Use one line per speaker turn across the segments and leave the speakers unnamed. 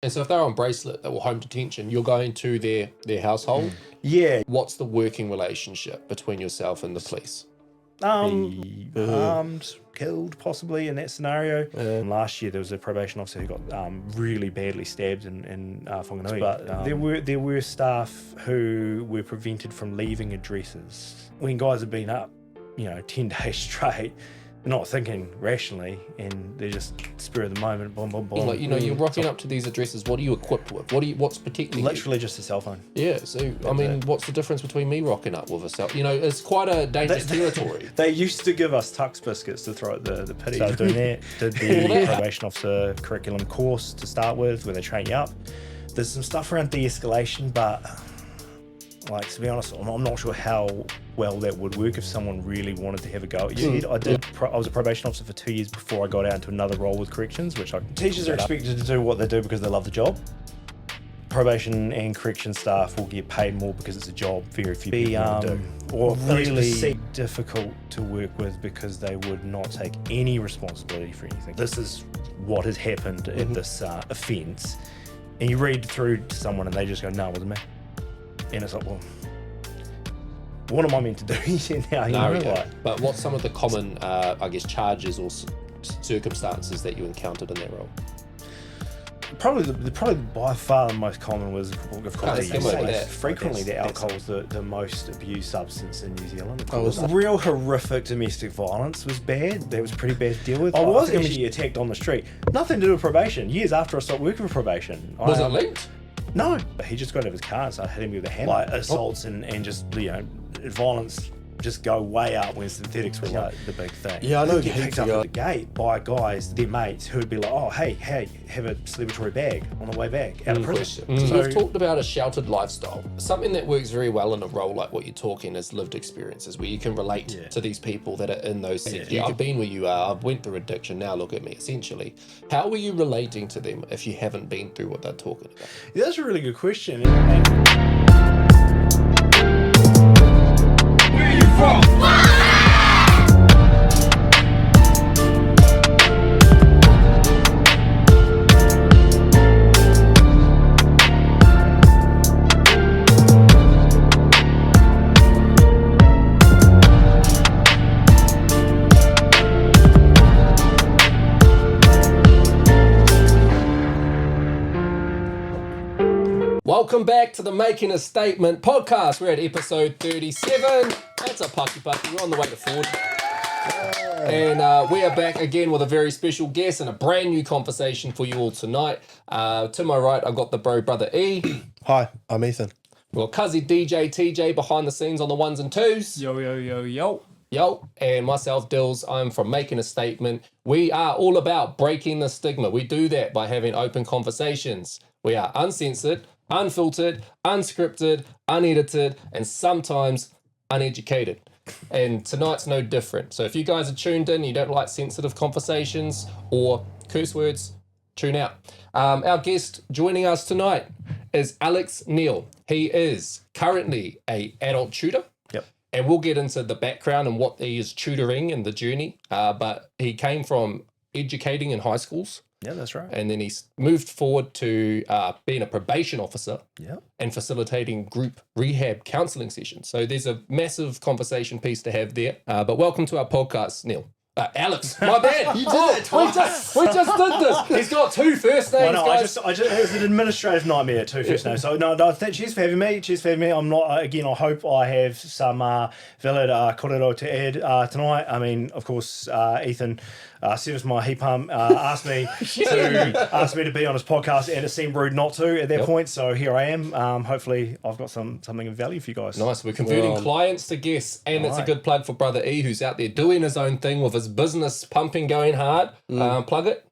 And so if they're on bracelet or home detention, you're going to their household.
Yeah.
What's the working relationship between yourself and the police?
Harmed, killed possibly in that scenario. Last year there was a probation officer who got really badly stabbed in Whanganui. But there were staff who were prevented from leaving addresses. When guys have been up, 10 days straight, not thinking rationally, and they're just spur of the moment, boom, boom, boom.
Like, you're rocking up to these addresses. What are you equipped with? What's protecting
Literally
you?
just a cell phone.
Yeah, so, what's the difference between me rocking up with a cell? It's quite a dangerous territory.
They used to give us Tux biscuits to throw at the pity. Started doing that. Did the probation officer curriculum course to start with, where they train you up. There's some stuff around de-escalation, but to be honest, I'm not sure how well that would work if someone really wanted to have a go at you. I was a probation officer for 2 years before I got out into another role with corrections, teachers are expected to do what they do because they love the job. Probation and correction staff will get paid more because it's a job very few people do. Or really difficult to work with because they would not take any responsibility for anything. This is what has happened at this offence. And you read through to someone and they just go, no, it wasn't me. And it's like, well, what am I meant to do now?
But what's some of the common, charges or circumstances that you encountered in that role?
Probably by far the most common was, of course, frequently the alcohol is the most abused substance in New Zealand. Real horrific domestic violence was bad. That was pretty bad to deal with. I was actually attacked on the street. Nothing to do with probation. Years after I stopped working for probation.
Was it linked?
No, but he just got out of his car and started hitting me with a hammer. Assaults and just violence just go way up when synthetics were the big thing.
Yeah, I know.
Get picked up at the gate by guys, their mates, who would be like, "Oh, hey, have a celebratory bag on the way back out of prison."
So we've talked about a sheltered lifestyle. Something that works very well in a role like what you're talking is lived experiences, where you can relate to these people that are in those settings. I've been where you are. I've went through addiction. Now look at me. Essentially, how are you relating to them if you haven't been through what they're talking about?
Yeah, that's a really good question.
Welcome back to the Making a Statement podcast. We're at episode 37. That's a pucky. We're on the way to 40. And we are back again with a very special guest and a brand new conversation for you all tonight. To my right, I've got the brother E.
Hi, I'm Ethan.
We've got Cuzzy DJ TJ behind the scenes on the ones and twos.
Yo, yo, yo, yo.
Yo, and myself, Dills. I'm from Making a Statement. We are all about breaking the stigma. We do that by having open conversations. We are uncensored, unfiltered, unscripted, unedited, and sometimes uneducated. And tonight's no different. So if you guys are tuned in, you don't like sensitive conversations or curse words, tune out. Our guest joining us tonight is Alex Neal. He is currently an adult tutor.
Yep.
And we'll get into the background and what he is tutoring and the journey. But he came from educating in high schools.
Yeah, that's right.
And then he's moved forward to being a probation officer and facilitating group rehab counselling sessions. So there's a massive conversation piece to have there. But welcome to our podcast, Neil. Alex, my bad.
You did that twice.
We just did this. He's got two first names, guys.
I just it was an administrative nightmare, two first names. So no, cheers for having me. Cheers for having me. I'm not, again, I hope I have some valid kōrero to add tonight. I mean, of course, Ethan serviced my heat pump, asked me to be on his podcast, and it seemed rude not to at that point. So here I am. Hopefully, I've got something of value for you guys.
Nice. We're converting clients to guests, and it's a good plug for Brother E, who's out there doing his own thing with his business pumping, going hard. Plug it.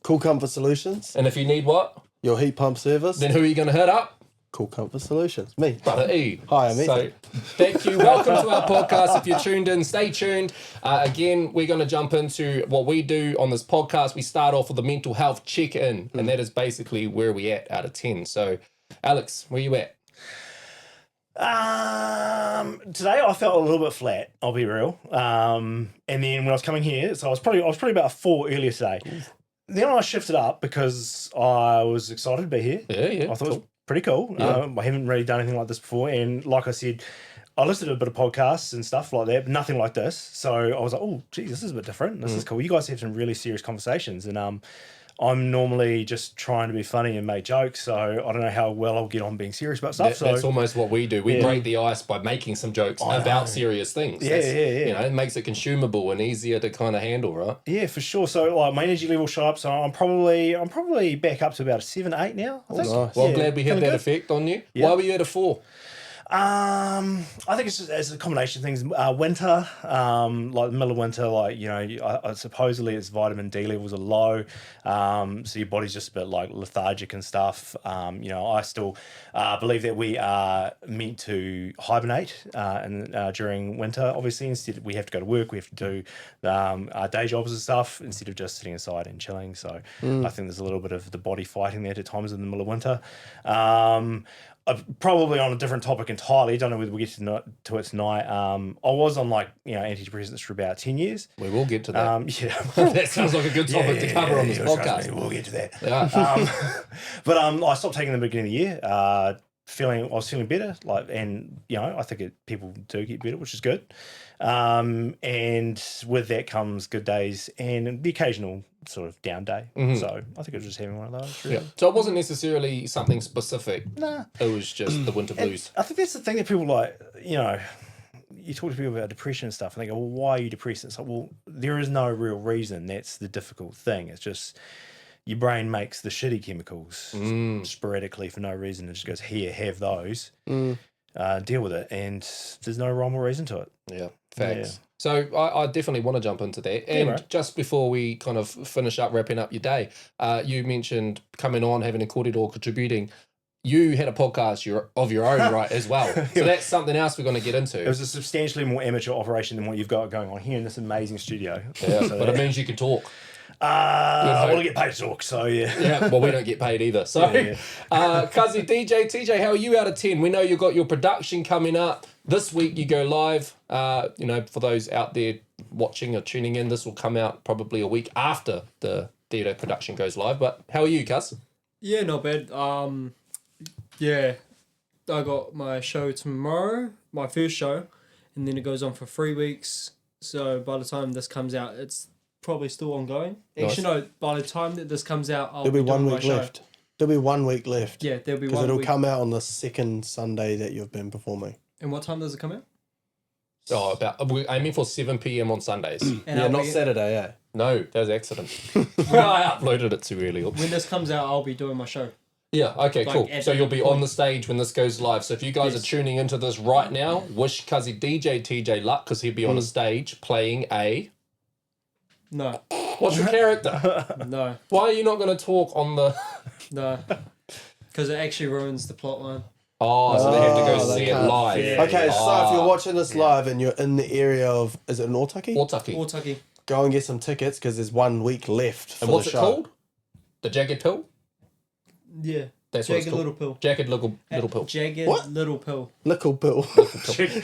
Cool Comfort Solutions.
And if you need what?
Your heat pump service.
Then who are you going to hit up?
Cool Comfort Solutions. Me.
Brother E.
Hi, I'm
So, thank you. Welcome to our podcast. If you're tuned in, stay tuned. Again, we're going to jump into what we do on this podcast. We start off with a mental health check-in, and that is basically where we at out of 10. So, Alex, where you at?
Today I felt a little bit flat, I'll be real. And then when I was coming here, so I was probably about a 4 earlier today. then I shifted up because I was excited to be here.
Yeah.
I thought it was pretty cool.
Yeah.
I haven't really done anything like this before. And like I said, I listened to a bit of podcasts and stuff like that, but nothing like this. So I was like, oh, geez, this is a bit different. This is cool. You guys have some really serious conversations. And I'm normally just trying to be funny and make jokes. So I don't know how well I'll get on being serious about stuff.
That's almost what we do. We break the ice by making some jokes about serious things.
Yeah.
You know, it makes it consumable and easier to kind of handle, right?
Yeah, for sure. So like my energy level shot up. So I'm probably back up to about a 7, 8 now. I think.
Nice.
Well, I'm glad we had that effect on you.
Yeah.
Why were you at a 4?
I think it's a combination of things. Winter, like the middle of winter, like, you know, supposedly its vitamin D levels are low, so your body's just a bit like lethargic and stuff. You know, I still believe that we are meant to hibernate during winter. Obviously, instead we have to go to work, we have to do our day jobs and stuff instead of just sitting inside and chilling. So I think there's a little bit of the body fighting that at times in the middle of winter. Probably on a different topic entirely. Don't know whether we get to it tonight. I was on antidepressants for about 10 years.
We will get to that.
Yeah.
That sounds like a good topic to cover on this podcast.
We'll get to that.
Yeah.
But I stopped taking them at the beginning of the year. I was feeling better, and you know, I think people do get better, which is good. And with that comes good days and the occasional sort of down day. So I think it was just having one of those. Really.
Yeah. So it wasn't necessarily something specific.
Nah.
It was just the winter blues.
I think that's the thing that people like, you know, you talk to people about depression and stuff and they go, well, why are you depressed? It's like, well, there is no real reason. That's the difficult thing. It's just your brain makes the shitty chemicals sporadically for no reason. It just goes, here, have those, deal with it. And there's no rhyme or reason to it.
Yeah, facts.
Yeah.
So I definitely want to jump into that. And just before we kind of finish up, wrapping up your day, you mentioned coming on, having a kōrero, contributing. You had a podcast of your own, right, as well. So that's something else we're going to get into.
It was a substantially more amateur operation than what you've got going on here in this amazing studio.
Yeah, so but it means you can talk.
I want to get paid to talk, so yeah.
Yeah, well, we don't get paid either. So, Cuzzy, DJ, TJ, how are you out of 10? We know you've got your production coming up. This week you go live. You know, for those out there watching or tuning in, this will come out probably a week after the theatre production goes live. But how are you, Cuz?
Yeah, not bad. Yeah, I got my show tomorrow, my first show, and then it goes on for 3 weeks. So by the time this comes out, it's probably still ongoing. Actually, no, by the time that this comes out, I'll
There'll be 1 week
my show.
left. There'll be 1 week left.
Yeah, there'll be 1 week.
Because it'll come out on the second Sunday that you've been performing.
And what time does it come out?
Oh, we're aiming for 7 p.m. on Sundays.
And
Yeah, not Saturday, eh?
No, that was accident. I uploaded it too early.
When this comes out, I'll be doing my show.
Yeah, okay,
Like,
cool.
at
So
that
you'll be
point.
on the stage when this goes live. So if you guys
Yes.
are tuning into this right now, wish Cuzzy DJ TJ luck because he'll be on a stage playing a...
No,
What's your character?
no,
Why are you not going to talk on the...
no. Because it actually ruins the plot line.
Oh, so they have to go
they
see it
can't.
live.
Yeah.
Okay, so if you're watching this live and you're in the area of, is it Nortucky?
Otaki.
Or Tucky.
Go and get some tickets because there's 1 week left for
And what's
the
it
show.
called? The Jagged Pill?
Yeah.
That's what it's
Jagged
called.
Little Pill.
Jagged Little Pill.
Jagged
What?
Little Pill.
Little pill.
Chicken,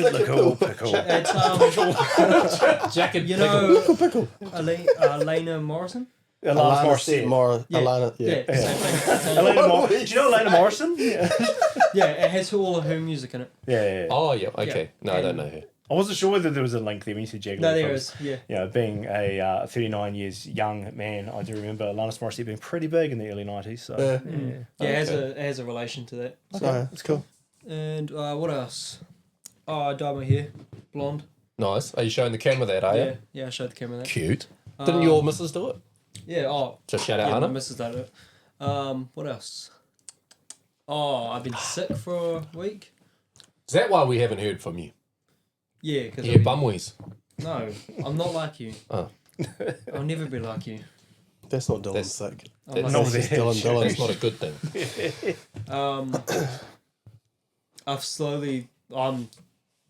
little pickle.
It's
Jagged
you
Pickle.
know,
Little pickle.
Elena Morrison.
Alanis Morissette.
Yeah.
Alana,
Yeah, same thing.
Elena Do you know Elena Morrison? Yeah.
Yeah, it has all of her music in it.
Yeah.
Oh, yeah, okay.
Yeah.
No, I don't know her.
I wasn't sure whether there was a link there when you said Jagged
No,
Little
there
Pills.
is. Yeah.
You know, being a 39 years young man, I do remember Alanis Morissette being pretty big in the early 90s. So
Yeah.
Yeah, it has a relation to that.
So, it's cool.
And what else? Oh, I dyed my hair blonde.
Nice. Are you showing the camera that, are you?
Yeah, I showed the camera that.
Cute. Didn't your missus do it?
Yeah,
Just shout out
yeah, my
Hannah.
missus did it. What else? Oh, I've been sick for a week.
Is that why we haven't heard from you?
Yeah, because
You bumwees.
no, I'm not like you.
Oh.
I'll never be like you.
That's not Dylan
That's-
sick.
I'm
That's
like-
No,
That's just Dylan Dylan.
That's not a good thing.
I'm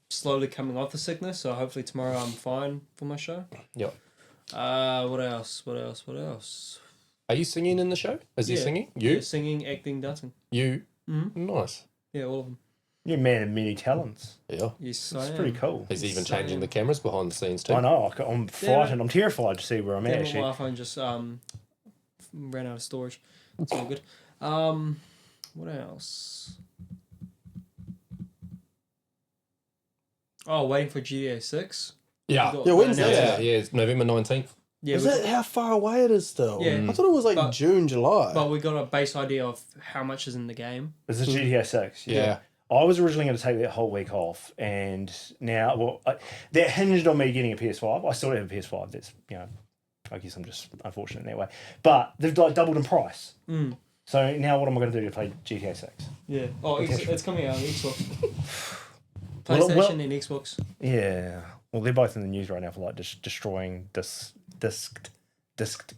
slowly coming off the sickness, so hopefully tomorrow I'm fine for my show.
Yep.
What else?
Are you singing in the show? Is he
Yeah.
singing? You?
Yeah, singing, acting, dancing.
You?
Mm-hmm.
Nice.
Yeah, all of them.
you're a man of many talents.
Yeah.
Yes,
That's
I am.
pretty cool.
He's even
So-
changing the cameras behind the scenes too.
I know. I'm frightened. I'm terrified to see where I'm at,
Damn,
actually.
my iPhone just ran out of storage. It's all good. What else? Oh, waiting for GTA 6.
Yeah.
When's that?
Yeah, it's November 19th.
Yeah,
Is that how far away it is still?
Yeah.
I thought it was like
But-
June, July.
but we got a base idea of how much is in the game.
It's a GTA 6.
Yeah.
I was originally going to take that whole week off, and now, that hinged on me getting a PS5. I still don't have a PS5. That's, I guess I'm just unfortunate in that way. But they've like doubled in price. So now what am I going to do to play GTA 6?
Yeah. Oh, it's coming out on Xbox.
Well,
PlayStation and Xbox.
Yeah. Well, they're both in the news right now for like just destroying disced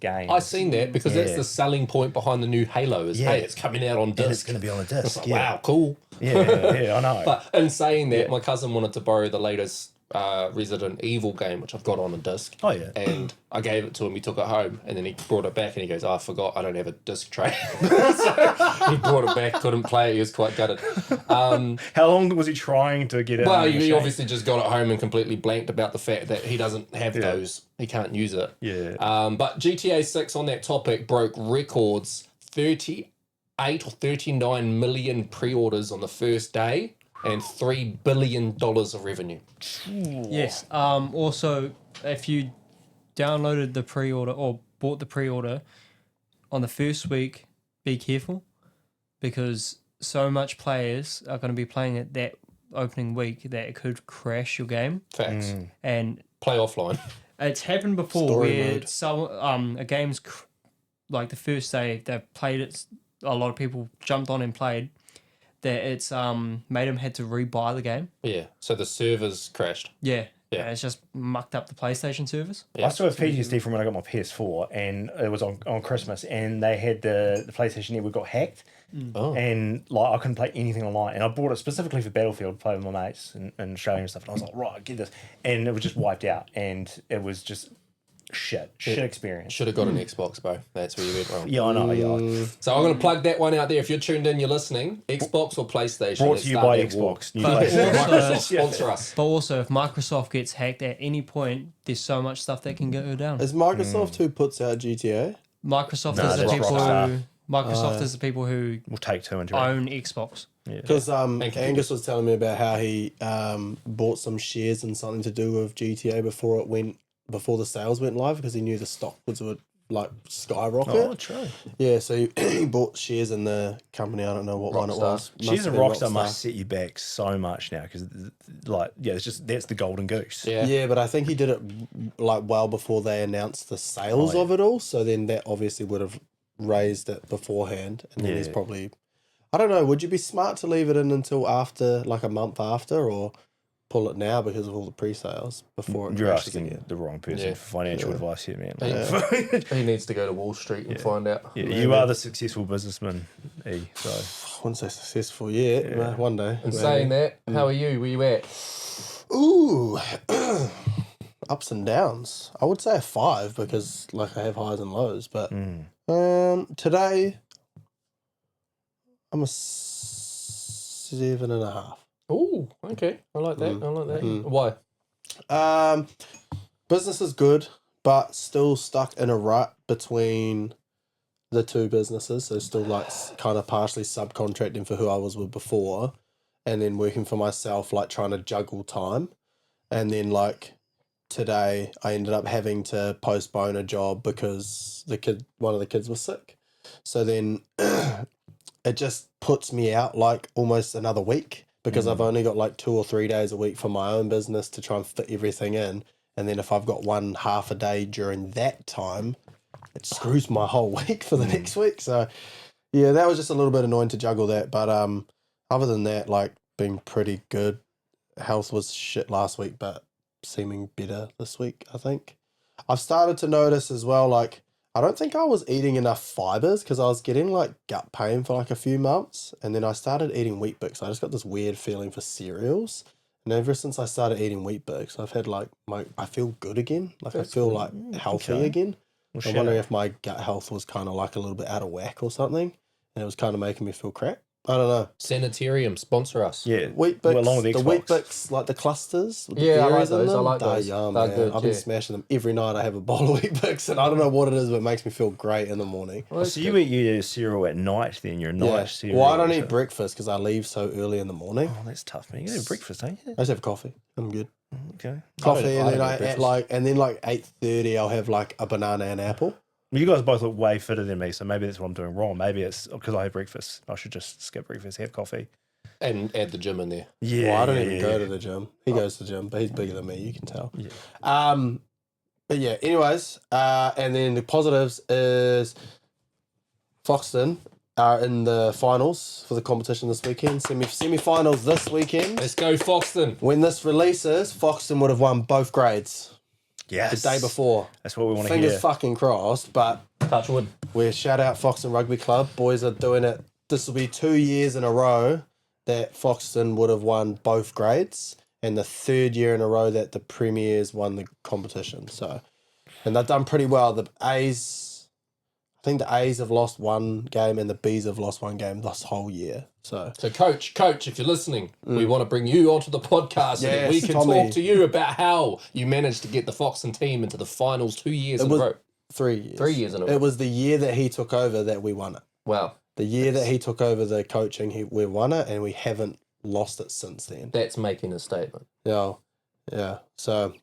games.
I've seen that because that's
Yeah.
the selling point behind the new Halo is,
Yeah.
hey, it's coming out on
And it's
disc.
going to be on a
It's
disc.
like,
Yeah.
wow, cool.
Yeah, I know.
But in saying that, my cousin wanted to borrow the latest Resident Evil game, which I've got on a disc.
Oh, yeah.
And I gave it to him. He took it home, and then he brought it back, and he goes, "Oh, I forgot. I don't have a disc tray." So he brought it back, couldn't play it. He was quite gutted.
How long was he trying to get it?
Well,
on the
he
machine?
obviously just got it home and completely blanked about the fact that he doesn't have those. He can't use it.
Yeah.
But GTA 6 on that topic broke records, 38 or 39 million pre-orders on the first day and $3 billion of revenue.
Yes. Also, if you downloaded the pre-order or bought the pre-order on the first week, be careful because so much players are going to be playing it that opening week that it could crash your game.
Facts.
And
Play offline.
it's happened before
Story
where
mode.
some a game's like the first day they've played it, a lot of people jumped on and played. That it's made them had to rebuy the game.
Yeah. So the servers crashed.
Yeah.
Yeah.
And it's just mucked up the PlayStation servers.
I still have PTSD from when I got my PS4, and it was on Christmas, and they had the PlayStation Network got hacked,
Oh.
and like I couldn't play anything online. And I bought it specifically for Battlefield to play with my mates in Australia and stuff. And I was like, right, get this, and it was just wiped out, and it was just shit experience.
Should have got an Xbox, bro. That's where you went wrong.
Yeah, I know. Yeah,
So I'm going to plug that one out there. If you're tuned in, you're listening. Xbox or PlayStation.
brought
let's
to you
start
by
that war.
Xbox. New
But
PlayStation.
Microsoft sponsor us.
But also, if Microsoft gets hacked at any point, there's so much stuff that can go down.
Is Microsoft who puts out GTA?
Microsoft
No,
is the
that's
people
Rockstar.
who Microsoft is the people who
We'll take two into it.
own Xbox.
Because
computers.
Angus was telling me about how he bought some shares in something to do with GTA before the sales went live because he knew the stock would like skyrocket.
Oh, true.
Yeah, so he bought shares in the company. I don't know what one it
Rockstar.
was.
She's a
Must have
Rockstar
been
must set you back so much now because, like, it's just that's the golden goose.
Yeah.
Yeah, but I think he did it like well before they announced the sales of it all. So then that obviously would have raised it beforehand, and then he's
Yeah.
probably, I don't know. Would you be smart to leave it in until after, like a month after, or pull it now because of all the pre-sales before it
You're
crashes
asking
again?
the wrong person
Yeah.
for financial advice here, man.
He needs to go to Wall Street and find out.
Yeah, you are the successful businessman, E. So
I wouldn't say successful yet. but one day.
And
maybe.
saying that, how are you? Where you at?
Ooh, ups and downs. I would say a 5 because like I have highs and lows, but today I'm a 7.5.
Oh, okay. I like that. I like that. Why?
Business is good, but still stuck in a rut between the two businesses. So still like kind of partially subcontracting for who I was with before, and then working for myself, like trying to juggle time. And then like today, I ended up having to postpone a job because one of the kids was sick. So then it just puts me out like almost another week. Because I've only got like 2 or 3 days a week for my own business to try and fit everything in. And then if I've got one half a day during that time, it screws my whole week for the next week. So yeah, that was just a little bit annoying to juggle that. But other than that, like been pretty good. Health was shit last week, but seeming better this week, I think. I've started to notice as well, like, I don't think I was eating enough fibers because I was getting like gut pain for like a few months, and then I started eating Wheat Bix. I just got this weird feeling for cereals, and ever since I started eating Wheat Bix, I've had like I feel good again. Like I feel like healthy
okay.
again.
Well,
I'm
shout
wondering
out.
if my gut health was kind of like a little bit out of whack or something, and it was kind of making me feel crap. I don't know.
Sanitarium, sponsor us.
Yeah.
Wheat
Well,
Bix,
along with
the
Xbox.
Wheat Bix, like the clusters. With the
Yeah, I like
berries in
those. I
them,
like
they're
those.
yum,
They're
man.
good,
I've been
yeah.
smashing them every night. I have a bowl of Wheat Bix, and I don't know what it is, but it makes me feel great in the morning.
Well,
So you eat your cereal at night then? Your night
Yeah.
cereal?
Well, I don't
so-
eat breakfast because I leave so early in the morning.
Oh, that's tough, man. You have breakfast, don't you?
I just have coffee. I'm good.
Okay.
Coffee, and then
I don't eat
and then like 8:30, I'll have like a banana and apple.
Well, you guys both look way fitter than me, so maybe that's what I'm doing wrong. Maybe it's because I have breakfast. I should just skip breakfast, have coffee.
And add the gym in there.
Yeah.
Well, I don't even go to the gym. He goes to the gym, but he's bigger than me. You can tell.
Yeah.
But yeah. Anyways, and then the positives is Foxton are in the finals for the competition this weekend. Semi-finals this weekend.
Let's go, Foxton.
When this releases, Foxton would have won both grades
Yes.
the day before.
That's what we want to
Fingers
hear.
fucking crossed, but
Touch wood.
we shout out Foxton Rugby Club. Boys are doing it. This will be 2 years in a row that Foxton would have won both grades, and the third year in a row that the Premiers won the competition. So, and they've done pretty well. The A's, I think the A's have lost one game, and the B's have lost one game this whole year. So,
Coach, if you're listening, we want to bring you onto the podcast so that we
Yes,
can
Tommy.
talk to you about how you managed to get the Foxton team into the finals 2 years in a
was-
row.
3 years.
3 years in a row.
It was the year that he took over that we won it.
Wow.
The year that he took over the coaching, we won it, and we haven't lost it since then.
That's making a statement.
Yeah. So,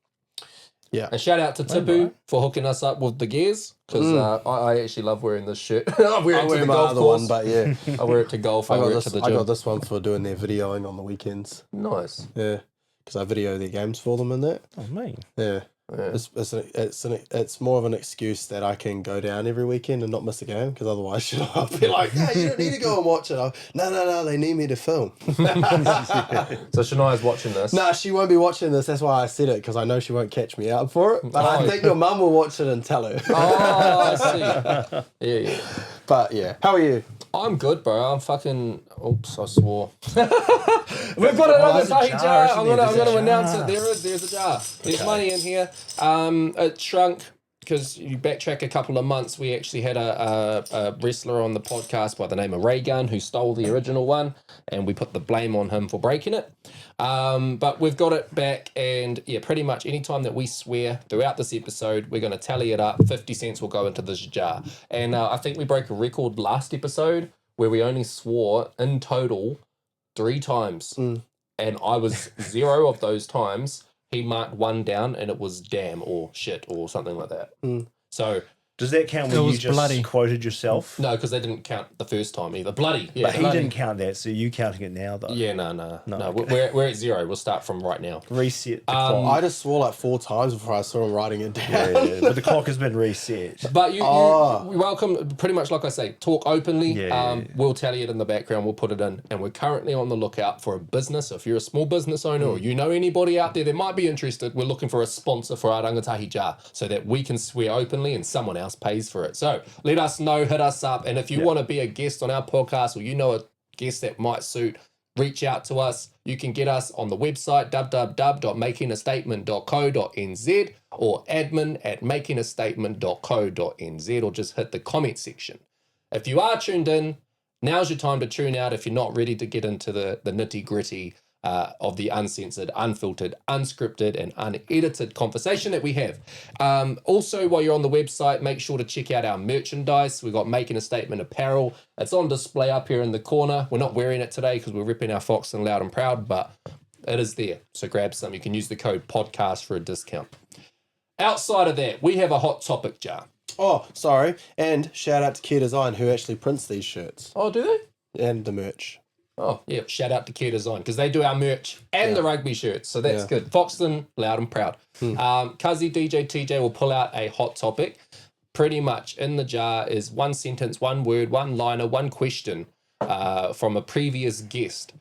And shout out to Tipu for hooking us up with the gears, because I actually love wearing this shirt. I wear it
I
to
wear
the
my
golf
other
course.
one, but yeah.
I wear it to golf. I, wear it to the
I
gym.
got this one for doing their videoing on the weekends.
Nice.
Yeah, because I video their games for them and that.
Oh, me.
Yeah,
Yeah.
it's more of an excuse that I can go down every weekend and not miss a game. Because otherwise, I'll be like, "No, you don't need to go and watch it." No, they need me to film.
So Shania's watching this.
No, she won't be watching this. That's why I said it, because I know she won't catch me out for it. But
Oh.
I think your mum will watch it and tell her.
Oh, I see. Yeah.
But yeah, how are you?
I'm good, bro. I'm fucking. Oops, I swore. We've got another
there's a
tahi
jar,
jar.
isn't
I'm
there?
gonna
There's a
announce
jar.
it. There's a jar. There's money in here. It shrunk because you backtrack a couple of months. We actually had a wrestler on the podcast by the name of Ray Gun who stole the original one, and we put the blame on him for breaking it. But we've got it back, and yeah, pretty much any time that we swear throughout this episode, we're going to tally it up. 50 cents will go into this jar. And I think we broke a record last episode where we only swore in total 3 times. And I was 0 of those times. He marked 1 down, and it was damn or shit or something like that. So
Does that count
It
when you
was
just
bloody.
quoted yourself?
no, because they didn't count the first time either. Bloody, yeah.
But he didn't count that, so you counting it now, though.
Yeah, no.
okay.
We're at 0. We'll start from right now.
Reset the clock.
I just swore like 4 times before I saw him writing it down.
Yeah, but the clock has been reset.
But you welcome, pretty much like I say, talk openly.
Yeah.
We'll tally it in the background, we'll put it in. And we're currently on the lookout for a business. So if you're a small business owner or you know anybody out there that might be interested, we're looking for a sponsor for our rangatahi jar so that we can swear openly and someone else pays for it. So let us know, hit us up. And if you want to be a guest on our podcast or you know a guest that might suit, reach out to us. You can get us on the website www.makingastatement.co.nz or admin@makingastatement.co.nz or just hit the comment section. If you are tuned in, now's your time to tune out if you're not ready to get into the nitty gritty of the uncensored, unfiltered, unscripted, and unedited conversation that we have. Also, while you're on the website, make sure to check out our merchandise. We've got Making a Statement apparel. It's on display up here in the corner. We're not wearing it today because we're ripping our Foxton loud and proud, but it is there. So grab some. You can use the code podcast for a discount. Outside of that, we have a hot topic jar.
Oh, sorry. And shout out to Care Design, who actually prints these shirts
Oh, do they?
and the merch.
Oh, yeah. Shout out to Care Design because they do our merch and the rugby shirts. So that's good. Foxton, loud and proud. Cuzzy DJ TJ will pull out a hot topic. Pretty much in the jar is 1 sentence, 1 word, 1 liner, 1 question from a previous guest.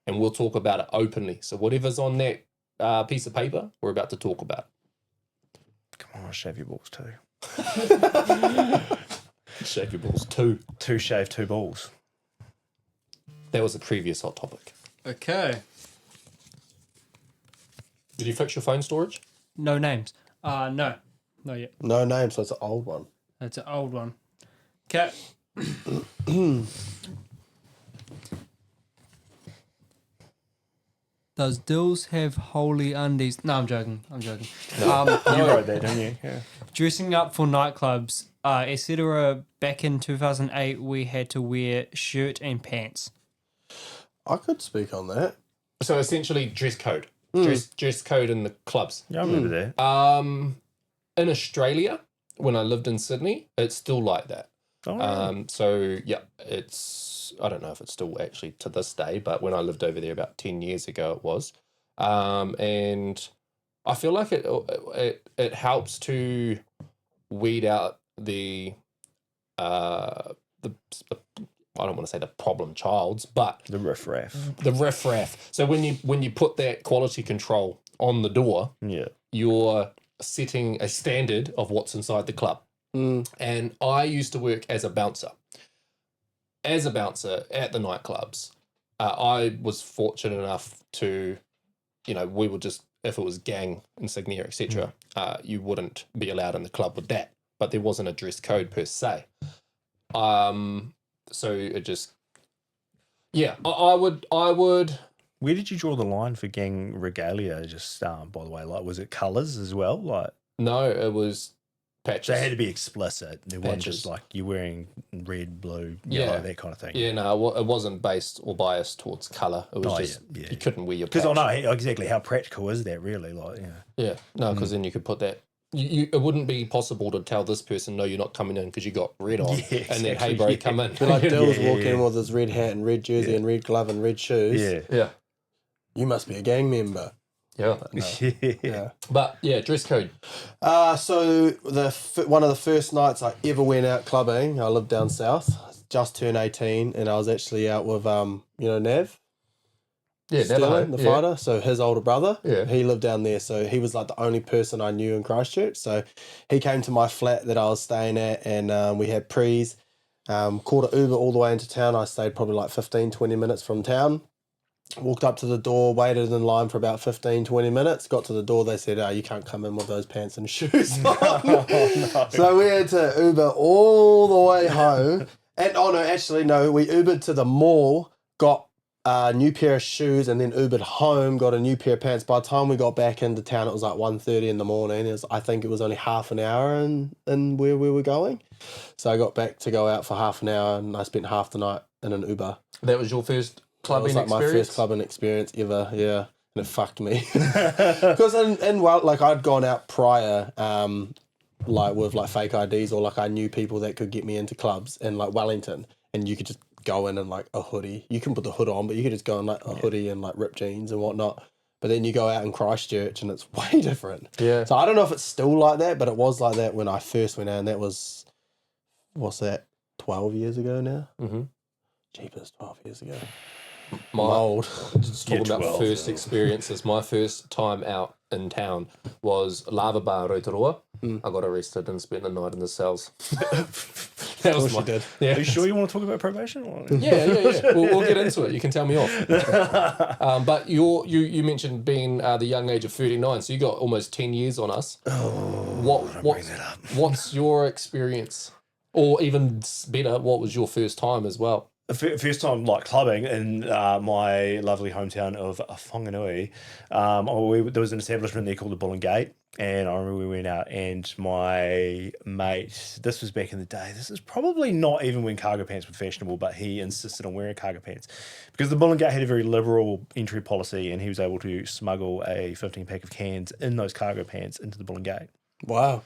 And we'll talk about it openly. So whatever's on that piece of paper, we're about to talk about.
Come on, shave your balls too.
Shave your balls too.
2 shave, 2 balls.
That was a previous hot topic.
Okay.
Did you fix your phone storage?
No names. No. Not yet.
No name, so it's an old one.
That's an old one. Okay. Does Dills have holy undies? No, I'm joking.
You wrote that, didn't you? Yeah.
Dressing up for nightclubs, etc. Back in 2008, we had to wear shirt and pants.
I could speak on that.
So essentially, dress code. Dress code in the clubs.
Yeah, I remember that.
In Australia, when I lived in Sydney, it's still like that.
Oh, really?
So yeah, I don't know if it's still actually to this day, but when I lived over there about 10 years ago, it was. And I feel like it helps to weed out the I don't want to say the problem childs, but
The riffraff.
the riffraff. So when you put that quality control on the door,
Yeah.
you're setting a standard of what's inside the club. And I used to work as a bouncer. As a bouncer at the nightclubs, I was fortunate enough to, we would just, if it was gang insignia, etc., you wouldn't be allowed in the club with that. But there wasn't a dress code per se. So it just, yeah, I would.
Where did you draw the line for gang regalia? Just by the way, like, was it colours as well? Like,
No, it was patches.
they had to be explicit. It wasn't
Patches.
just like you're wearing red, blue, yellow,
Yeah.
that kind of thing.
Yeah, no, it wasn't based or biased towards colour. It was just,
yeah.
you couldn't wear your
Because
patch.
I know exactly how practical is that, really? Like, yeah.
Yeah, no, because then you could put that. It wouldn't be possible to tell this person, no, you're not coming in because you got red on.
Yeah,
And then, hey,
exactly,
bro,
yeah.
come in.
Be like Dill's
Yeah,
walking
yeah.
in with his red hat and red jersey and red glove and red shoes.
Yeah.
Yeah.
You must be a gang member.
Yeah.
Yeah.
But yeah, dress code.
So one of the first nights I ever went out clubbing, I lived down south, just turned 18, and I was actually out with Nav.
Yeah,
Sterling, the
yeah.
fighter, so his older brother,
Yeah.
he lived down there, so he was like the only person I knew in Christchurch. So he came to my flat that I was staying at, and we had prees, called an Uber all the way into town. I stayed probably like 15-20 minutes from town, walked up to the door, waited in line for about 15-20 minutes, got to the door, they said, you can't come in with those pants and shoes on.
no.
So we had to Uber all the way home, and we Ubered to the mall, got a new pair of shoes, and then Ubered home, got a new pair of pants. By the time we got back into town, it was like 1:30 in the morning. I think it was only half an hour in where we were going. So I got back to go out for half an hour, and I spent half the night in an Uber.
That was your first
That
clubbing
was like
experience?
my first clubbing experience ever, yeah. And it fucked me. Because I'd gone out prior, with like fake IDs, or like I knew people that could get me into clubs in like Wellington, and you could just go in like a hoodie. You can put the hood on, but you could just go in like a hoodie and like ripped jeans and whatnot. But then you go out in Christchurch and it's way different.
Yeah.
So I don't know if it's still like that, but it was like that when I first went out, and that was, what's that, 12 years ago now?
Mm-hmm.
Jeepers, 12 years ago. I'm
My,
old.
just talking about
12,
first
yeah.
experiences, my first time out in town was Lava Bar Rotorua. I got arrested and spent the night in the cells. That was
course you did.
Yeah.
Are you sure you want to talk about probation? Or?
Yeah. We'll get into it. You can tell me off. But you mentioned being the young age of 39, so you got almost 10 years on us. What's your experience? Or even better, what was your first time as well?
First time like clubbing in my lovely hometown of Whanganui. There was an establishment there called the Bull and Gate, and I remember we went out, and my mate, this was back in the day, this is probably not even when cargo pants were fashionable, but he insisted on wearing cargo pants because the Bull and Gate had a very liberal entry policy, and he was able to smuggle a 15-pack of cans in those cargo pants into the Bull and Gate.
Wow.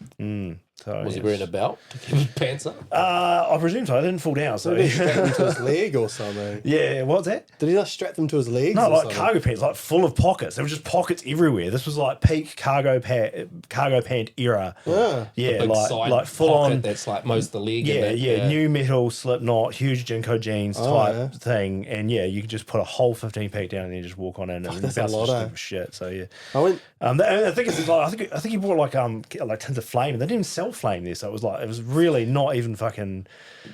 So
Was he wearing a belt to keep his pants up?
I presume so. I didn't fall down. So
Did he strap them to his leg or something?
yeah, what's that?
Did he not strap them to his legs?
No,
or
like
something?
cargo pants, like full of pockets. There were just pockets everywhere. This was like peak cargo pant era.
Yeah.
Yeah,
Big
like
side
full
pocket
on.
that's like most of the leg.
Yeah,
in it.
yeah, new metal, Slipknot, huge Jinko jeans type thing, and yeah, you could just put a whole 15-pack down and then just walk on in, and
that's a
bounce
lot,
just
eh?
stupid shit. So yeah,
I went.
I think it's like I think he bought like tins of flame, and they didn't even sell flame there, so it was really not even fucking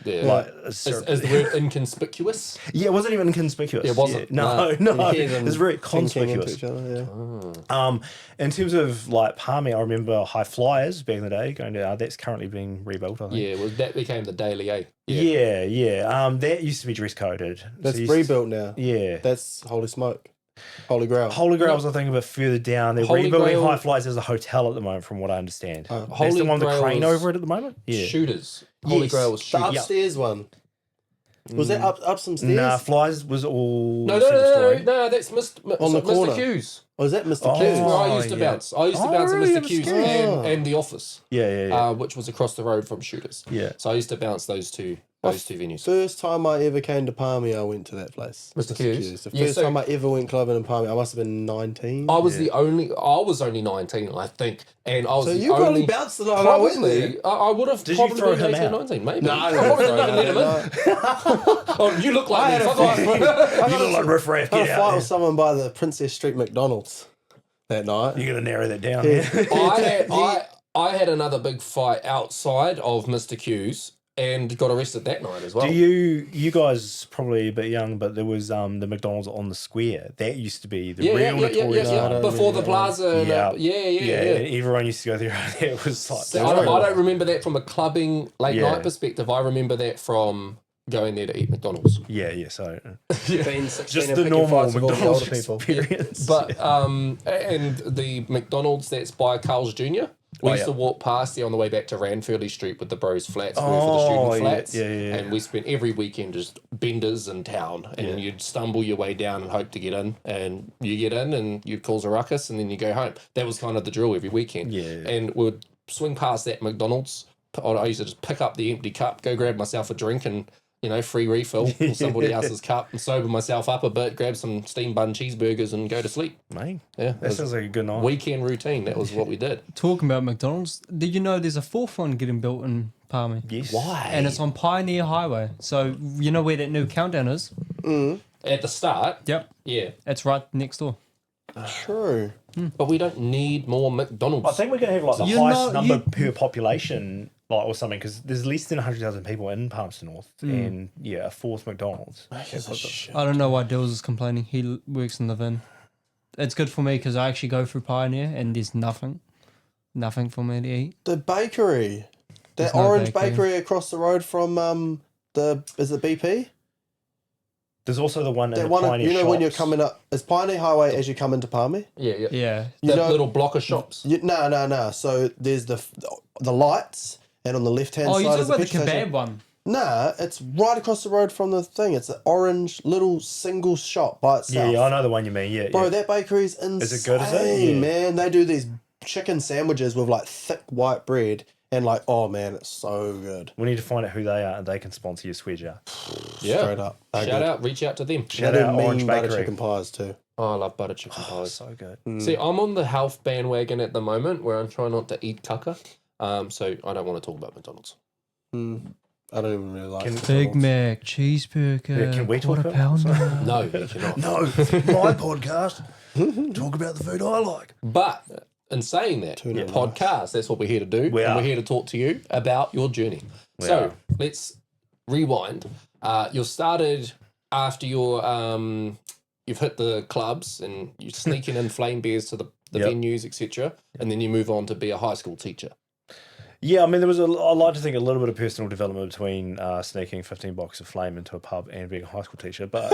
Yeah.
like.
Is the word inconspicuous?
Yeah, it wasn't even inconspicuous.
It wasn't?
Yeah. No,
You hear
it
them
was very
clinking into
conspicuous.
each other, yeah.
In terms of like palming, I remember High Flyers back in the day going to. That's currently being rebuilt, I think.
Yeah, well, that became the Daily A.
Yeah. That used to be dress coded.
That's
So
rebuilt now.
Yeah.
That's holy smoke. Holy Grail.
Holy Grail's, I think, a bit further down. They're
Holy
rebuilding
Grail-
High Flights as a hotel at the moment, from what I understand. That's
Holy
the one with the crane
Grail's
over it at the moment? Yeah.
Shooters. Holy
Yes.
Grail was
The
shooters.
upstairs one. Was that up some stairs?
Nah, Flies was all
No,
single story.
that's
On the corner.
Mr. Q's.
Or was that Mr.
Oh.
Q's?
That's where I used to
yeah.
bounce. I used to
Oh,
bounce
really?
at Mr. Q's
Oh.
and The Office,
Yeah.
which was across the road from Shooters.
Yeah.
So I used to bounce those two venues.
First time I ever came to Palmy, I went to that place.
Mr. Q's?
The
Yeah,
first
so-
time I ever went clubbing in Palmy, I must have been 19.
I was only 19, I think. And I was
So
the
you
only...
probably bounced the night I went there.
Probably. I would have
Did you
probably
throw
been
him
18 or
out?
19, maybe.
No,
I
I didn't
probably
throw
didn't let him in.
no.
Oh, you look like
I had
me.
a
Fuck
fight.
off.
You look like Riff Raff.
I had
Get
a
out
fight
there.
with someone by the Princess Street McDonald's that night.
You're going to narrow that down
Yeah.
here.
I had another big fight outside of Mr. Q's and got arrested that night as well.
Do you guys probably a bit young, but there was the McDonald's on the square. That used to be the real notorious
I
one.
don't
Before the
remember that
plaza. And, yeah.
Everyone used to go there. It was like
So I don't remember that from a clubbing late night perspective. I remember that from going there to eat McDonald's.
yeah. So
Being 16
just
and
the
picking
normal
fights with all the
McDonald's
older people.
experience.
But and the McDonald's that's by Carl's Jr. We used to walk past there on the way back to Ranfurly Street with the bros flats, for the student flats.
Yeah.
And we spent every weekend just benders in town, and you'd stumble your way down and hope to get in, and you get in and you'd cause a ruckus, and then you go home. That was kind of the drill every weekend.
Yeah.
And we'd swing past that McDonald's. I used to just pick up the empty cup, go grab myself a drink, and free refill from somebody else's cup, and sober myself up a bit, grab some steamed bun cheeseburgers, and go to sleep.
Mate,
Yeah,
that sounds like a good night.
weekend routine. That was what we did.
Talking about McDonald's, did you know there's a fourth one getting built in Palmy?
Yes.
Why?
And it's on Pioneer Highway. So you know where that new countdown is?
At the start,
Yep.
yeah,
It's right next door.
True.
but we don't need more McDonald's.
I think we're going to have like the
You
highest
know-
number per population, like or something, because there's less than 100,000 people in Palmerston North, and a fourth McDonald's.
I don't know why Dills is complaining. He works in the VIN. It's good for me because I actually go through Pioneer and there's nothing for me to eat.
The bakery. That
There's no
orange
bakery.
bakery across the road from is it BP?
There's also the one in
That
the
one,
Pioneer shops.
when you're coming up, it's Pioneer Highway as you come into Palmy.
yeah.
Yeah.
The
know-
little block of shops.
No. So there's the lights, and on the left hand
Oh,
side
you're
is
talking
the
about the
petrol
kebab
station.
one.
Nah, it's right across the road from the thing. It's an orange little single shop by itself.
Yeah, I know the one you mean. Yeah,
Bro,
yeah.
that bakery's insane.
Is it good, is it? Yeah.
Man, they do these chicken sandwiches with like thick white bread, and like, oh man, it's so good.
We need to find out who they are, and they can sponsor your sweat jar.
Yeah.
Straight up. They're
Shout
good.
out, reach out to them.
They
Shout
do
out
mean
Orange
butter
Bakery.
chicken pies too.
Oh, I love butter chicken pies.
So good.
See, I'm on the health bandwagon at the moment where I'm trying not to eat caca. So I don't want to talk about McDonald's.
I don't even really like
Can-
McDonald's.
Big Mac, cheeseburger,
Yeah, can we talk
quarter
about that?
pounder.
No, you cannot.
No, my podcast. Talk about the food I like.
But in saying that,
Tuna
podcast, that's what we're here to do.
We
and
are.
we're here to talk to you about your journey.
We
So
are.
let's rewind. You started after you've hit the clubs and you're sneaking in flame beers to the
Yep.
venues, etc. And then you move on to be a high school teacher.
Yeah, I mean, there was I like to think a little bit of personal development between sneaking 15 boxes of flame into a pub and being a high school teacher, but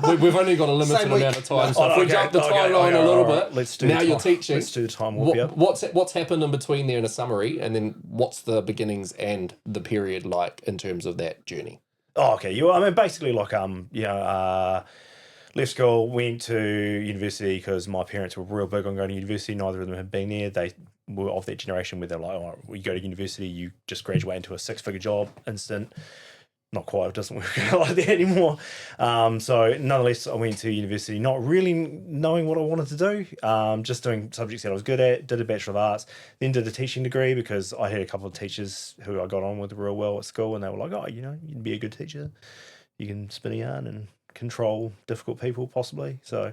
But we've only got a limited
Same week.
amount of time. So
Oh,
if we
okay,
jump the
okay,
timeline
okay,
a little
alright.
bit,
Let's do
now
the
you're
time.
teaching.
Let's do the time warp. Yep.
What's happened in between there in a summary, and then what's the beginnings and the period like in terms of that journey?
Oh, okay. I mean, basically, like, left school, went to university because my parents were real big on going to university. Neither of them had been there. They were of that generation where they're like, oh, you go to university, you just graduate into a 6-figure job, instant. Not quite, it doesn't work out like that anymore. So nonetheless, I went to university not really knowing what I wanted to do, just doing subjects that I was good at, did a Bachelor of Arts, then did a teaching degree because I had a couple of teachers who I got on with real well at school, and they were like, oh, you'd be a good teacher. You can spin a yarn and control difficult people possibly. So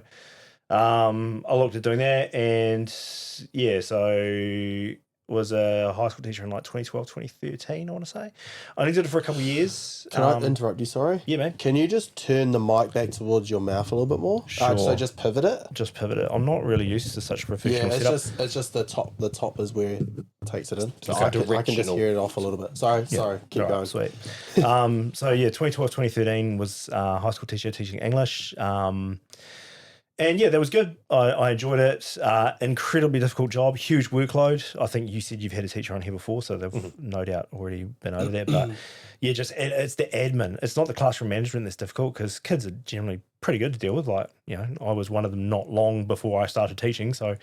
I looked at doing that, and so was a high school teacher in like 2012, 2013, I want to say. I only did it for a couple of years.
Can I interrupt you? Sorry.
Yeah, man.
Can you just turn the mic back towards your mouth a little bit more?
Sure.
So just pivot it.
Just pivot it. I'm not really used to such a professional
Yeah,
setup.
it's just the top. The top is where it takes it in. So
Okay.
I can just
Directional.
hear it off a little bit. Sorry. Keep
All right,
going.
Sweet. 2012, 2013 was high school teacher teaching English. And yeah, that was good. I enjoyed it. Incredibly difficult job, huge workload. I think you said you've had a teacher on here before, so they've no doubt already been over that. But yeah, just it's the admin. It's not the classroom management that's difficult because kids are generally pretty good to deal with. Like, you know, I was one of them not long before I started teaching, so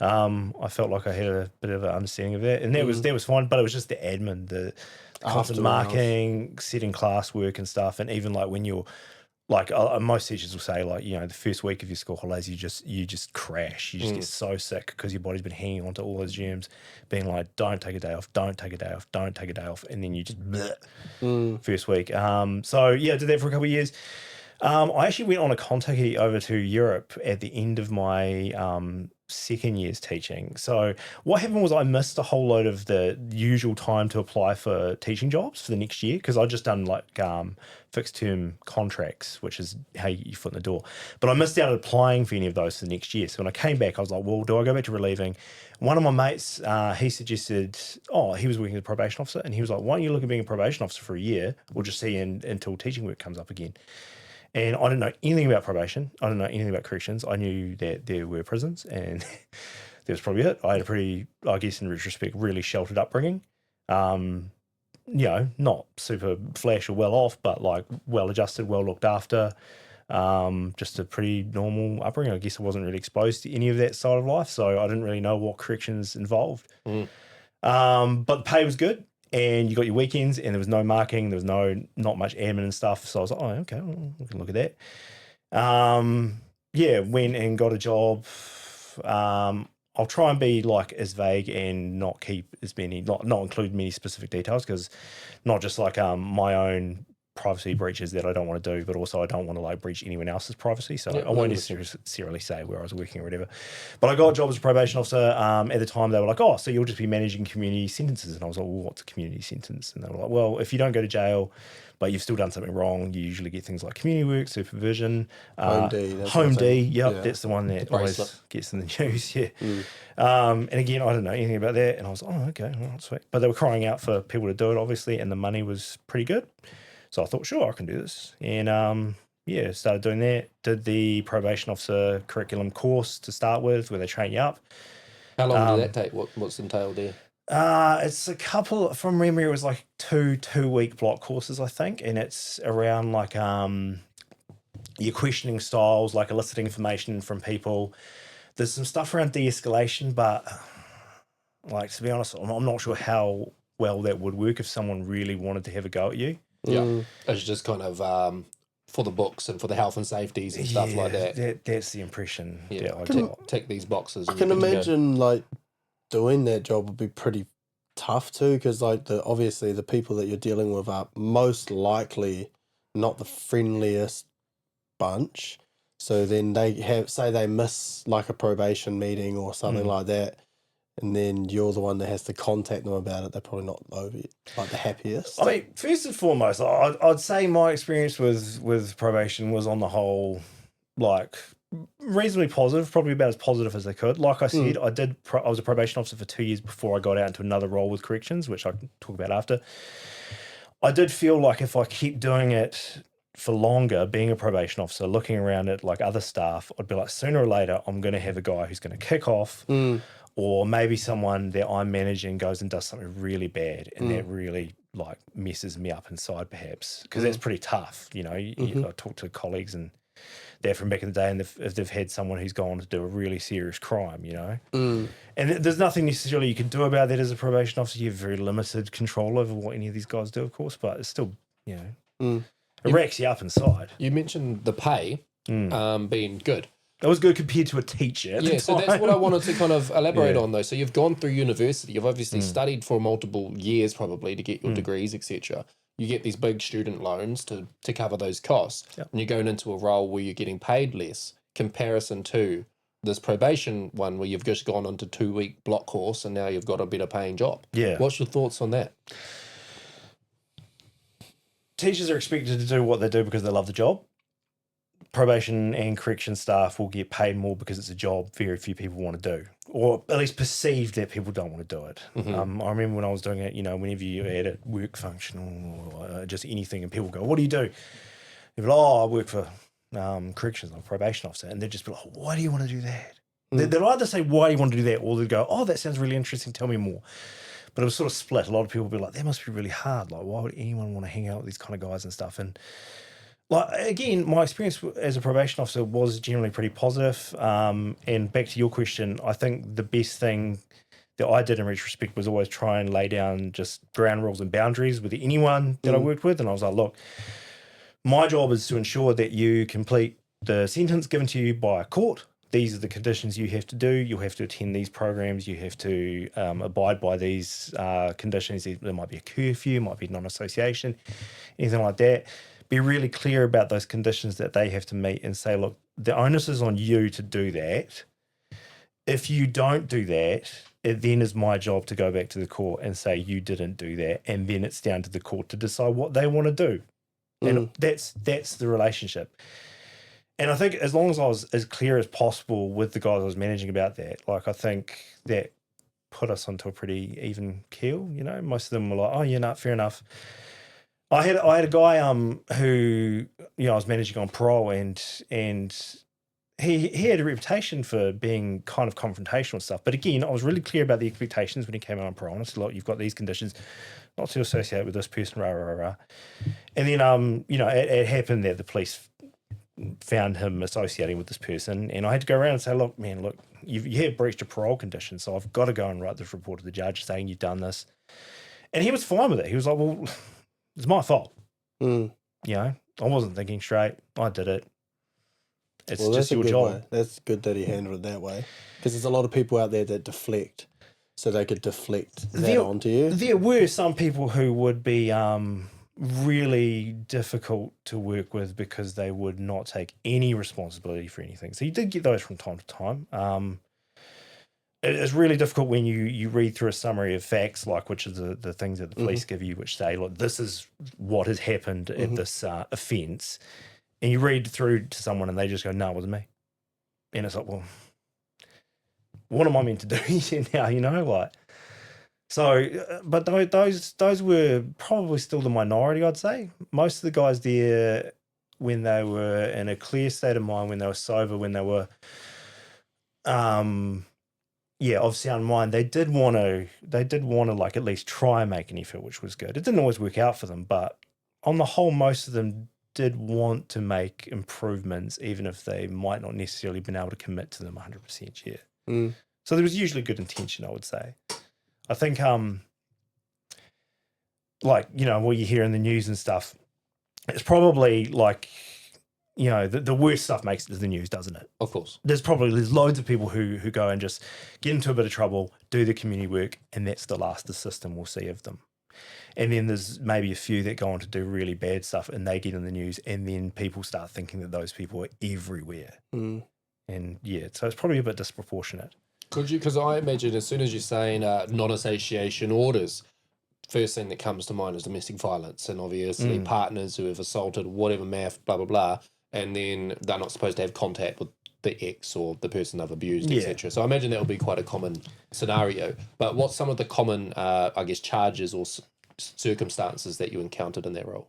I felt like I had a bit of an understanding of that, and that was fine. But it was just the admin, the constant marking, setting classwork and stuff, and even like when you're like most teachers will say, like, you know, the first week of your school holidays, you just crash. You just get so sick because your body's been hanging on to all those germs, being like, don't take a day off, don't take a day off, don't take a day off. And then you just first week. So yeah, I did that for a couple of years. I actually went on a contaki over to Europe at the end of my second year's teaching. So what happened was I missed a whole load of the usual time to apply for teaching jobs for the next year because I'd just done like fixed term contracts, which is how you foot in the door. But I missed out on applying for any of those for the next year. So when I came back, I was like, well, do I go back to relieving? One of my mates, he suggested, he was working as a probation officer, and he was like, why don't you look at being a probation officer for a year? We'll just see until teaching work comes up again. And I didn't know anything about probation. I didn't know anything about corrections. I knew that there were prisons, and that was probably it. I had a pretty, I guess in retrospect, really sheltered upbringing. You know, not super flash or well off, but like well adjusted, well looked after. Just a pretty normal upbringing. I guess I wasn't really exposed to any of that side of life, so I didn't really know what corrections involved. But the pay was good. And you got your weekends, and there was no marking, there was not much admin and stuff. So I was like, oh, okay, well, we can look at that. Yeah, went and got a job. I'll try and be like as vague and not keep as many, not include many specific details, because not just like my own privacy breaches that I don't want to do, but also I don't want to like breach anyone else's privacy. So I won't necessarily say where I was working or whatever. But I got a job as a probation officer. At the time, they were like, oh, so you'll just be managing community sentences. And I was like, well, what's a community sentence? And they were like, well, if you don't go to jail, but you've still done something wrong, you usually get things like community work, supervision,
Home D.
That's the one that always gets in the news. And again, I didn't know anything about that. And I was like, oh, okay, well, sweet. But they were crying out for people to do it, obviously, and the money was pretty good. So I thought, sure, I can do this. And started doing that. Did the probation officer curriculum course to start with, where they train you up.
How long did that take? What's entailed there?
It's a couple, from memory, it was like two-week block courses, I think. And it's around like your questioning styles, like eliciting information from people. There's some stuff around de-escalation, but like, to be honest, I'm not sure how well that would work if someone really wanted to have a go at you.
Yeah, it's just kind of for the books and for the health and safeties and stuff like that.
That's the impression.
Yeah,
that I got.
Tick these boxes.
I can imagine like doing that job would be pretty tough too, because like obviously the people that you're dealing with are most likely not the friendliest bunch. So then they they miss like a probation meeting or something like that, and then you're the one that has to contact them about it. They're probably not like the happiest.
I mean, first and foremost, I'd say my experience with probation was on the whole like reasonably positive, probably about as positive as they could. Like I said, I was a probation officer for 2 years before I got out into another role with corrections, which I can talk about after. I did feel like if I keep doing it for longer, being a probation officer, looking around at like other staff, I'd be like, sooner or later, I'm going to have a guy who's going to kick off. Or maybe someone that I'm managing goes and does something really bad, and that really like messes me up inside, perhaps, because that's pretty tough. You know, I talk to colleagues and they're from back in the day, and if they've had someone who's gone to do a really serious crime, you know, and there's nothing necessarily you can do about that as a probation officer. You have very limited control over what any of these guys do, of course, but it's still, you know, it racks you up inside.
You mentioned the pay being good.
It was good compared to a teacher.
So that's what I wanted to kind of elaborate on, though. So you've gone through university. You've obviously studied for multiple years, probably, to get your degrees, etc. You get these big student loans to cover those costs, and you're going into a role where you're getting paid less, comparison to this probation one where you've just gone on to 2-week block course and now you've got a better paying job. Yeah. What's your thoughts on that?
Teachers are expected to do what they do because they love the job. Probation and correction staff will get paid more because it's a job very few people want to do, or at least perceive that people don't want to do it. I remember when I was doing it, you know, whenever you had a work function or just anything and people go, what do you do? You're like, I work for corrections or probation officer, and they'd just be like, why do you want to do that? They'd either say, why do you want to do that? Or they'd go, oh, that sounds really interesting. Tell me more. But it was sort of split. A lot of people would be like, that must be really hard. Like, why would anyone want to hang out with these kind of guys and stuff? And like, again, my experience as a probation officer was generally pretty positive. And back to your question, I think the best thing that I did in retrospect was always try and lay down just ground rules and boundaries with anyone that I worked with. And I was like, look, my job is to ensure that you complete the sentence given to you by a court. These are the conditions you have to do. You'll have to attend these programs. You have to abide by these conditions. There might be a curfew, might be non-association, anything like that. Be really clear about those conditions that they have to meet and say, look, the onus is on you to do that. If you don't do that, it then is my job to go back to the court and say you didn't do that. And then it's down to the court to decide what they want to do. And that's the relationship. And I think as long as I was as clear as possible with the guys I was managing about that, like I think that put us onto a pretty even keel, you know. Most of them were like, oh, yeah, no, fair enough. I had a guy who, you know, I was managing on parole and he had a reputation for being kind of confrontational and stuff. But again, I was really clear about the expectations when he came out on parole. And I said, look, you've got these conditions, not to associate with this person, rah, rah, rah. And then, you know, it happened that the police found him associating with this person, and I had to go around and say, look, man, look, you have breached a parole condition, so I've got to go and write this report to the judge saying you've done this. And he was fine with it. He was like, well, it's my fault. You know, I wasn't thinking straight. I did it. It's just your job.
Way. That's good that he handled it that way, because there's a lot of people out there that deflect, so they could deflect that onto you.
There were some people who would be really difficult to work with because they would not take any responsibility for anything. So you did get those from time to time. It's really difficult when you read through a summary of facts, like which is the things that the police give you, which say, look, this is what has happened at this offence. And you read through to someone and they just go, no, it wasn't me. And it's like, well, what am I meant to do here now, you know, like. So, but those were probably still the minority, I'd say. Most of the guys there, when they were in a clear state of mind, when they were sober, when they were, of sound mind, they did want to like at least try and make an effort, which was good. It didn't always work out for them, but on the whole, most of them did want to make improvements, even if they might not necessarily been able to commit to them 100% yet. So there was usually good intention, I would say. I think, like, you know, what you hear in the news and stuff, it's probably like, you know, the worst stuff makes it to the news, doesn't it?
Of course.
There's loads of people who go and just get into a bit of trouble, do the community work, and that's the last the system will see of them. And then there's maybe a few that go on to do really bad stuff and they get in the news, and then people start thinking that those people are everywhere. And yeah, so it's probably a bit disproportionate.
Could you, because I imagine as soon as you're saying non-association orders, first thing that comes to mind is domestic violence, and obviously partners who have assaulted, whatever math, blah, blah, blah, and then they're not supposed to have contact with the ex or the person they've abused, etc. So I imagine that would be quite a common scenario. But what's some of the common, I guess, charges or circumstances that you encountered in that role?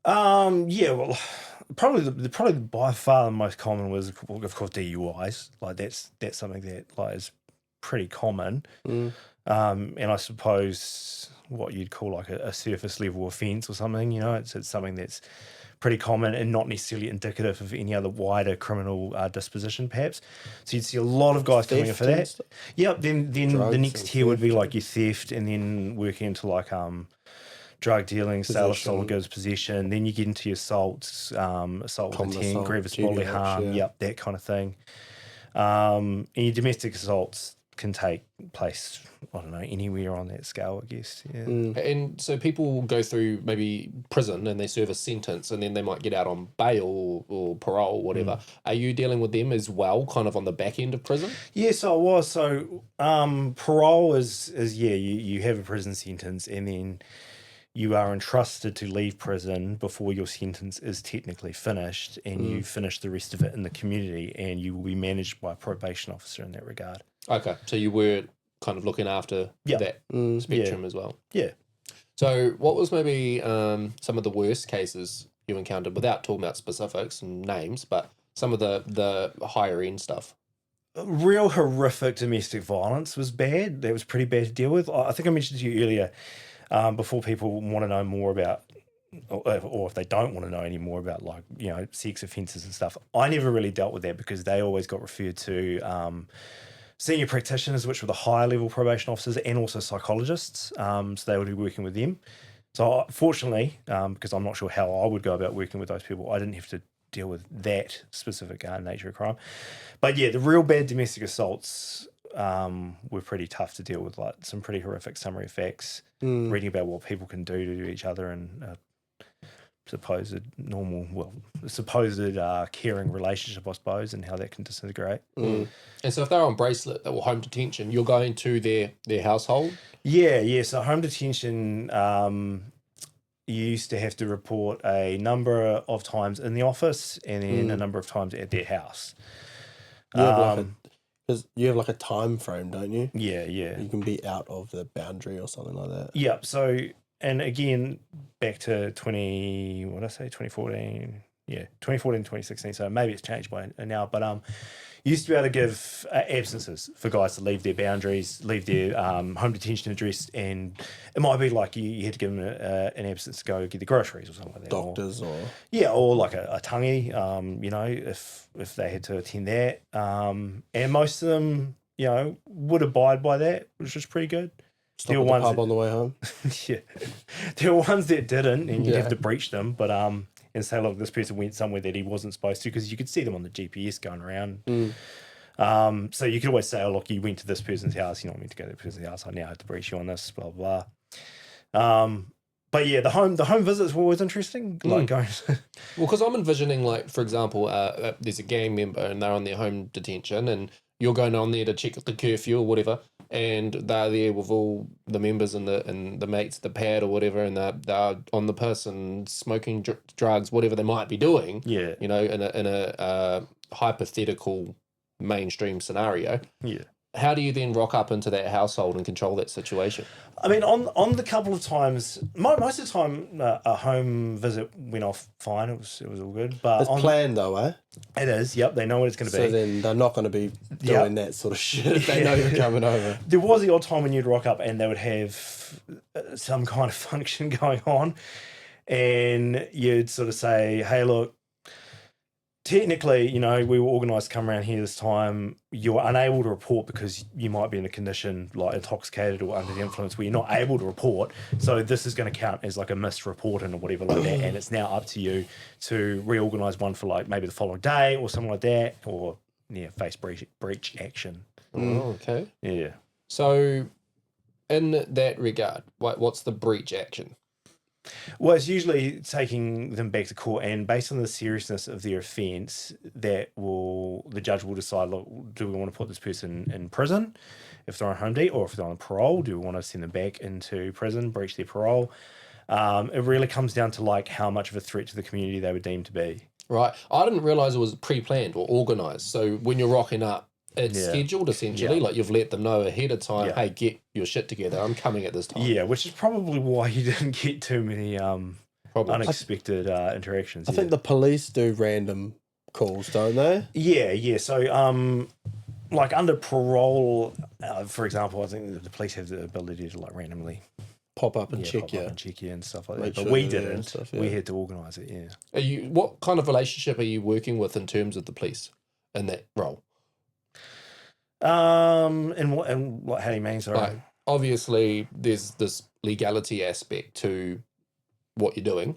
Yeah, well, probably by far the most common was, of course, DUIs. Like that's something that like is pretty common. And I suppose what you'd call like a surface level offence or something. You know, it's something that's pretty common and not necessarily indicative of any other wider criminal disposition, perhaps. So you'd see a lot of guys coming in for that. Yep. Then the next tier would be like your theft, and then working into like drug dealing, sale of stolen goods, possession. Then you get into your assaults, assault with intent, grievous bodily harm, that kind of thing. And your domestic assaults can take place, I don't know, anywhere on that scale, I guess. Yeah.
And so people will go through maybe prison and they serve a sentence, and then they might get out on bail or parole or whatever. Are you dealing with them as well, kind of on the back end of prison?
Yes, I was. So parole is you have a prison sentence, and then you are entrusted to leave prison before your sentence is technically finished, and you finish the rest of it in the community, and you will be managed by a probation officer in that regard.
Okay, so you were kind of looking after that spectrum as well.
Yeah.
So what was maybe some of the worst cases you encountered, without talking about specifics and names, but some of the higher end stuff?
Real horrific domestic violence was bad. That was pretty bad to deal with. I think I mentioned to you earlier, before people want to know more about, or if they don't want to know any more about, like, you know, sex offences and stuff, I never really dealt with that because they always got referred to senior practitioners, which were the higher level probation officers, and also psychologists. So they would be working with them. So fortunately, because I'm not sure how I would go about working with those people, I didn't have to deal with that specific nature of crime. But yeah, the real bad domestic assaults were pretty tough to deal with, like some pretty horrific summary facts, reading about what people can do to each other and supposed caring relationship, I suppose, and how that can disintegrate.
And so if they're on bracelet or home detention, you're going to their household?
Yeah. So home detention, you used to have to report a number of times in the office and then a number of times at their house.
You have like a time frame, don't you?
Yeah.
You can be out of the boundary or something like that.
Yeah. So, and again, back to 2014. Yeah, 2014, 2016. So maybe it's changed by now, but you used to be able to give absences for guys to leave their boundaries, leave their home detention address, and it might be like you had to give them an absence to go get the groceries or something like that.
Doctors or
like a tangi, you know, if they had to attend that. And most of them, you know, would abide by that, which was pretty good.
stop at the pub on the way home.
Yeah, there were ones that didn't, and you'd have to breach them, but and say, look, this person went somewhere that he wasn't supposed to, because you could see them on the GPS going around. So you could always say, oh, look, you went to this person's house, you're not meant to go to that person's house, I now have to breach you on this, blah, blah, blah. But yeah, the home visits were always interesting. Like going
well, because I'm envisioning, like, for example, there's a gang member and they're on their home detention and you're going on there to check the curfew or whatever, and they're there with all the members and the mates, the pad or whatever, and they're on the person smoking drugs, whatever they might be doing.
Yeah.
You know, in a hypothetical mainstream scenario.
Yeah.
How do you then rock up into that household and control that situation?
I mean, on the couple of times, most of the time, a home visit went off fine. It was all good. But
It's planned though, eh?
It is. Yep, they know what it's going to
So
be.
then they're not going to be doing that sort of shit if they know you're coming over.
There was the odd time when you'd rock up and they would have some kind of function going on, and you'd sort of say, "Hey, look, technically, you know, we were organised to come around here this time. You're unable to report because you might be in a condition like intoxicated or under the influence where you're not able to report. So this is going to count as like a missed reporting or whatever like that. And it's now up to you to reorganise one for like maybe the following day or something like that, or face breach action."
Oh, okay.
Yeah.
So, in that regard, what's the breach action?
Well, it's usually taking them back to court, and based on the seriousness of their offence, the judge will decide, look, do we want to put this person in prison if they're on home date, or if they're on parole, do we want to send them back into prison, breach their parole? It really comes down to like how much of a threat to the community they were deemed to be.
Right. I didn't realise it was pre-planned or organised. So when you're rocking up, it's scheduled essentially. Like you've let them know ahead of time, hey, get your shit together. I'm coming at this time.
Yeah, which is probably why you didn't get too many unexpected interactions.
I think the police do random calls, don't they?
Yeah. So like under parole, for example, I think the police have the ability to like randomly
Pop up and check you.
And stuff like that.
Make
But
sure
we
you're there and
didn't.
stuff,
We had to organise it,
Are you? What kind of relationship are you working with in terms of the police in that role?
And what how do you mean, sorry?
Like, obviously, there's this legality aspect to what you're doing.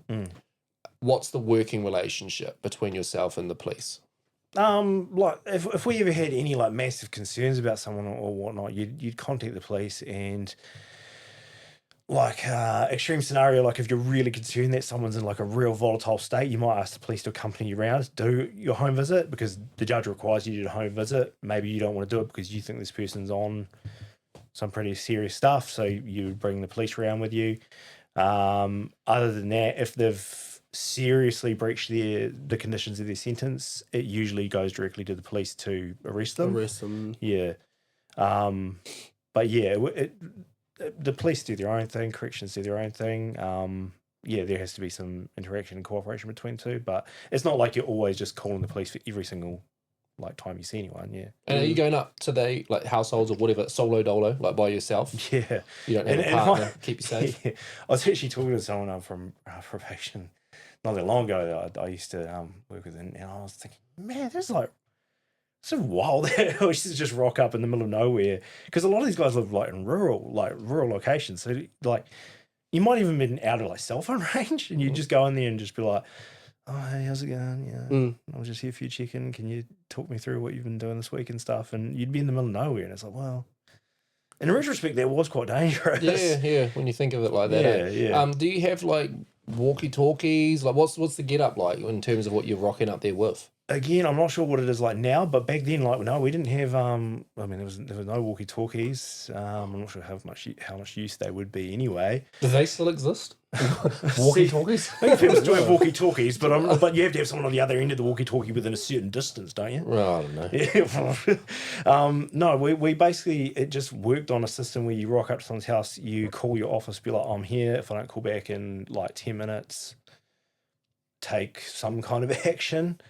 What's the working relationship between yourself and the police?
Like if we ever had any like massive concerns about someone or whatnot, you'd contact the police, and like extreme scenario, like if you're really concerned that someone's in like a real volatile state, you might ask the police to accompany you around, do your home visit, because the judge requires you to do a home visit. Maybe you don't want to do it because you think this person's on some pretty serious stuff, so you would bring the police around with you. Other than that, if they've seriously breached the conditions of their sentence, it usually goes directly to the police to arrest them. Yeah. But yeah, the police do their own thing, corrections do their own thing. yeah, there has to be some interaction and cooperation between two, but it's not like you're always just calling the police for every single like time you see anyone. Yeah.
And are you going up to the like households or whatever, solo dolo, like by yourself?
Yeah.
You don't have a partner, keep you safe.
Yeah. I was actually talking to someone from Probation not that long ago that I used to work with, and I was thinking, man, there's like so wild that I used to just rock up in the middle of nowhere, because a lot of these guys live like in rural locations, so like you might even been out of like cell phone range, and you just go in there and just be like, oh, hey, how's it going? Yeah, I was just here for your chicken. Can you talk me through what you've been doing this week and stuff? And you'd be in the middle of nowhere, and it's like, well, in retrospect, that was quite dangerous.
Yeah, when you think of it like that.
Yeah.
Do you have like walkie-talkies? Like, what's the get-up like in terms of what you're rocking up there with?
Again, I'm not sure what it is like now, but back then, like, no, we didn't have. I mean, there was no walkie-talkies. I'm not sure how much use they would be anyway.
Do they still exist? Walkie-talkies?
I think people still have walkie-talkies, but you have to have someone on the other end of the walkie-talkie within a certain distance, don't you?
Well, I don't know.
Yeah. No, we basically, it just worked on a system where you rock up to someone's house, you call your office, be like, I'm here. If I don't call back in like 10 minutes, take some kind of action.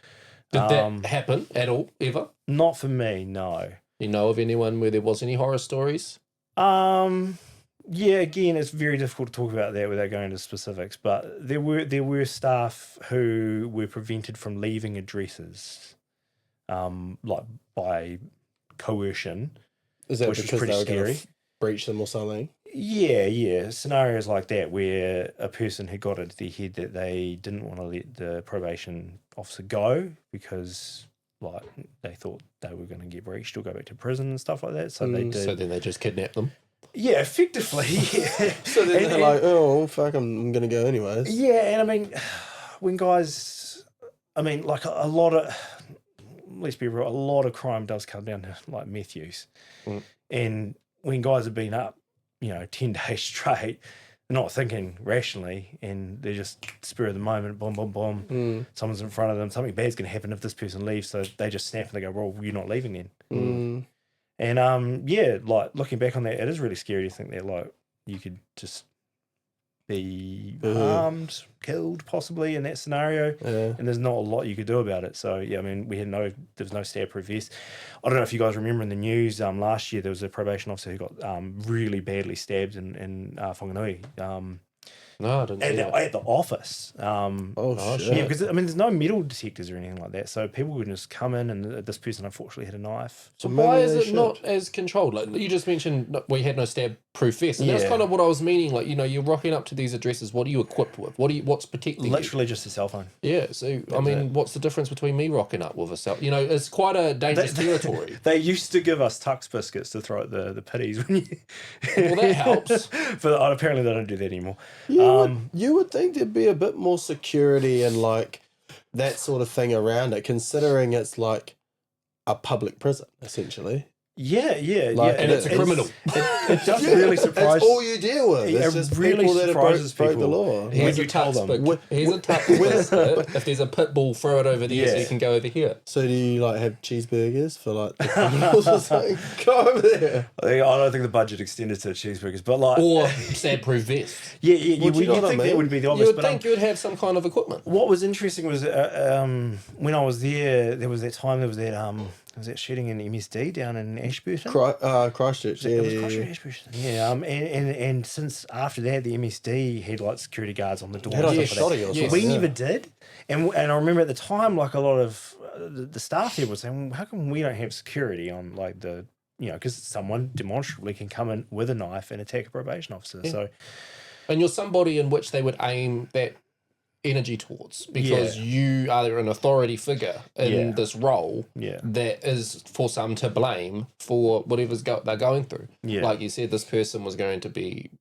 Did that happen at all, ever?
Not for me, no.
You know of anyone where there was any horror stories?
Yeah, again, it's very difficult to talk about that without going into specifics, but there were staff who were prevented from leaving addresses, like by coercion.
Is that
which
because
is pretty
they were going
scary.
to breach them or something?
Yeah. Scenarios like that where a person had got into their head that they didn't want to let the probation officer go because like they thought they were going to get breached or go back to prison and stuff like that. So they did.
So then they just kidnapped them?
Yeah, effectively. Yeah.
So then they're like, oh, fuck, I'm going to go anyways.
Yeah, and I mean, when guys, I mean, like a lot of, let's be real, a lot of crime does come down to like meth use. And when guys have been up, 10 days straight, they're not thinking rationally, and they're just spur of the moment, boom, boom, boom. Someone's in front of them, something bad's going to happen if this person leaves, so they just snap and they go, well, you're not leaving then. And yeah, like looking back on that, it is really scary to think that like you could just be harmed, killed possibly in that scenario, and there's not a lot you could do about it. So yeah, I mean, there was no stab-proof vest. I don't know if you guys remember in the news last year there was a probation officer who got really badly stabbed in Whanganui.
No, I didn't see that.
At the office.
Shit.
Yeah, because I mean, there's no metal detectors or anything like that, so people would just come in, and this person unfortunately had a knife.
So why is it not as controlled? Like you just mentioned, we had no stab-proof vest, and that's
Yeah.
kind of what I was meaning. Like you're rocking up to these addresses. What are you equipped with? What's protecting
Literally just a cell phone.
you? Yeah. So I mean, what's the difference between me rocking up with a cell? It's quite a dangerous territory.
They used to give us Tux biscuits to throw at the pitties when you.
Well, that helps.
But apparently they don't do that anymore.
You would think there'd be a bit more security and like that sort of thing around it, considering it's like a public prison essentially.
Yeah,
And it's a criminal.
It does really surprise.
That's all you deal with.
It
It's just
really
people that
surprises
broke
people.
the law.
Here's
you
a
tell
tux,
them.
but here's a tux biscuit. If there's a pit bull, throw it over there so
Yeah.
you can go over here.
So do you like have cheeseburgers for like the criminals or something? Go over there.
I don't think the budget extended to cheeseburgers, but like,
Or stab-proof vest.
yeah,
Well, do
you'd
you know what I
think
mean?
that would be the
You
obvious.
would
But
think you'd have some kind of equipment.
what was interesting was when I was there was that time there was that shooting in MSD down in Ashburton.
Christchurch.
It was
Yeah.
Christchurch, Ashburton. Yeah. And since after that, the MSD had like security guards on the door.
Had
and
like a
stuff like
shotty
that.
or
Yes.
something.
We
yeah.
never did. And I remember at the time, like a lot of the staff there was saying, well, how come we don't have security on like because someone demonstrably can come in with a knife and attack a probation officer.
Yeah.
So
And you're somebody in which they would aim that energy towards because you are an authority figure in this role that is for some to blame for whatever's they're going through.
Yeah.
Like you said, this person was going to be,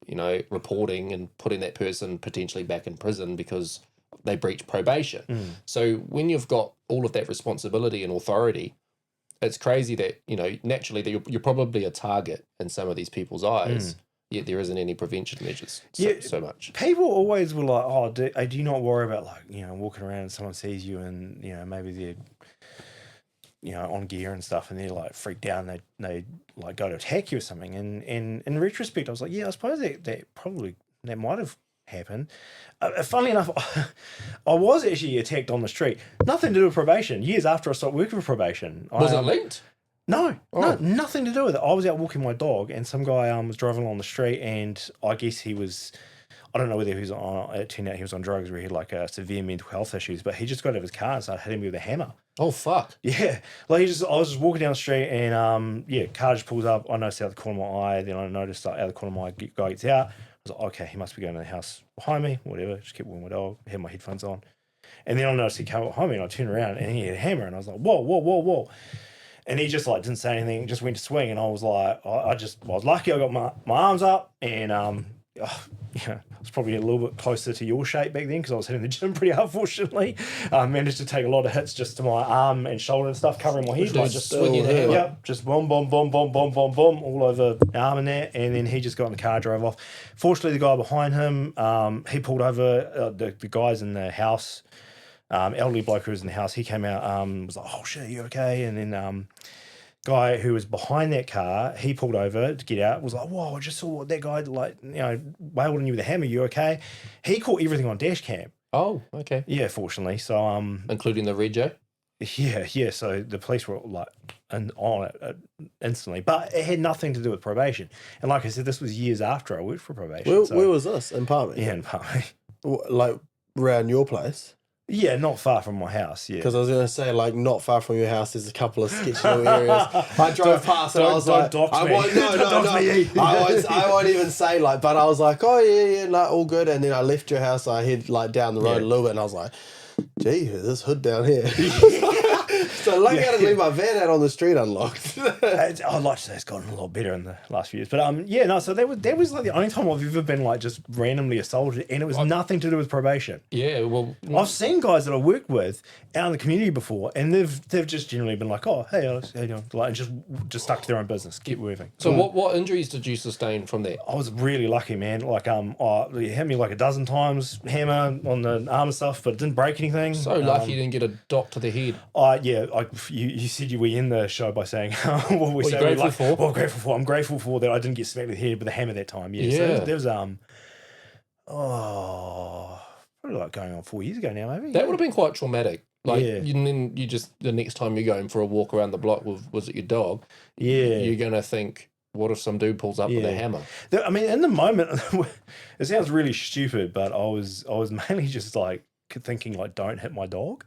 reporting and putting that person potentially back in prison because they breached probation. So when you've got all of that responsibility and authority, it's crazy that, naturally that you're probably a target in some of these people's eyes. Yet there isn't any prevention measures so much.
people always were like, oh, do you not worry about like, walking around and someone sees you and, maybe they're, on gear and stuff and they're like freaked out and they like go to attack you or something. And in retrospect, I was like, yeah, I suppose that might have happened. Funnily enough, I was actually attacked on the street. Nothing to do with probation. Years after I stopped working for probation.
Was it linked?
No, nothing to do with it. I was out walking my dog, and some guy was driving along the street, and I guess he was, I don't know whether he was on, it turned out he was on drugs or he had like severe mental health issues, but he just got out of his car and started hitting me with a hammer.
Oh, fuck.
Yeah, like I was just walking down the street, and car just pulls up. I noticed out the corner of my eye. Then I noticed out the corner of my eye, guy gets out. I was like, okay, he must be going to the house behind me, whatever. Just kept walking my dog, had my headphones on. And then I noticed he came up behind me, and I turned around, and he had a hammer, and I was like, whoa, whoa, whoa, whoa. And he just like didn't say anything, just went to swing, and I was like, I was lucky I got my arms up, and I was probably a little bit closer to your shape back then because I was hitting the gym pretty hard, fortunately. Managed to take a lot of hits just to my arm and shoulder and stuff, covering my head.
Like just swinging hammer.
Yep, just boom, boom, boom, boom, boom, boom, boom, all over the arm and that. And then he just got in the car, drove off. Fortunately, the guy behind him, he pulled over the guys in the house, elderly bloke who was in the house. He came out, was like, oh shit, you okay? And then guy who was behind that car, he pulled over to get out, was like, whoa, I just saw that guy wailed on you with a hammer, you okay? He caught everything on dash cam.
Oh, okay.
Yeah, fortunately. So
including the rego?
Yeah, so the police were like on it instantly. But it had nothing to do with probation. And like I said, this was years after I worked for probation.
Where was this? In Palmy?
Yeah, in Palmy.
Like around your place?
Yeah, not far from my house, yeah.
Because I was going to say, like, not far from your house, there's a couple of sketchy little areas. I drove past and I was like, I won't even say, like, but I was like, oh, yeah, like, all good. And then I left your house, I head, like, down the road a little bit, and I was like, gee, this hood down here. So lucky I didn't leave my van out on the street unlocked.
I'd like to say it's gotten a lot better in the last few years. But so that was like the only time I've ever been like just randomly assaulted, and it was nothing to do with probation.
Yeah, well,
I've seen guys that I worked with out in the community before, and they've just generally been like, oh, hey Alex, how you doing? Like, and just stuck to their own business, keep moving.
So what injuries did you sustain from that?
I was really lucky, man. Like he hit me like a dozen times, hammer on the arm and stuff, but it didn't break anything.
So lucky you didn't get a dot to the head.
You said you were in the show by saying what we say.
Grateful for?
Well, I'm grateful for that I didn't get smacked with the head with a hammer that time. Yeah. So there was probably like going on 4 years ago now, maybe.
That would have been quite traumatic. Like, and then you just, the next time you're going for a walk around the block with, was it your dog?
Yeah.
You're going to think, what if some dude pulls up with a hammer?
I mean, in the moment, it sounds really stupid, but I was mainly just like thinking, like, don't hit my dog.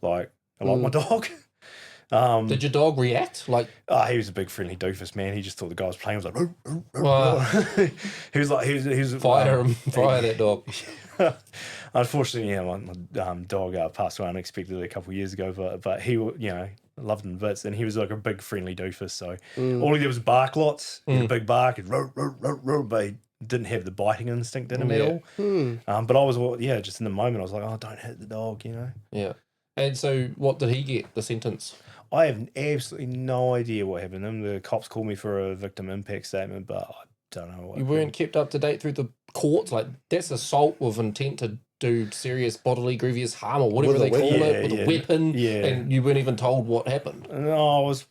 Like, I like my dog.
Did your dog react? Like,
he was a big friendly doofus, man. He just thought the guy was playing. He was like, he was
fire that dog.
Unfortunately, my dog passed away unexpectedly a couple of years ago, but he, loved him bits, and he was like a big friendly doofus. So all he did was bark lots, a big bark, and but he didn't have the biting instinct in him at all. But I was, just in the moment, I was like, oh, don't hit the dog,
Yeah. And so what did he get, the sentence?
I have absolutely no idea what happened to him. The cops called me for a victim impact statement, but I don't know what.
You weren't kept up to date through the courts? Like, that's assault with intent to do serious bodily grievous harm or whatever they call it, with a weapon, and you weren't even told what happened?
No, I was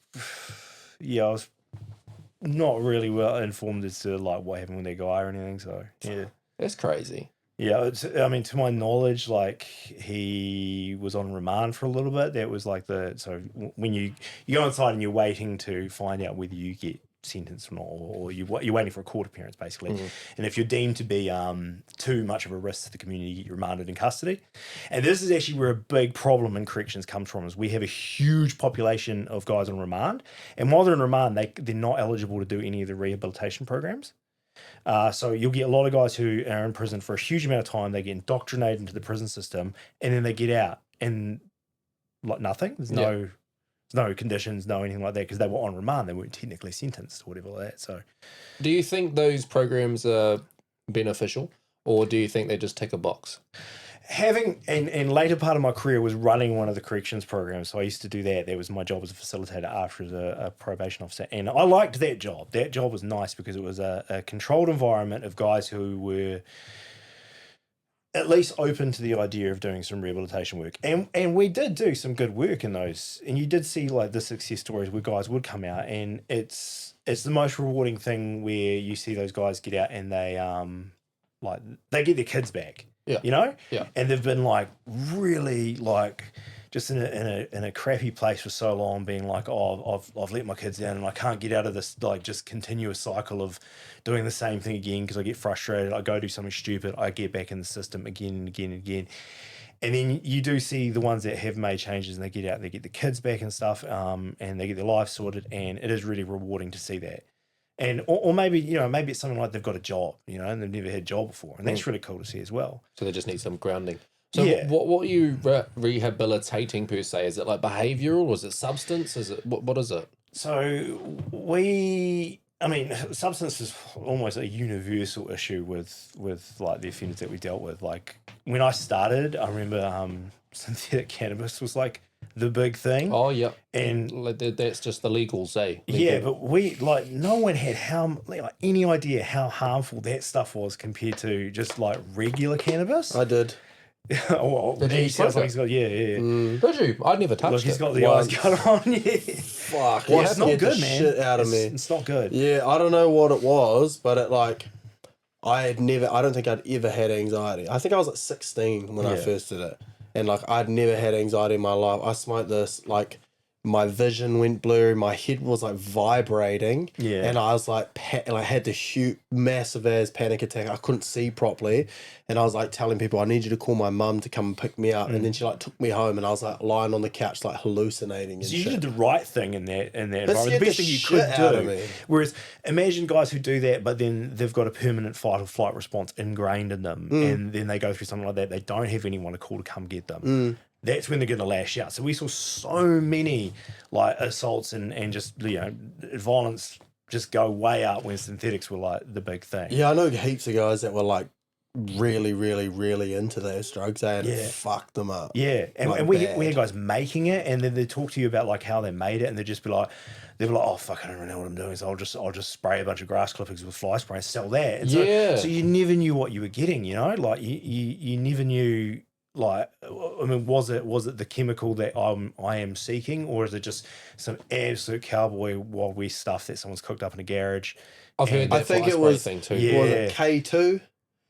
not really well informed as to like what happened with that guy or anything, so yeah.
That's crazy.
Yeah, I mean, to my knowledge, like, he was on remand for a little bit. That was like so when you go inside and you're waiting to find out whether you get sentenced or not, or you're waiting for a court appearance, basically. And if you're deemed to be too much of a risk to the community, you get remanded in custody. And this is actually where a big problem in corrections comes from, is we have a huge population of guys on remand. And while they're in remand, they're not eligible to do any of the rehabilitation programs. So you'll get a lot of guys who are in prison for a huge amount of time. They get indoctrinated into the prison system, and then they get out and like nothing. There's no conditions, no anything like that, because they were on remand. They weren't technically sentenced or whatever like that. So,
do you think those programs are beneficial, or do you think they just tick a box?
Having, and later part of my career was running one of the corrections programs. So I used to do that. That was my job as a facilitator after as a probation officer. And I liked that job. That job was nice because it was a controlled environment of guys who were at least open to the idea of doing some rehabilitation work. And we did do some good work in those. And you did see like the success stories where guys would come out, and it's the most rewarding thing where you see those guys get out and like they get their kids back.
Yeah.
You know?
Yeah.
And they've been like really like just in a crappy place for so long, being like, oh, I've let my kids down and I can't get out of this like just continuous cycle of doing the same thing again because I get frustrated. I go do something stupid. I get back in the system again and again and again. And then you do see the ones that have made changes and they get out and they get the kids back and stuff, and they get their lives sorted, and it is really rewarding to see that. And or maybe, you know, maybe it's something like they've got a job, you know, and they've never had a job before, and that's really cool to see as well.
So they just need some grounding. So
Yeah.
what are you rehabilitating per se? Is it like behavioural? Or is it substance? Is it what is it?
So substance is almost a universal issue with like the offenders that we dealt with. Like when I started, I remember synthetic cannabis was like the big thing.
Oh yeah,
and
like that's just the legals, eh?
Yeah, but we like no one had any idea how harmful that stuff was compared to just like regular cannabis.
I did.
Well,
Did you
he sounds
smoke
like he's got
Did you? I'd never touched
Look, he's
it.
got the eyes cut on. Yeah,
Fuck.
yeah,
It
it's not
scared the
good, man.
Shit out of me.
It's not good.
Yeah, I don't know what it was, but it like I don't think I'd ever had anxiety. I think I was like 16 when I first did it. And like I'd never had anxiety in my life. I smoked this, like my vision went blurry, my head was like vibrating.
Yeah.
And I was like I had this massive ass panic attack. I couldn't see properly. And I was like telling people, I need you to call my mum to come and pick me up. And then she like took me home and I was like lying on the couch like hallucinating and
So you
shit.
did the right thing in that environment.
scared
The best
the
thing you
shit
could
out of
do.
me.
Whereas imagine guys who do that, but then they've got a permanent fight or flight response ingrained in them, and then they go through something like that. They don't have anyone to call to come get them. That's when they're going to lash out. So we saw so many like assaults and just, you know, violence just go way up when synthetics were like the big thing.
Yeah, I know heaps of guys that were like really, really, really into those drugs, and it fucked them up.
Yeah, and,
Like
and we
bad.
had guys making it, and then they talk to you about like how they made it, and they'd just be like, oh fuck, I don't really know what I'm doing, so I'll just spray a bunch of grass clippings with fly spray and sell that. And so you never knew what you were getting, you know, like you never knew. Like, I mean, was it the chemical that I am seeking, or is it just some absolute cowboy Wild West stuff that someone's cooked up in a garage?
I've heard that
I think
fly
it
spray
was
thing too.
Yeah.
Was it K2?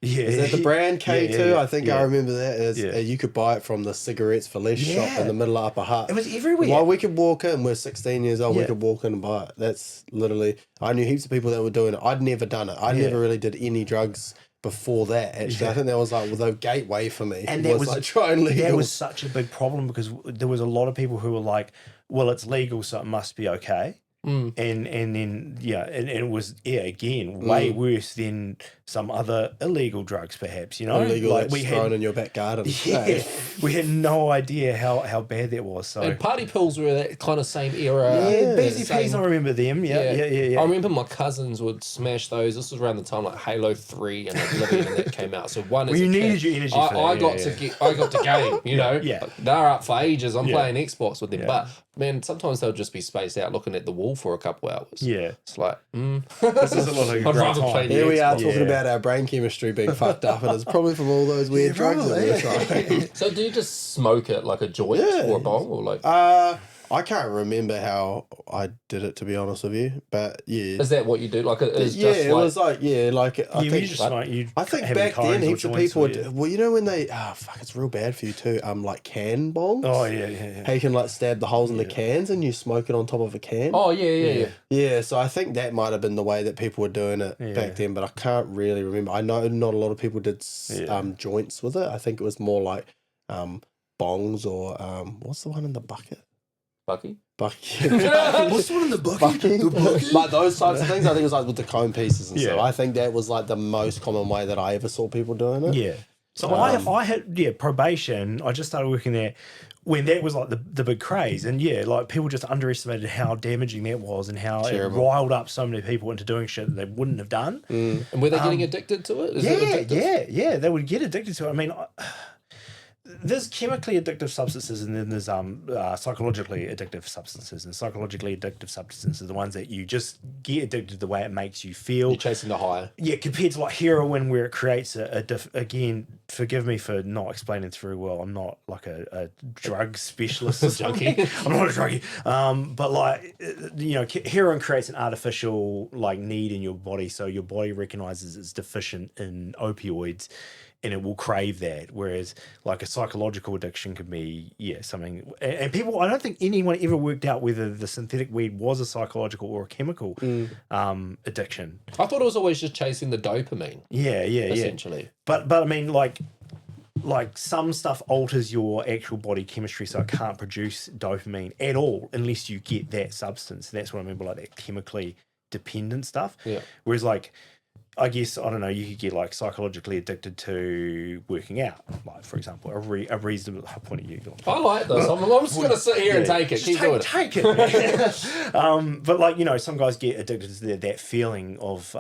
Yeah,
Is that the brand K2?
Yeah.
I think I remember that.
Yeah.
You could buy it from the cigarettes for less shop in the middle of Upper Hutt.
It was everywhere.
While we could walk in, we're 16 years old, we could walk in and buy it. That's literally, I knew heaps of people that were doing it. I'd never done it. I never really did any drugs before that, actually. I think that was like the gateway for me.
And that was
like trying legal.
That was such a big problem because there was a lot of people who were like, well, it's legal, so it must be okay. And then and it was again way worse than some other illegal drugs, perhaps, you know,
illegal
like
that's thrown in your back garden.
Yeah, we had no idea how bad that was. So
And party pills were that kind of same era.
yeah, BZPs, I remember them. Yeah.
I remember my cousins would smash those. This was around the time like Halo 3 and Oblivion and that came out. So one is
you needed your energy for that.
I got to game, you know.
Yeah.
They're up for ages. I'm playing Xbox with them. But man, sometimes they'll just be spaced out looking at the wall for a couple hours.
Yeah.
It's like,
This is a lot of
I'd
great
rather
time.
play the
Here we are
Xbox.
talking about our brain chemistry being fucked up, and it's probably from all those weird drugs that we were trying.
So do you just smoke it like a joint or a bong or like?
I can't remember how I did it, to be honest with you, but yeah.
Is that what you do? Like it is
Yeah,
just
it was like, I think back then heaps of people would, well, you know when they, it's real bad for you too, like can bongs?
Oh, yeah.
How you can like stab the holes in the cans and you smoke it on top of a can?
Oh, yeah.
Yeah, so I think that might have been the way that people were doing it back then, but I can't really remember. I know not a lot of people did joints with it. I think it was more like bongs or what's the one in the bucket?
Bucky?
Bucket.
What's the one in the bucket? The bucket?
Like those types of things, I think it was like with the cone pieces and
Yeah.
stuff. I think that was like the most common way that I ever saw people doing it.
Yeah. So I had probation. I just started working there when that was like the big craze, and like people just underestimated how damaging that was and how it riled up so many people into doing shit that they wouldn't have done.
And were they getting addicted to it? Is it addictive?
Yeah, they would get addicted to it. I mean, there's chemically addictive substances, and then there's psychologically addictive substances. And psychologically addictive substances are the ones that you just get addicted to the way it makes you feel.
You're chasing the high.
Yeah, compared to like heroin, where it creates again, forgive me for not explaining this very well. I'm not like a drug specialist or something. I'm not a druggie. But like, you know, heroin creates an artificial like need in your body, so your body recognizes it's deficient in opioids, and it will crave that. Whereas like a psychological addiction could be, something. And people, I don't think anyone ever worked out whether the synthetic weed was a psychological or a chemical addiction.
I thought it was always just chasing the dopamine.
Yeah.
Essentially.
But I mean, like some stuff alters your actual body chemistry, so it can't produce dopamine at all unless you get that substance. That's what I mean by like that chemically dependent stuff.
Yeah.
Whereas like, I guess, I don't know, you could get like psychologically addicted to working out, like for example, a reasonable point of view.
I like this. I'm just going to sit here and take it. Keep doing it.
Take it. But like, you know, some guys get addicted to that feeling of, the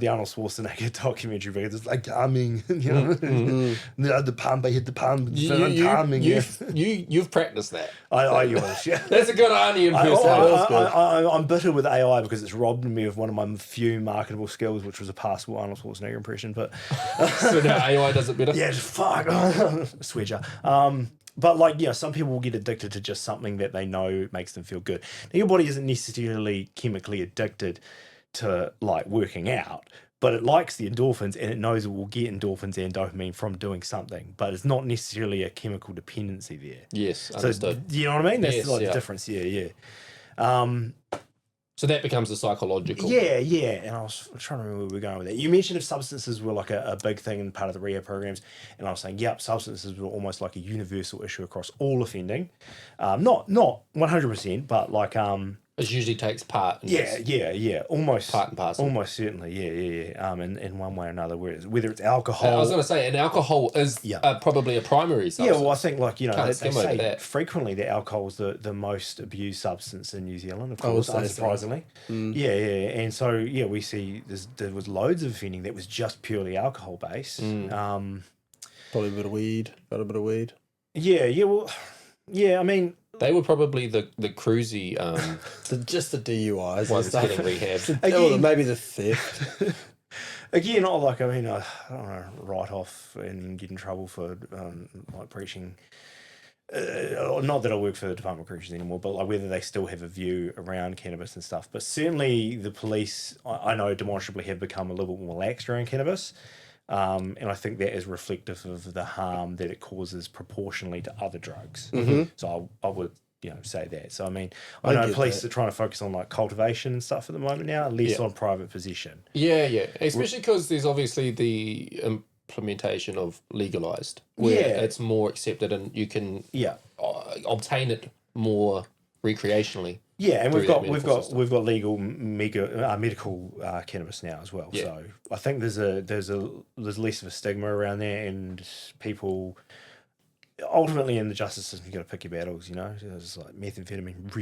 Arnold Schwarzenegger documentary because it's like calming, you know, the pump, I hit the pump, calming.
You've practiced that.
I use, yeah.
That's a good Arnie impersonation.
I'm bitter with AI because it's robbed me of one of my few marketable skills, which was a passable Arnold Schwarzenegger impression. But
so now AI does it better.
Yeah, just fuck, swedger. But like, yeah, some people will get addicted to just something that they know makes them feel good. Now, your body isn't necessarily chemically addicted to like working out, but it likes the endorphins and it knows it will get endorphins and dopamine from doing something, but it's not necessarily a chemical dependency there.
Yes, understood.
So, you know what I mean? That's
Yes,
like the difference. Yeah.
So that becomes a psychological.
Yeah. And I was trying to remember where we were going with that. You mentioned if substances were like a big thing in part of the rehab programs, and I was saying, yep, substances were almost like a universal issue across all offending. Not 100%, but like
It usually takes part.
Yeah. Almost
part and parcel.
Almost certainly, yeah. In one way or another, whether it's alcohol.
I was going to say, and alcohol is probably a primary substance.
Yeah, well, I think like, you know, they say
that.
frequently that alcohol is the most abused substance in New Zealand, of course, unsurprisingly. Yeah, and so we see there was loads of offending that was just purely alcohol based.
Probably a bit of weed. Got a bit of weed.
I mean.
They were probably the cruisy
just the DUIs
ones
and stuff.
getting rehabbed.
Again, maybe the theft.
Again, not like, I mean, I don't want to write off and get in trouble for like preaching. Not that I work for the Department of Corrections anymore, but like whether they still have a view around cannabis and stuff. But certainly the police, I know, demonstrably have become a little bit more lax around cannabis. And I think that is reflective of the harm that it causes proportionally to other drugs. So I would, say that. So I mean, I know police are trying to focus on like cultivation and stuff at the moment now, less on private possession.
Yeah. Especially because there's obviously the implementation of legalized, where it's more accepted and you can obtain it more recreationally.
Yeah, and we've got legal medical cannabis now as well. Yeah. So I think there's less of a stigma around there, and people ultimately in the justice system, you got to pick your battles. It's like methamphetamine,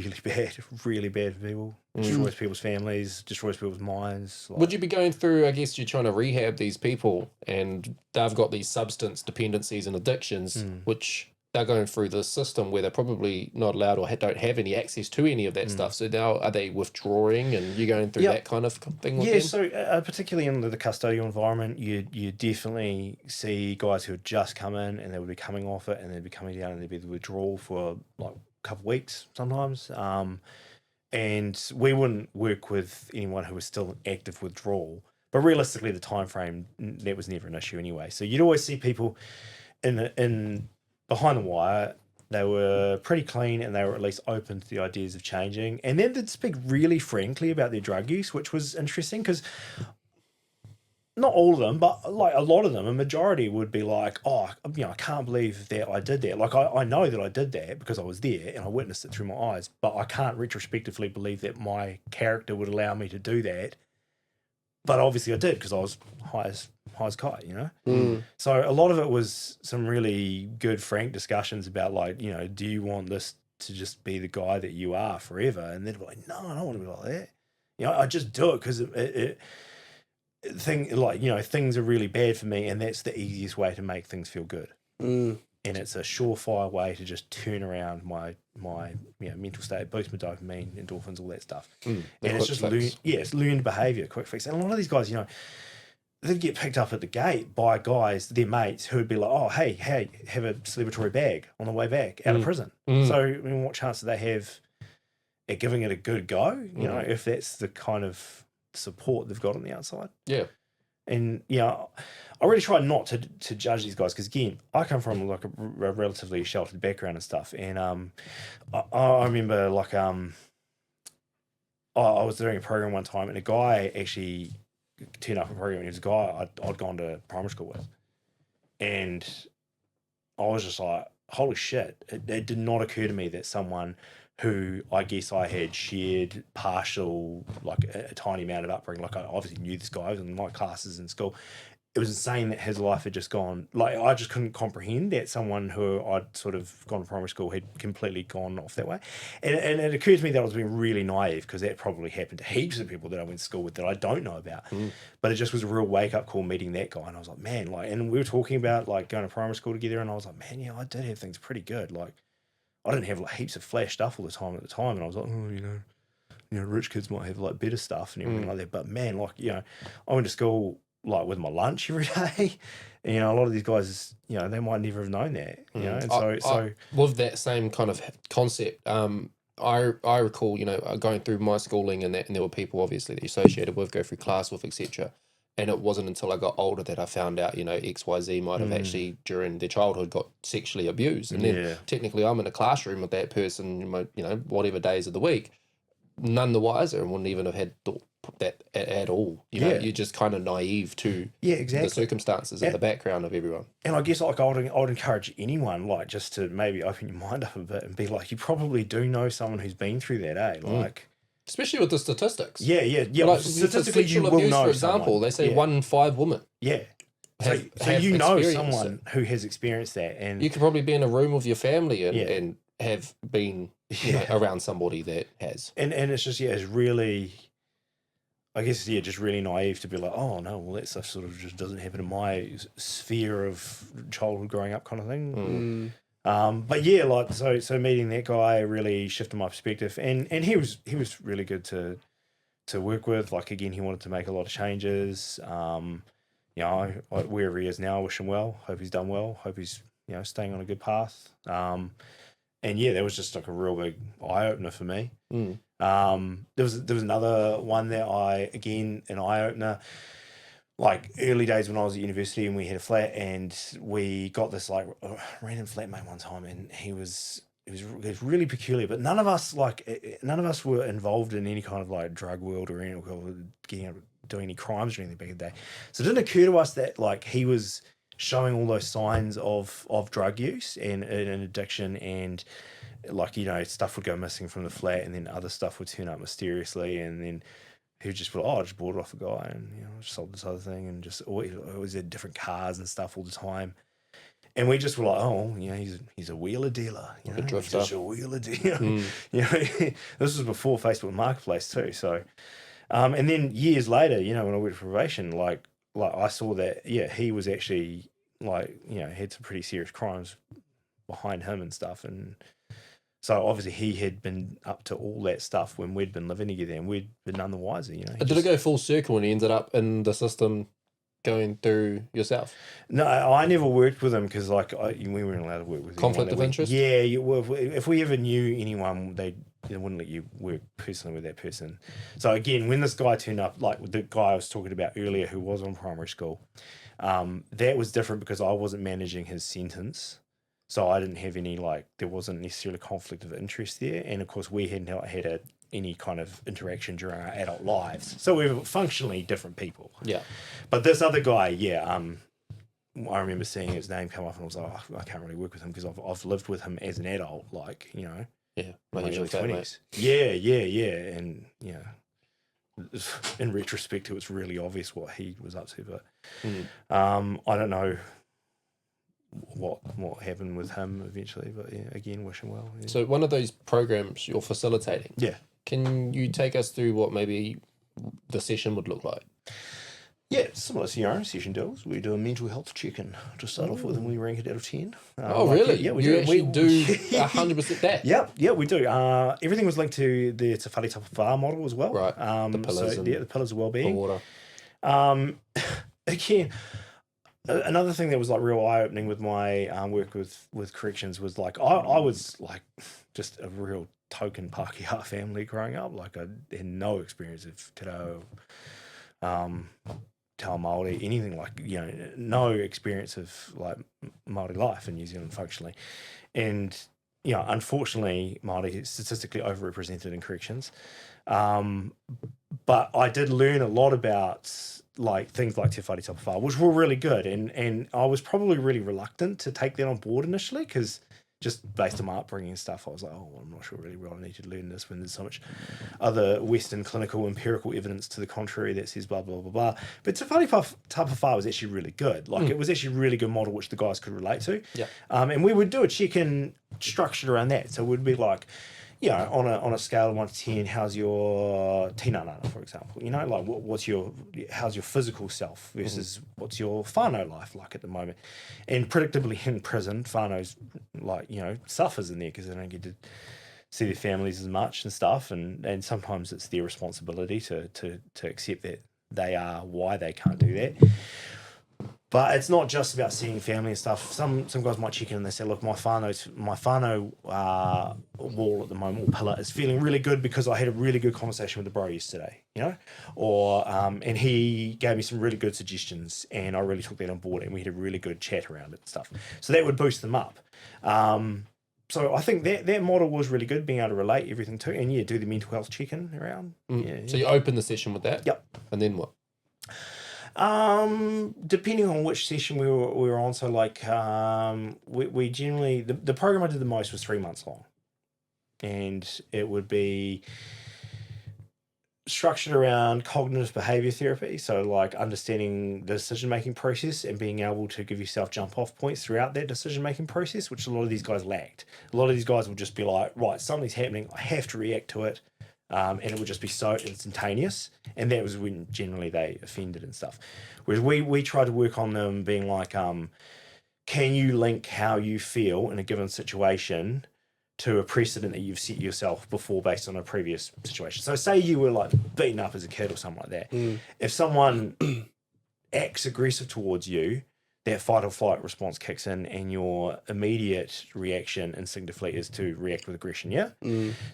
really bad for people. Destroys people's families, destroys people's minds.
Would you be going through? I guess you're trying to rehab these people, and they've got these substance dependencies and addictions, which they're going through the system where they're probably not allowed or don't have any access to any of that stuff. So now are they withdrawing and you're going through that kind of thing with them?
So particularly in the custodial environment, you definitely see guys who had just come in and they would be coming off it and they'd be coming down and they'd be the withdrawal for like a couple of weeks sometimes. And we wouldn't work with anyone who was still in active withdrawal. But realistically, the time frame, that was never an issue anyway. So you'd always see people in behind the wire, they were pretty clean and they were at least open to the ideas of changing. And then they'd speak really frankly about their drug use, which was interesting because not all of them, but like a lot of them, a majority would be like, I can't believe that I did that. Like, I know that I did that because I was there and I witnessed it through my eyes, but I can't retrospectively believe that my character would allow me to do that. But obviously I did because I was high as kite, So a lot of it was some really good, frank discussions about like, do you want this to just be the guy that you are forever? And they'd be like, no, I don't want to be like that. I just do it because things are really bad for me, and that's the easiest way to make things feel good.
Mm.
And it's a surefire way to just turn around my mental state, boost my dopamine, endorphins, all that stuff. And it's just it's learned behavior, quick fix. And a lot of these guys, they'd get picked up at the gate by guys, their mates, who would be like, "Oh, hey, have a celebratory bag on the way back out of prison." So, I mean, what chance do they have at giving it a good go? If that's the kind of support they've got on the outside.
Yeah.
And I really try not to judge these guys, because again, I come from like a relatively sheltered background and stuff. And I remember like I was doing a program one time, and a guy actually turned up a program. And he was a guy I'd gone to primary school with, and I was just like, holy shit! It did not occur to me that someone who I guess I had shared partial, like a tiny amount of upbringing. Like I obviously knew this guy, I was in my classes in school. It was insane that his life had just gone, like I just couldn't comprehend that someone who I'd sort of gone to primary school had completely gone off that way. And it occurred to me that I was being really naive, because that probably happened to heaps of people that I went to school with that I don't know about. But it just was a real wake up call meeting that guy. And I was like, man, and we were talking about like going to primary school together, and I was like, man, I did have things pretty good. Like, I didn't have like heaps of flash stuff all the time at the time, and I was like, rich kids might have like better stuff and everything like that. But man, I went to school like with my lunch every day. And, a lot of these guys, they might never have known that. And so
with that same kind of concept, I recall, going through my schooling and there were people obviously that you associated with, go through class with, etc. And it wasn't until I got older that I found out, XYZ might have actually during their childhood got sexually abused. And then technically I'm in a classroom with that person, whatever days of the week, none the wiser, and wouldn't even have had thought that at all. You're just kind of naive to the circumstances and the background of everyone. And
I guess like I would encourage anyone, like, just to maybe open your mind up a bit and be like, you probably do know someone who's been through that, eh? Like,
especially with the statistics.
Yeah.
Like,
statistically, you will
abuse,
know.
For example,
someone.
They say 1 in 5 women.
Yeah.
So
you know someone who has experienced that, and
you could probably be in a room with your family and have been around somebody that has.
And it's just it's really, I guess just really naive to be like, oh no, well that stuff sort of just doesn't happen in my sphere of childhood growing up, kind of thing. But yeah, like so meeting that guy really shifted my perspective, and he was really good to work with. Like, again, he wanted to make a lot of changes. Wherever he is now, I wish him well. Hope he's done well. Hope he's staying on a good path. And yeah, that was just like a real big eye opener for me. There was another one that an eye opener. Like early days when I was at university, and we had a flat, and we got this like random flatmate one time, and he was really peculiar. But none of us were involved in any kind of like drug world or any doing any crimes or anything back in the day. So it didn't occur to us that like he was showing all those signs of drug use and addiction, and like stuff would go missing from the flat, and then other stuff would turn up mysteriously, and then he would just be like, I just bought it off a guy, and just sold this other thing, and just always had different cars and stuff all the time. And we just were like, oh, he's a wheeler dealer,
a drifter.
He's just a wheeler dealer. This was before Facebook Marketplace too. So, and then years later, when I went to probation, like I saw that he was actually had some pretty serious crimes behind him and stuff, and so obviously he had been up to all that stuff when we'd been living together, and we'd been none the wiser.
Did it go full circle and he ended up in the system going through yourself?
No, I never worked with him because we weren't allowed to work with
conflict of interest.
Yeah, if we ever knew anyone, they wouldn't let you work personally with that person. So again, when this guy turned up, like the guy I was talking about earlier who was on primary school, that was different because I wasn't managing his sentence. So I didn't have any, there wasn't necessarily conflict of interest there. And of course, we hadn't had any kind of interaction during our adult lives. So we were functionally different people.
Yeah.
But this other guy, I remember seeing his name come up, and I was like, oh, I can't really work with him because I've lived with him as an adult, in my early 20s. Yeah. And, in retrospect, it was really obvious what he was up to. But I don't know what happened with him eventually, but again, wish him well.
So one of those programs you're facilitating, can you take us through what maybe the session would look like?
Yeah, similar to your own session deals. We do a mental health check-in to start off with, and we rank it out of 10.
Really?
Yeah, we
you
do.
actually do 100% that?
Yeah, we do. Everything was linked to the Te Whare Tapa model as well.
Right. The pillars and
the pillars of well-being.
order.
Again, another thing that was like real eye-opening with my work with corrections was like I was like just a real token Pākehā family growing up. Like I had no experience of te reo, te ao Māori, anything like, no experience of like Māori life in New Zealand functionally. And, unfortunately, Māori is statistically overrepresented in corrections. But I did learn a lot about like things like Te Whare Tapa, which were really good. And I was probably really reluctant to take that on board initially because just based on my upbringing and stuff, I was like, oh, well, I'm not sure really what I need to learn this when there's so much other Western clinical empirical evidence to the contrary that says blah, blah, blah, blah. But Te Whare Tapa was actually really good. Like it was actually a really good model which the guys could relate to. Yeah. And we would do a check-in structured around that. So it would be like, on a scale of 1 to 10, how's your tinana, for example? Like how's your physical self versus what's your whānau life like at the moment? And predictably in prison, whānau's like, suffers in there because they don't get to see their families as much and stuff. And sometimes it's their responsibility to accept that they are why they can't do that. But it's not just about seeing family and stuff. Some guys might check in and they say, look, my whānau wall at the moment, or pillar, is feeling really good because I had a really good conversation with the bro yesterday, or and he gave me some really good suggestions and I really took that on board and we had a really good chat around it and stuff. So that would boost them up. So I think that model was really good, being able to relate everything to, and do the mental health check-in around.
So you open the session with that?
Yep.
And then what?
Depending on which session we were on, so like we generally the program I did the most was 3 months long, and it would be structured around cognitive behavior therapy, so like understanding the decision making process and being able to give yourself jump off points throughout that decision making process, which a lot of these guys lacked. A lot of these guys would just be like, right, something's happening, I have to react to it. And it would just be so instantaneous, and that was when generally they offended and stuff. Whereas we try to work on them being like, can you link how you feel in a given situation to a precedent that you've set yourself before based on a previous situation? So say you were like beaten up as a kid or something like that. If someone acts aggressive towards you, that fight or flight response kicks in and your immediate reaction instinctively is to react with aggression, yeah?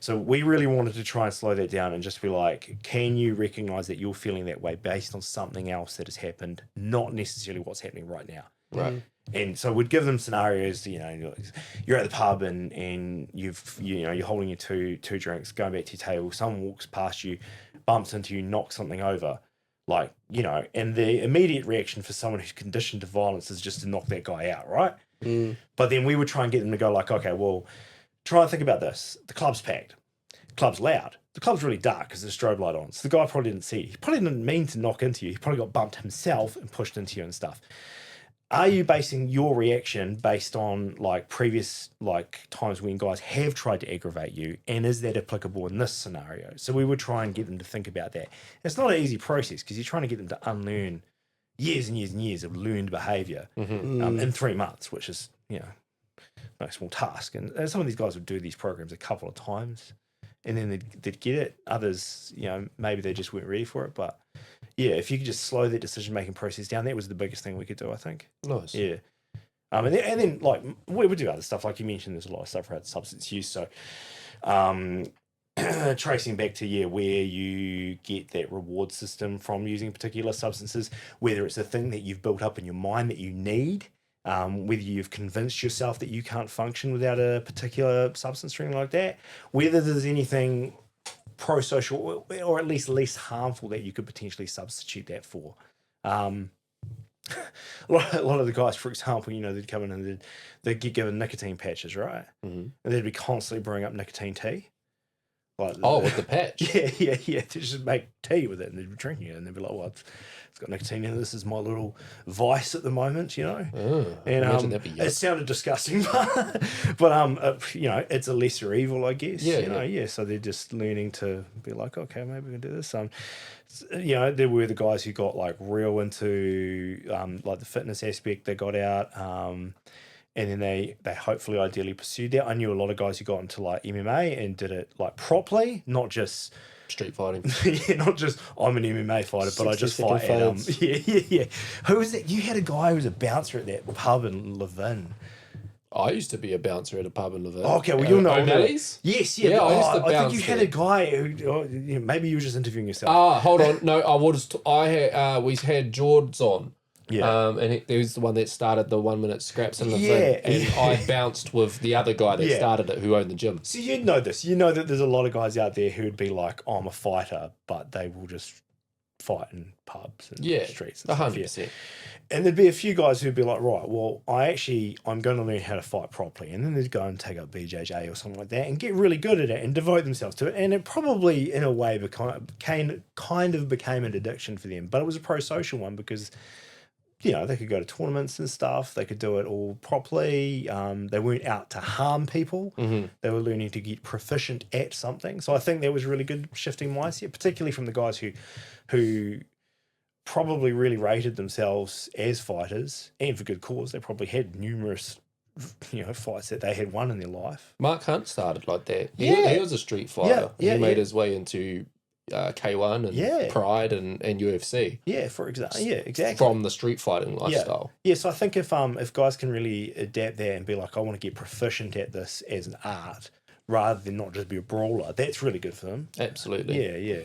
So we really wanted to try and slow that down and just be like, can you recognize that you're feeling that way based on something else that has happened, not necessarily what's happening right now?
Right.
And so we'd give them scenarios, you're at the pub and you're holding your two drinks, going back to your table, someone walks past you, bumps into you, knocks something over. Like, and the immediate reaction for someone who's conditioned to violence is just to knock that guy out, right? But then we would try and get them to go like, okay, well, try and think about this. The club's packed. The club's loud. The club's really dark because there's a strobe light on. So the guy probably didn't see you. He probably didn't mean to knock into you. He probably got bumped himself and pushed into you and stuff. Are you basing your reaction based on like previous like times when guys have tried to aggravate you, and is that applicable in this scenario? So we would try and get them to think about that. It's not an easy process because you're trying to get them to unlearn years and years and years of learned behavior in 3 months, which is no small task. And some of these guys would do these programs a couple of times, and then they'd get it. Others, maybe they just weren't ready for it, but. Yeah, if you could just slow that decision-making process down, that was the biggest thing we could do, I think.
Nice.
Yeah. And then like, we would do other stuff. Like you mentioned, there's a lot of stuff around substance use. So tracing back to, where you get that reward system from using particular substances, whether it's a thing that you've built up in your mind that you need, whether you've convinced yourself that you can't function without a particular substance or anything like that, whether there's anything pro-social or at least less harmful that you could potentially substitute that for. A lot of the guys, for example, they'd come in and they'd get given nicotine patches, right? And they'd be constantly brewing up nicotine tea. Like
with the patch?
Yeah. They just make tea with it and they'd be drinking it and they'd be like, well, it's it's got nicotine in it. This is my little vice at the moment, you know. And
imagine that'd be yuck.
it sounded disgusting, but it's a lesser evil, I guess.
Yeah.
So they're just learning to be like, okay, maybe we can do this. There were the guys who got like real into like the fitness aspect. They got out, and then they hopefully ideally pursued that. I knew a lot of guys who got into like MMA and did it like properly, not just
Street fighting.
not just I'm an MMA fighter, but I just fight at yeah. Who was it? You had a guy who was a bouncer at that pub in Levin.
I used to be a bouncer at a pub in Levin.
Okay, well you'll know
O'Malley's.
Yes,
Yeah, I used to
I
bounce
think you had
there.
a guy who maybe you were just interviewing yourself.
Hold on. No, I was. We had George on.
Yeah.
And he was the one that started the 1 minute scraps in Levin. And I bounced with the other guy that started it, who owned the gym.
So you know this. You know that there's a lot of guys out there who'd be like, I'm a fighter, but they will just fight in pubs and streets and stuff.
100%.
And there'd be a few guys who'd be like, right, well, I'm going to learn how to fight properly. And then they'd go and take up BJJ or something like that and get really good at it and devote themselves to it. And it probably, in a way, kind of became an addiction for them. But it was a pro-social one because, they could go to tournaments and stuff. They could do it all properly. They weren't out to harm people.
Mm-hmm.
They were learning to get proficient at something. So I think that was really good shifting mindset, particularly from the guys who probably really rated themselves as fighters, and for good cause. They probably had numerous, fights that they had won in their life.
Mark Hunt started like that.
Yeah.
He was a street fighter.
Yeah,
He made his way into K1 and Pride and UFC.
Yeah, exactly.
From the street fighting lifestyle.
Yeah, so I think if guys can really adapt that and be like, I want to get proficient at this as an art, rather than not just be a brawler, that's really good for them.
Absolutely.
Yeah.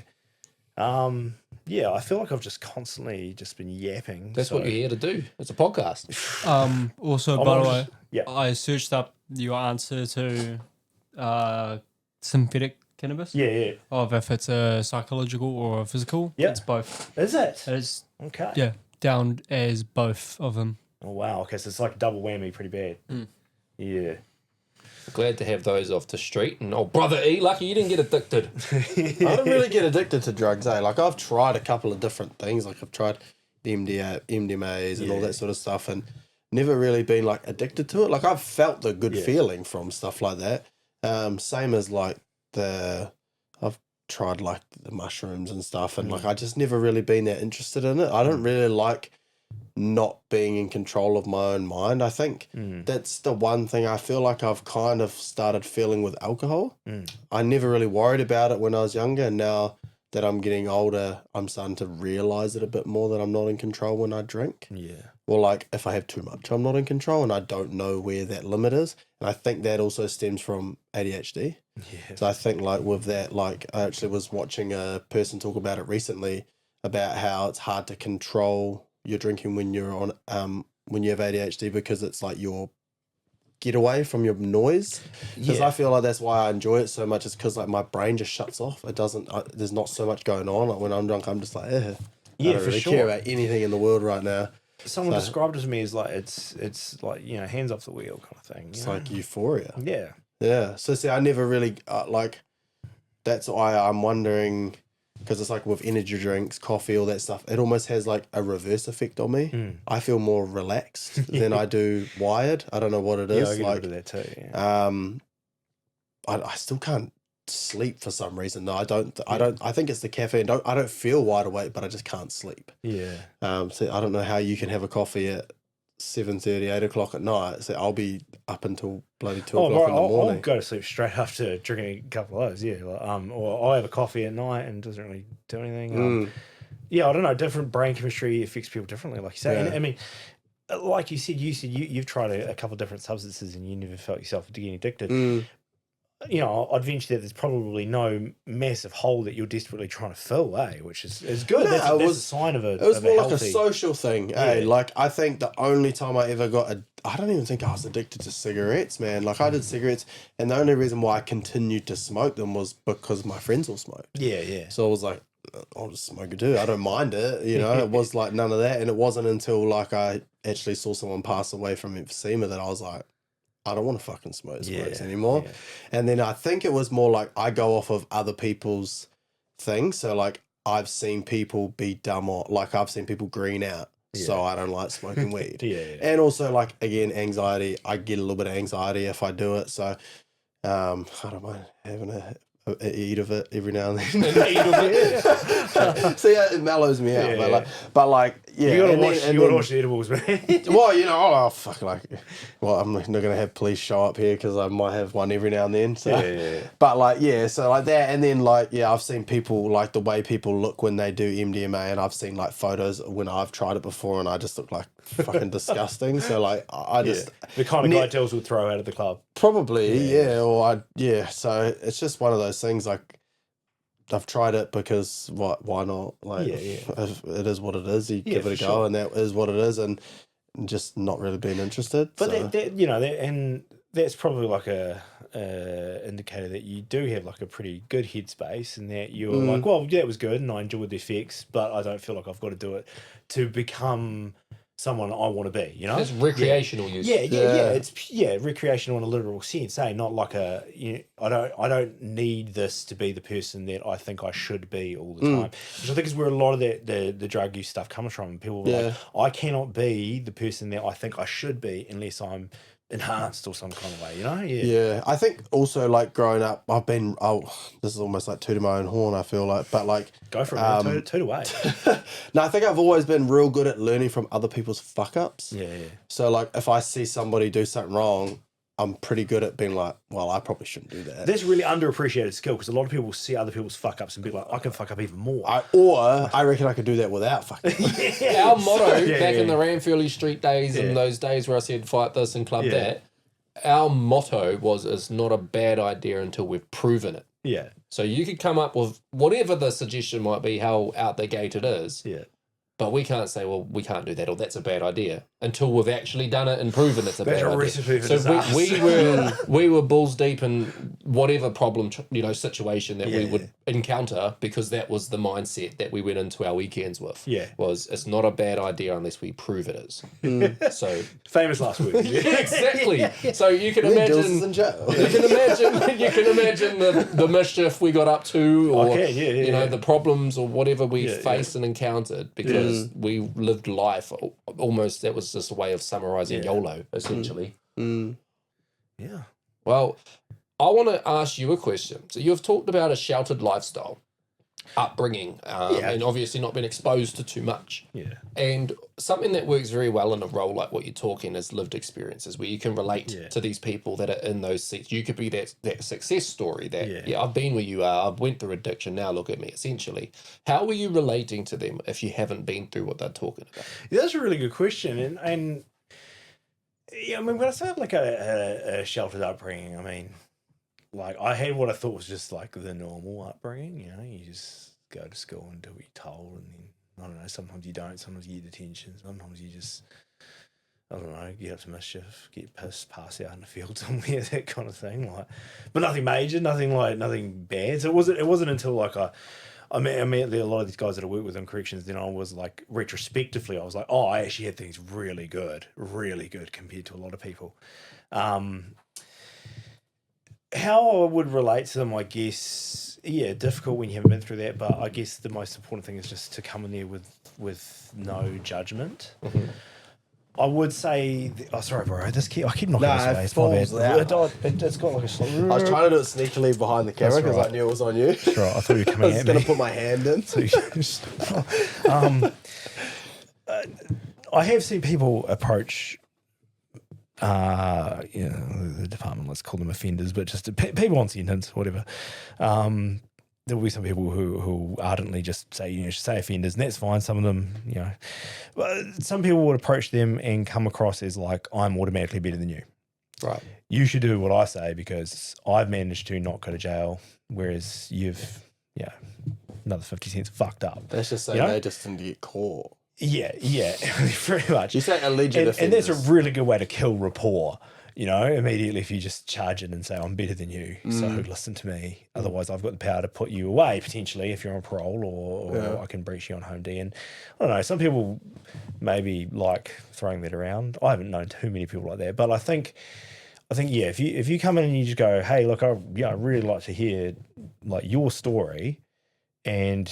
I feel like I've just constantly just been yapping.
That's what you're here to do. It's a podcast.
Also, by the way, I searched up your answer to synthetic cannabis.
Yeah.
Of if it's a psychological or a physical.
Yeah.
It's both.
Is it?
It is.
Okay.
Yeah, down as both of them.
Oh, wow. Okay, so it's like a double whammy pretty bad. Yeah.
Glad to have those off the street. And brother E, lucky you didn't get addicted.
I don't really get addicted to drugs, Like I've tried a couple of different things. Like I've tried MDMAs and all that sort of stuff, and never really been like addicted to it. Like I've felt the good feeling from stuff like that. Same as like I've tried like the mushrooms and stuff, and like I just never really been that interested in it. I don't really like not being in control of my own mind. I think that's the one thing I feel like I've kind of started feeling with alcohol. I never really worried about it when I was younger, and now that I'm getting older, I'm starting to realize it a bit more that I'm not in control when I drink.
Yeah.
Or like if I have too much, I'm not in control, and I don't know where that limit is. And I think that also stems from ADHD.
Yeah.
So I think like with that, like I actually was watching a person talk about it recently about how it's hard to control your drinking when you're on when you have ADHD, because it's like your get away from your noise. Because I feel like that's why I enjoy it so much, is because like my brain just shuts off. It doesn't. There's not so much going on. Like when I'm drunk, I'm just like, I don't really care about anything in the world right now.
Someone described it to me as like it's like hands off the wheel kind of thing.
It's like euphoria.
Yeah.
So see, I never really like. That's why I'm wondering, because it's like with energy drinks, coffee, all that stuff, it almost has like a reverse effect on me. I feel more relaxed than I do wired. I don't know what it is.
I get
like
rid of that too. Yeah.
I still can't sleep for some reason. No, I don't. I think it's the caffeine. I don't feel wide awake, but I just can't sleep.
Yeah.
So I don't know how you can have a coffee at 7:30, 8 o'clock at night. So I'll be up until bloody 2 o'clock in the morning.
I'll go to sleep straight after drinking a couple of those. Yeah. Or I have a coffee at night and it doesn't really do anything. I don't know. Different brain chemistry affects people differently, like you say.
Yeah.
And, I mean, like you said you've tried a couple of different substances and you never felt yourself getting addicted. I'd venture that there's probably no massive hole that you're desperately trying to fill, which is good. That's a sign of a.
It was more like a
healthy
social thing, Like I think the only time I ever I don't even think I was addicted to cigarettes, man. Like I did cigarettes, and the only reason why I continued to smoke them was because my friends all smoked.
Yeah.
So I was like, I'll just smoke it too. I don't mind it, It was like none of that, and it wasn't until like I actually saw someone pass away from emphysema that I was like, I don't want to fucking smoke anymore. Yeah. And then I think it was more like I go off of other people's things. So like I've seen people be dumb or like I've seen people green out. So I don't like smoking weed. And also like, again, anxiety. I get a little bit of anxiety if I do it. So I don't mind having a eat of it every now and then. So yeah, it mellows me out. But like yeah,
you gotta watch the edibles, man.
Well, you know, oh fuck, like, well, I'm not gonna have police show up here because I might have one every now and then. So, but like, yeah, so like that, and then like, yeah, I've seen people like the way people look when they do MDMA, and I've seen like photos when I've tried it before, and I just look like fucking disgusting. So like, I just
the kind of guy Tells will throw out of the club.
Probably, So it's just one of those things like. I've tried it because why not? Like, if it is what it is. You give it a go, and that is what it is, and just not really being interested.
But and that's probably like a indicator that you do have like a pretty good headspace, and that you're like, well, yeah, it was good, and I enjoyed the effects, but I don't feel like I've got to do it to become someone I want to be, you know?
It's recreational use.
It's recreational in a literal sense, not like I don't need this to be the person that I think I should be all the time. Which I think is where a lot of the drug use stuff comes from. People are like, I cannot be the person that I think I should be unless I'm enhanced or some kind of way, you know?
Yeah, I think also like growing up, this is almost like tooting my own horn, I feel like, but like
go for it, man. Toot away.
No, I think I've always been real good at learning from other people's fuck ups.
Yeah.
So like if I see somebody do something wrong, I'm pretty good at being like, well, I probably shouldn't do that.
That's a really underappreciated skill because a lot of people see other people's fuck ups and be like, I can fuck up even more.
I reckon I could do that without fucking up.
Our motto back in the Ranfurly Street days and those days where I said fight this and club that, our motto was it's not a bad idea until we've proven it.
Yeah.
So you could come up with whatever the suggestion might be, how out the gate it is.
Yeah.
But we can't say, well, we can't do that, or that's a bad idea, until we've actually done it and proven it's a bad idea.
Recipe for
So we were balls deep in whatever problem, situation that we would encounter, because that was the mindset that we went into our weekends with.
Yeah.
Was it's not a bad idea unless we prove it is. So
famous last words.
exactly. So you can imagine.
In jail.
You can imagine the mischief we got up to, or the problems or whatever we faced and encountered, because we lived life almost. That was just a way of summarizing YOLO, essentially.
Yeah.
Well, I want to ask you a question. So you've talked about a sheltered lifestyle, upbringing, and obviously not been exposed to too much.
Yeah.
And something that works very well in a role like what you're talking is lived experiences, where you can relate to these people that are in those seats. You could be that success story that, I've been where you are, I've went through addiction, now look at me, essentially. How are you relating to them if you haven't been through what they're talking about?
Yeah, that's a really good question. And I mean, when I say like a sheltered upbringing, I mean, like I had what I thought was just like the normal upbringing, you just go to school and do what you're told, and then, I don't know, sometimes you don't, sometimes you get detention, sometimes you just, I don't know, get up to mischief, get pissed, pass out in the field somewhere, that kind of thing. Like, but nothing major, nothing bad. So it wasn't until like I met a lot of these guys that I work with in corrections, then I was like, retrospectively, I was like, oh, I actually had things really good compared to a lot of people. How I would relate to them, I guess, difficult when you haven't been through that, but I guess the most important thing is just to come in there with no judgment.
Mm-hmm.
I would say, sorry, bro, I keep knocking this away. It's my bad. It's got like a slow.
I was trying to do it sneakily behind the camera because I knew it was on you.
That's right. I thought you were coming
I was going to put my hand in.
I have seen people approach the department, let's call them offenders, but just people on sentence, whatever. There will be some people who ardently just say, say offenders, and that's fine. Some of them, but some people would approach them and come across as like, I'm automatically better than you.
Right.
You should do what I say because I've managed to not go to jail, whereas you've, another 50 cents fucked up.
That's just saying they just didn't get caught.
Yeah, pretty much.
You say alleged offenders.
And that's a really good way to kill rapport, immediately if you just charge it and say, I'm better than you, so listen to me. Otherwise, I've got the power to put you away, potentially, if you're on parole, or I can breach you on home D. And I don't know, some people maybe like throwing that around. I haven't known too many people like that, but I think if you come in and you just go, hey, look, I really like to hear like your story, and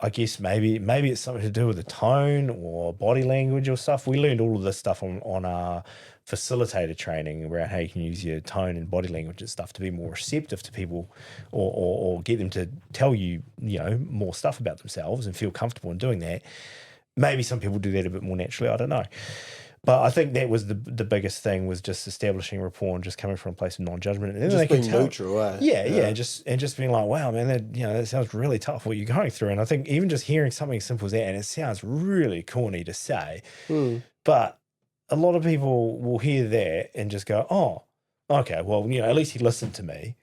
I guess maybe it's something to do with the tone or body language or stuff. We learned all of this stuff on our facilitator training around how you can use your tone and body language and stuff to be more receptive to people, or get them to tell you, more stuff about themselves and feel comfortable in doing that. Maybe some people do that a bit more naturally. I don't know. But I think that was the biggest thing, was just establishing rapport and just coming from a place of non-judgment. And then
Just
they can
being
tell,
neutral, eh?
yeah, just being like, wow, man, that sounds really tough what you're going through. And I think even just hearing something as simple as that, and it sounds really corny to say, but a lot of people will hear that and just go, oh, okay, well, at least he listened to me.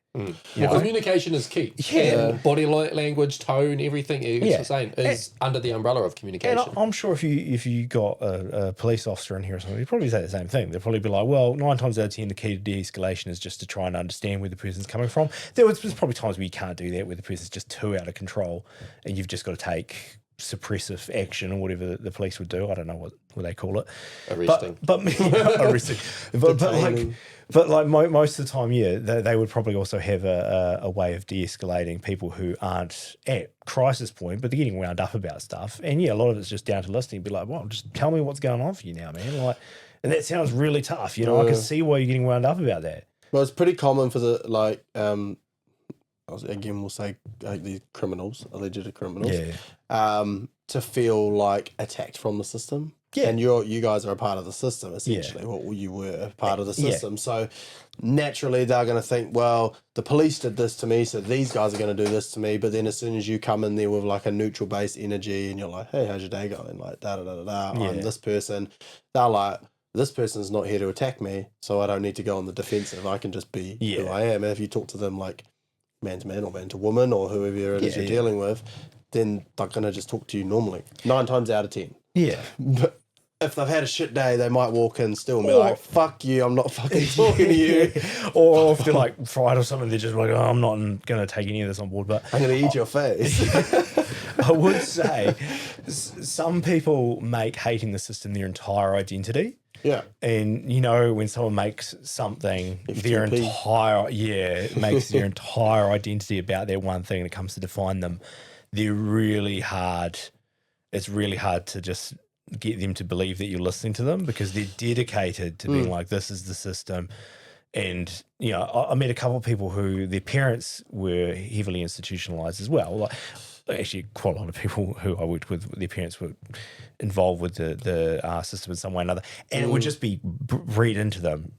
Well, communication is key.
Yeah.
And body language, tone, everything the same is under the umbrella of communication.
And I'm sure if you got a police officer in here or something, he'd probably say the same thing. They'd probably be like, well, 9 times out of 10, the key to de-escalation is just to try and understand where the person's coming from. There's probably times where you can't do that, where the person's just too out of control and you've just got to take suppressive action or whatever the police would do. I don't know what they call it.
Arresting.
But arresting. But most of the time, they would probably also have a way of de-escalating people who aren't at crisis point, but they're getting wound up about stuff. And a lot of it's just down to listening. Be like, well, just tell me what's going on for you now, man. And that sounds really tough. I can see why you're getting wound up about that.
Well, it's pretty common for the again, we'll say these criminals, alleged criminals, to feel attacked from the system. Yeah. And you guys are a part of the system, essentially. Yeah. Well, you were a part of the system. Yeah. So naturally they're going to think, well, the police did this to me, so these guys are going to do this to me. But then as soon as you come in there with a neutral based energy and you're like, hey, how's your day going? I'm this person. They're like, this person's not here to attack me, so I don't need to go on the defensive. I can just be who I am. And if you talk to them like man to man or man to woman or whoever it is you're dealing with, then they're going to just talk to you normally. 9 times out of 10. Yeah. But if they've had a shit day, they might walk in still and be like, fuck you, I'm not fucking talking to you.
Or if they're fried or something, they're just like, oh, I'm not going to take any of this on board. But
I'm going to eat your face.
I would say some people make hating the system their entire identity.
Yeah.
And when someone makes something their entire makes their entire identity about their one thing and it comes to define them, it's really hard to just get them to believe that you're listening to them, because they're dedicated to being like, this is the system. And I met a couple of people who their parents were heavily institutionalized as well. Actually, quite a lot of people who I worked with, their parents were involved with the system in some way or another, and it would just be read into them,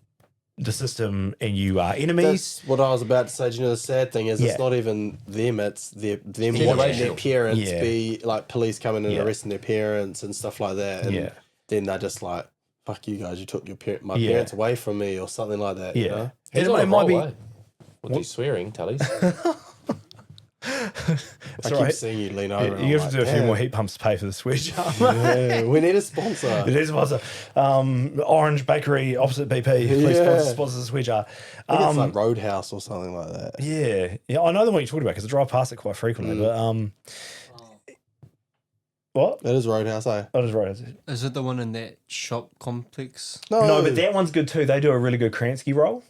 the system, and you are enemies.
That's what I was about to say. Do you know the sad thing is, it's not even them; it's them watching their parents be police coming and arresting their parents and stuff like that, and then they're just like, "Fuck you guys! You took my parents away from me," or something like that. You know?
It might be.
What are you swearing, Tallies?
I keep seeing you lean over.
You have to do a few more heat pumps to pay for the switch.
We need a sponsor.
It is a sponsor. Orange Bakery opposite BP. Please sponsor the switch.
I think it's like Roadhouse or something like that.
Yeah. I know the one you're talking about because I drive past it quite frequently. But what?
It is Roadhouse, eh?
It is Roadhouse.
Is it the one in that shop complex?
No, but that one's good too. They do a really good Kransky roll.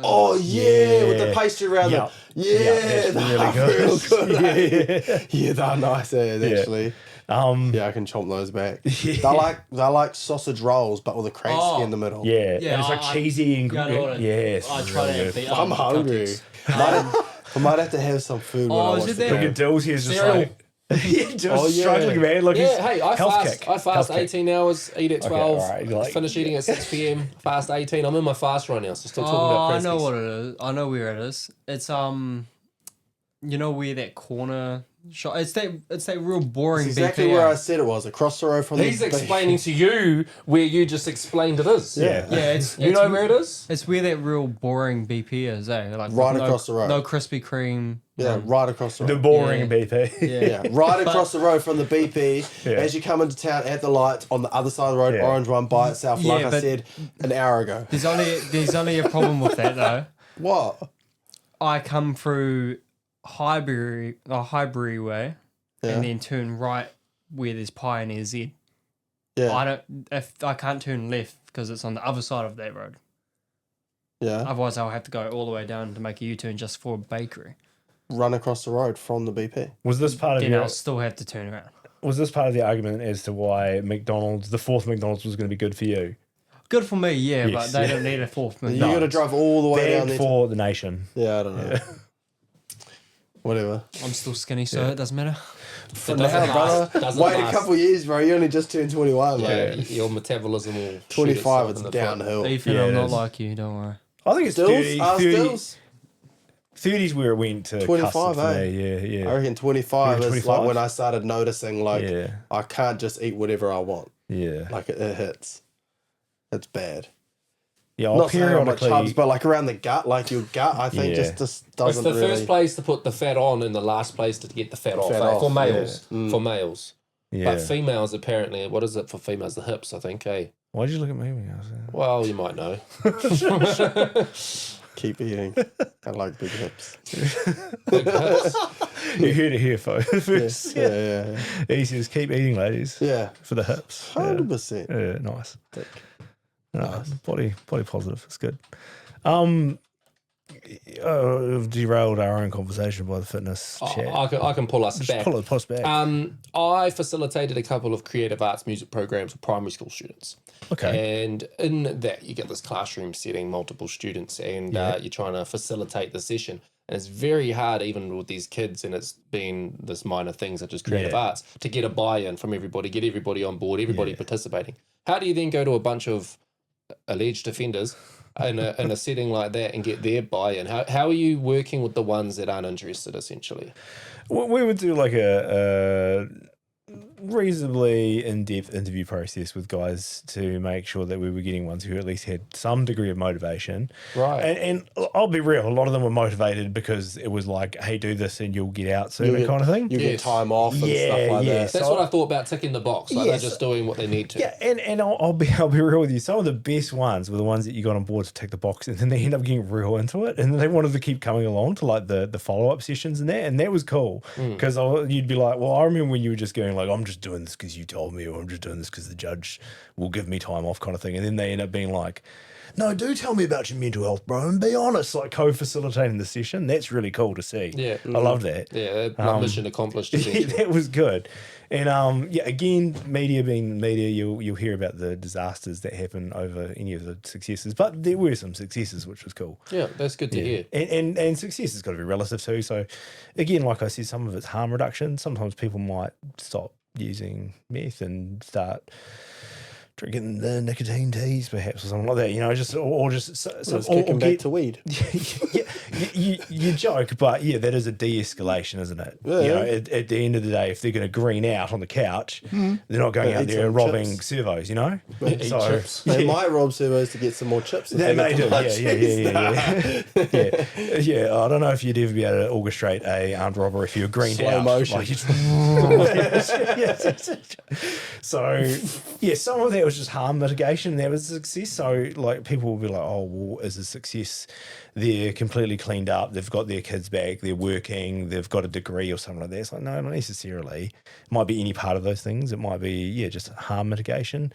Oh yeah, with the pastry around them. Yeah,
that's really good.
Yeah, they're nice actually. I can chomp those back. They're like sausage rolls, but with a Kransky in the middle.
Yeah, and it's cheesy and good.
Yes, I tried it.
I'm hungry. I might have to have some food.
Look
at Dills here, just like. Struggling, man. Look,
I fast 18 hours, eat at 12, finish eating at 6 p.m, fast 18. I'm in my fast right now, so still talking about Kransky's.
I know what it is. I know where it is. It's where that corner shop. It's that real boring.
That's exactly
BP
where I said it was, across the road from.
He's explaining to you where you just explained it is.
Yeah.
It's
know where it is.
It's where that real boring BP is.
Right across the road.
No Krispy Kreme.
Yeah, right across the road.
The boring BP.
Yeah, right across the road from the BP. As you come into town at the light on the other side of the road, orange one by itself, like I said an hour ago.
There's only a problem with that though.
What?
I come through Highbury way, and then turn right where there's Pioneer Z. Yeah. I can't turn left because it's on the other side of that road.
Yeah.
Otherwise, I'll have to go all the way down to make a U-turn just for a bakery.
run across the road from the BP.
Was this part of
Then
your?
I'll still have to turn around.
Was this part of the argument as to why McDonald's, the fourth McDonald's, was going to be good for you?
Good for me, yeah,
Yes,
but they
yeah.
don't need a fourth
You
minute.
got to drive all the way down
Bad
there.
for the nation.
Yeah, I don't know. Whatever.
I'm still skinny, so it doesn't matter.
For
It
now,
doesn't last.
brother.
Doesn't
Wait
last.
a couple of years, bro. You only just turned 21,
Yeah,
mate.
your metabolism will shoot
25,
itself
it's
in the foot.
downhill.
Ethan,
Yeah,
I'm
it
not
is.
like you, don't worry.
I think it's
Stills?
30,
Stills?
30's where it went to
25,
custard for
eh?
me. Yeah.
I reckon 25
Maybe
is like
25?
when I started noticing, like,
Yeah.
I can't just eat whatever I want.
Yeah.
Like, it hits. It's bad.
Yeah, I'll
Not saying I'm like
periodically...
chubs, but like around the gut, like your gut, I think
Yeah.
just
It's
doesn't
the
really.
first place to put the fat on and the last place to get the fat off.
Fat
eh?
off,
For males.
yeah. Mm.
For males.
Yeah.
But females, apparently, what is it for females? The hips, I think, eh?
Why did you look at me when I was there?
Well, you might know.
Keep eating. I like big hips.
Big hips.
You heard it here, folks.
Yeah.
He says, keep eating, ladies.
Yeah.
For the hips.
100%.
Yeah, nice.
Thick.
No,
Nice.
body positive. It's good. We've derailed our own conversation by the fitness chat.
I can pull us
Just
back.
pull us back.
I facilitated a couple of creative arts music programs for primary school students.
Okay.
And in that, you get this classroom setting, multiple students, and you're trying to facilitate the session. And it's very hard, even with these kids, and it's been this minor thing such as creative arts, to get a buy-in from everybody, get everybody on board, everybody participating. How do you then go to a bunch of alleged offenders in a setting like that and get their buy-in? How are you working with the ones that aren't interested, essentially?
We would do like a reasonably in-depth interview process with guys to make sure that we were getting ones who at least had some degree of motivation.
Right.
And I'll be real, a lot of them were motivated because it was like, hey, do this and you'll get out soon, kind of thing.
You get
Yes.
time off and stuff like that.
That's what I thought about ticking the box. Like
Yes.
they're just doing what they need to.
Yeah, and I'll be real with you. Some of the best ones were the ones that you got on board to tick the box, and then they end up getting real into it, and then they wanted to keep coming along to like the follow up sessions and that was cool because you'd be like, well, I remember when you were just going like, I'm just doing this because you told me, or I'm just doing this because the judge will give me time off, kind of thing, and then they end up being like, no, do tell me about your mental health, bro, and be honest, like co-facilitating the session. That's really cool to see.
Yeah.
I love that.
Yeah, mission accomplished.
Yeah,
Essentially.
that was good. And again, media being media, you'll hear about the disasters that happen over any of the successes, but there were some successes, which was cool.
Yeah, that's good to hear.
And success has got to be relative too. So again, like I said, some of it's harm reduction. Sometimes people might stop using meth and start drinking the nicotine teas, perhaps, or something like that. You know, just
Let's kick him back to weed.
you joke, but yeah, that is a de-escalation, isn't it?
Yeah.
You know, at the end of the day, if they're going to green out on the couch, they're not going out
eat
there and
some
robbing
chips.
servos, you know?
Eat chips.
They might rob servos to get some more chips.
They may do, yeah. I don't know if you'd ever be able to orchestrate a armed robbery if you were greened
Slow
out.
motion.
Like, so, yeah, some of that was just harm mitigation. That was a success. So, like, people will be like, oh, well, is a success. They're completely cleaned up. They've got their kids back. They're working. They've got a degree or something like that. It's like, no, not necessarily. It might be any part of those things. It might be, just harm mitigation.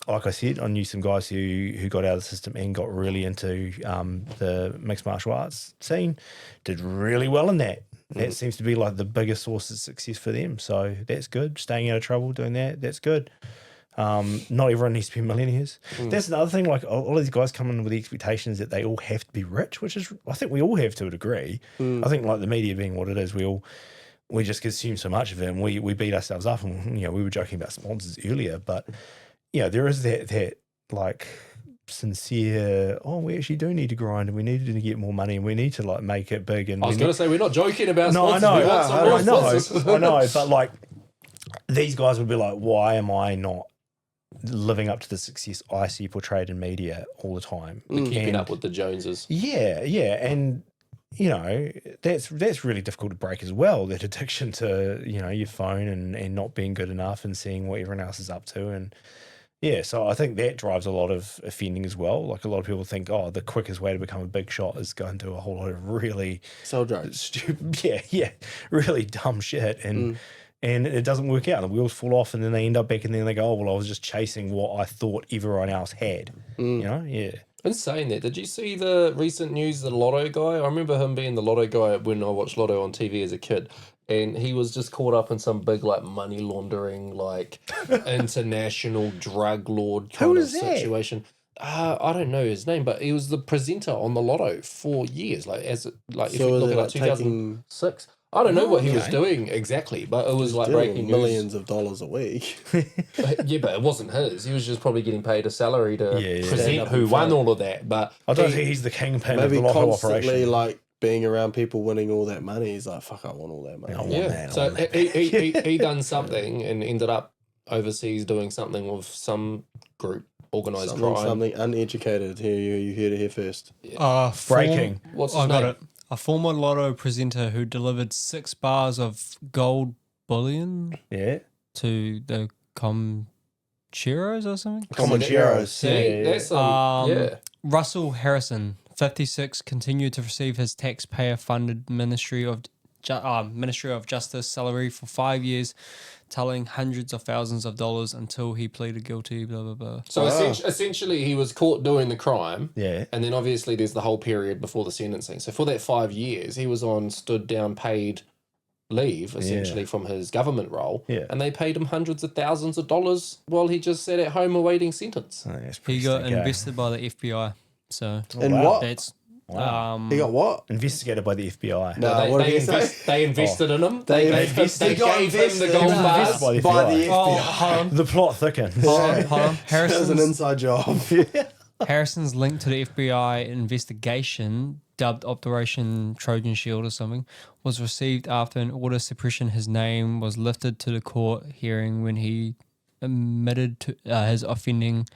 Like I said, I knew some guys who got out of the system and got really into the mixed martial arts scene, did really well in that. That seems to be like the biggest source of success for them. So that's good. Staying out of trouble, doing that's good. Not everyone needs to be millionaires. That's another thing. Like all of these guys come in with the expectations that they all have to be rich, which is, I think we all have to a degree. I think like the media being what it is, we just consume so much of it and we beat ourselves up. And, we were joking about sponsors earlier, but there is that like sincere, we actually do need to grind and we need to get more money and we need to like make it big. And
I was going to say, we're not joking about
no, I
sponsors.
know,
We want some real sponsors.
I know, but like these guys would be like, why am I not living up to the success I see portrayed in media all the time?
Keeping up with the Joneses.
Yeah, and that's really difficult to break as well. That addiction to your phone and not being good enough and seeing what everyone else is up to and. Yeah, so I think that drives a lot of offending as well. Like a lot of people think, the quickest way to become a big shot is go into a whole lot of really
Sell drugs.
stupid, really dumb shit, and it doesn't work out. The wheels fall off, and then they end up back, and then they go, I was just chasing what I thought everyone else had.
In saying that, did you see the recent news, the Lotto guy? I remember him being the Lotto guy when I watched Lotto on TV as a kid. And he was just caught up in some big, like, money laundering, like, international drug lord kind of situation. I don't know his name, but he was the presenter on the Lotto for years. Like, if you look at like 2006. I don't know what he was doing exactly, but it was like breaking
millions of dollars a week.
Yeah, but it wasn't his. He was just probably getting paid a salary to present who
won
won all of that. But
I don't think he's the kingpin of
maybe
the Lotto
constantly
operation.
like being around people winning all that money. He's like, fuck, I want all that money.
I want
yeah,
that, I
so
want that.
he done something and ended up overseas doing something with some group, organised crime.
Something uneducated. Here, you hear it here first.
Breaking.
What's his
I got
name?
it. A former Lotto presenter who delivered 6 bars of gold bullion
Yeah.
to the Concheros or something.
Comancheros.
Yeah, that's yeah.
Russell Harrison, 56, continued to receive his taxpayer-funded Ministry of Justice salary for 5 years, telling hundreds of thousands of dollars until he pleaded guilty, blah, blah, blah.
So essentially, he was caught doing the crime.
Yeah.
And then obviously there's the whole period before the sentencing. So for that 5 years, he was on stood down paid leave, essentially, from his government role.
Yeah.
And they paid him hundreds of thousands of dollars while he just sat at home awaiting sentence.
Oh, that's
He
pretty
got
sick, eh?
invested by the FBI. So
And
wow.
what?
that's
Wow.
He got what?
Investigated by the FBI.
No, what did he say?
They invested in him.
They
They
got
gave him the
invested.
gold
No,
bars.
invested
By the
FBI.
Oh,
FBI.
hold on.
The plot thickens.
Hold on.
That was an
Harrison's,
inside job.
Harrison's link to the FBI investigation, dubbed Operation Trojan Shield or something, was received after an order suppression. His name was lifted to the court hearing when he admitted to his offending.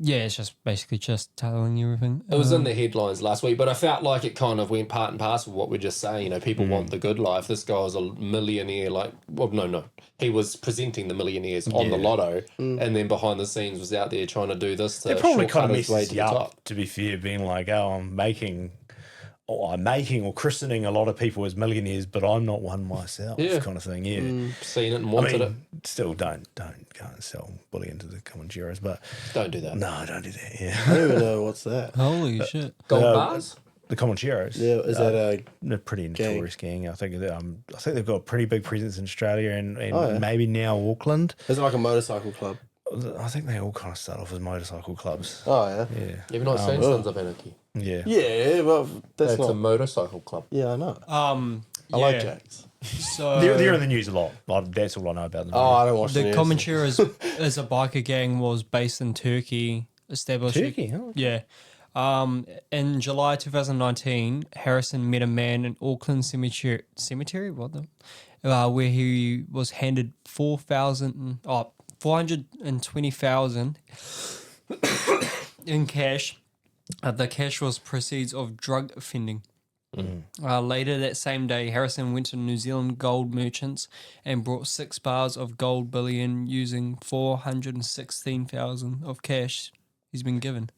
Yeah, it's just basically just telling you everything.
It was in the headlines last week, but I felt like it kind of went part and parcel with what we're just saying. You know, people want the good life. This guy was a millionaire, no. He was presenting the millionaires on the Lotto, and then behind the scenes was out there trying to do this to
It probably
shortcut
kind of
his way
messes
to
you
the
up,
top.
to be fair, being like, oh, I'm making or christening a lot of people as millionaires, but I'm not one myself, kind of thing. Yeah.
Seen it and
I
wanted
mean, still don't go and sell bullion to the Comancheros, but
it. Don't do that.
no, don't do that. Yeah.
I don't even know what's that.
Holy shit.
Gold
No,
bars?
The Comancheros.
Yeah, is that a
a pretty notorious gang. I think they've got a pretty big presence in Australia and maybe now Auckland.
is it like a motorcycle club?
I think they all kind of start off as motorcycle clubs.
Oh yeah.
Yeah.
You've not seen Sons of Anarchy?
Yeah.
Yeah, well that's
It's a
not.
motorcycle club.
Yeah, I know.
I
I like Jacks.
So
They're in the news a lot. That's all I know about them.
Oh, I don't watch
the
news.
Comancheros as a biker gang was based in Turkey, established.
Turkey, huh?
Yeah. In July 2019, Harrison met a man in Auckland cemetery. What the? Where he was handed 420,000 in cash. The cash was proceeds of drug offending. Later that same day, Harrison went to New Zealand gold merchants and brought 6 bars of gold bullion using 416,000 of cash he's been given.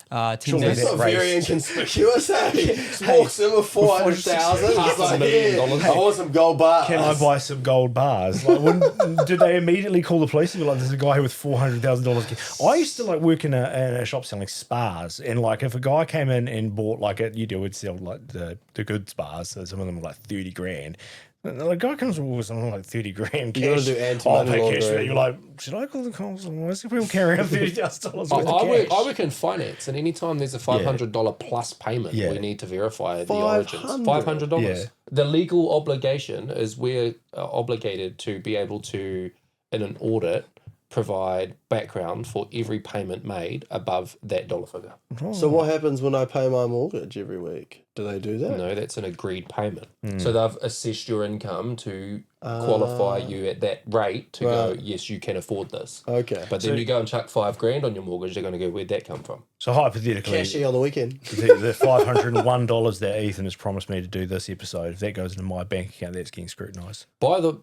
10
Surely
That's
days.
that
not very
race.
inconspicuous, eh? Just walks in with 400,000. It's like,
$500,000.
I want some gold bars.
Can I buy some gold bars? Like, did they immediately call the police and be like, "There's a guy here with $400,000"? I used to like work in a shop selling spars, and like if a guy came in and bought like would sell like the good spars, so some of them were like 30 grand. And the guy comes with something like 30 grand cash.
You gotta do anti-money
I'll pay cash for that.
laundering.
You're like, should I call the cops? Why do people carry around $30,000 worth
I
of
work,
cash?
I work in finance, and anytime there's a $500 plus payment,
Yeah.
we need to verify the origins.
$500?
$500.
Yeah.
The legal obligation is we're obligated to be able to, in an audit, provide background for every payment made above that dollar figure.
So what happens when I pay my mortgage every week? Do they do that?
No, that's an agreed payment. So they've assessed your income to qualify you at that rate to go, yes, you can afford this.
Okay.
But then you go and chuck $5,000 on your mortgage, they're going to go, where'd that come from?
So hypothetically,
Cashy on the weekend.
the $501 that Ethan has promised me to do this episode, if that goes into my bank account, that's getting scrutinised.
By the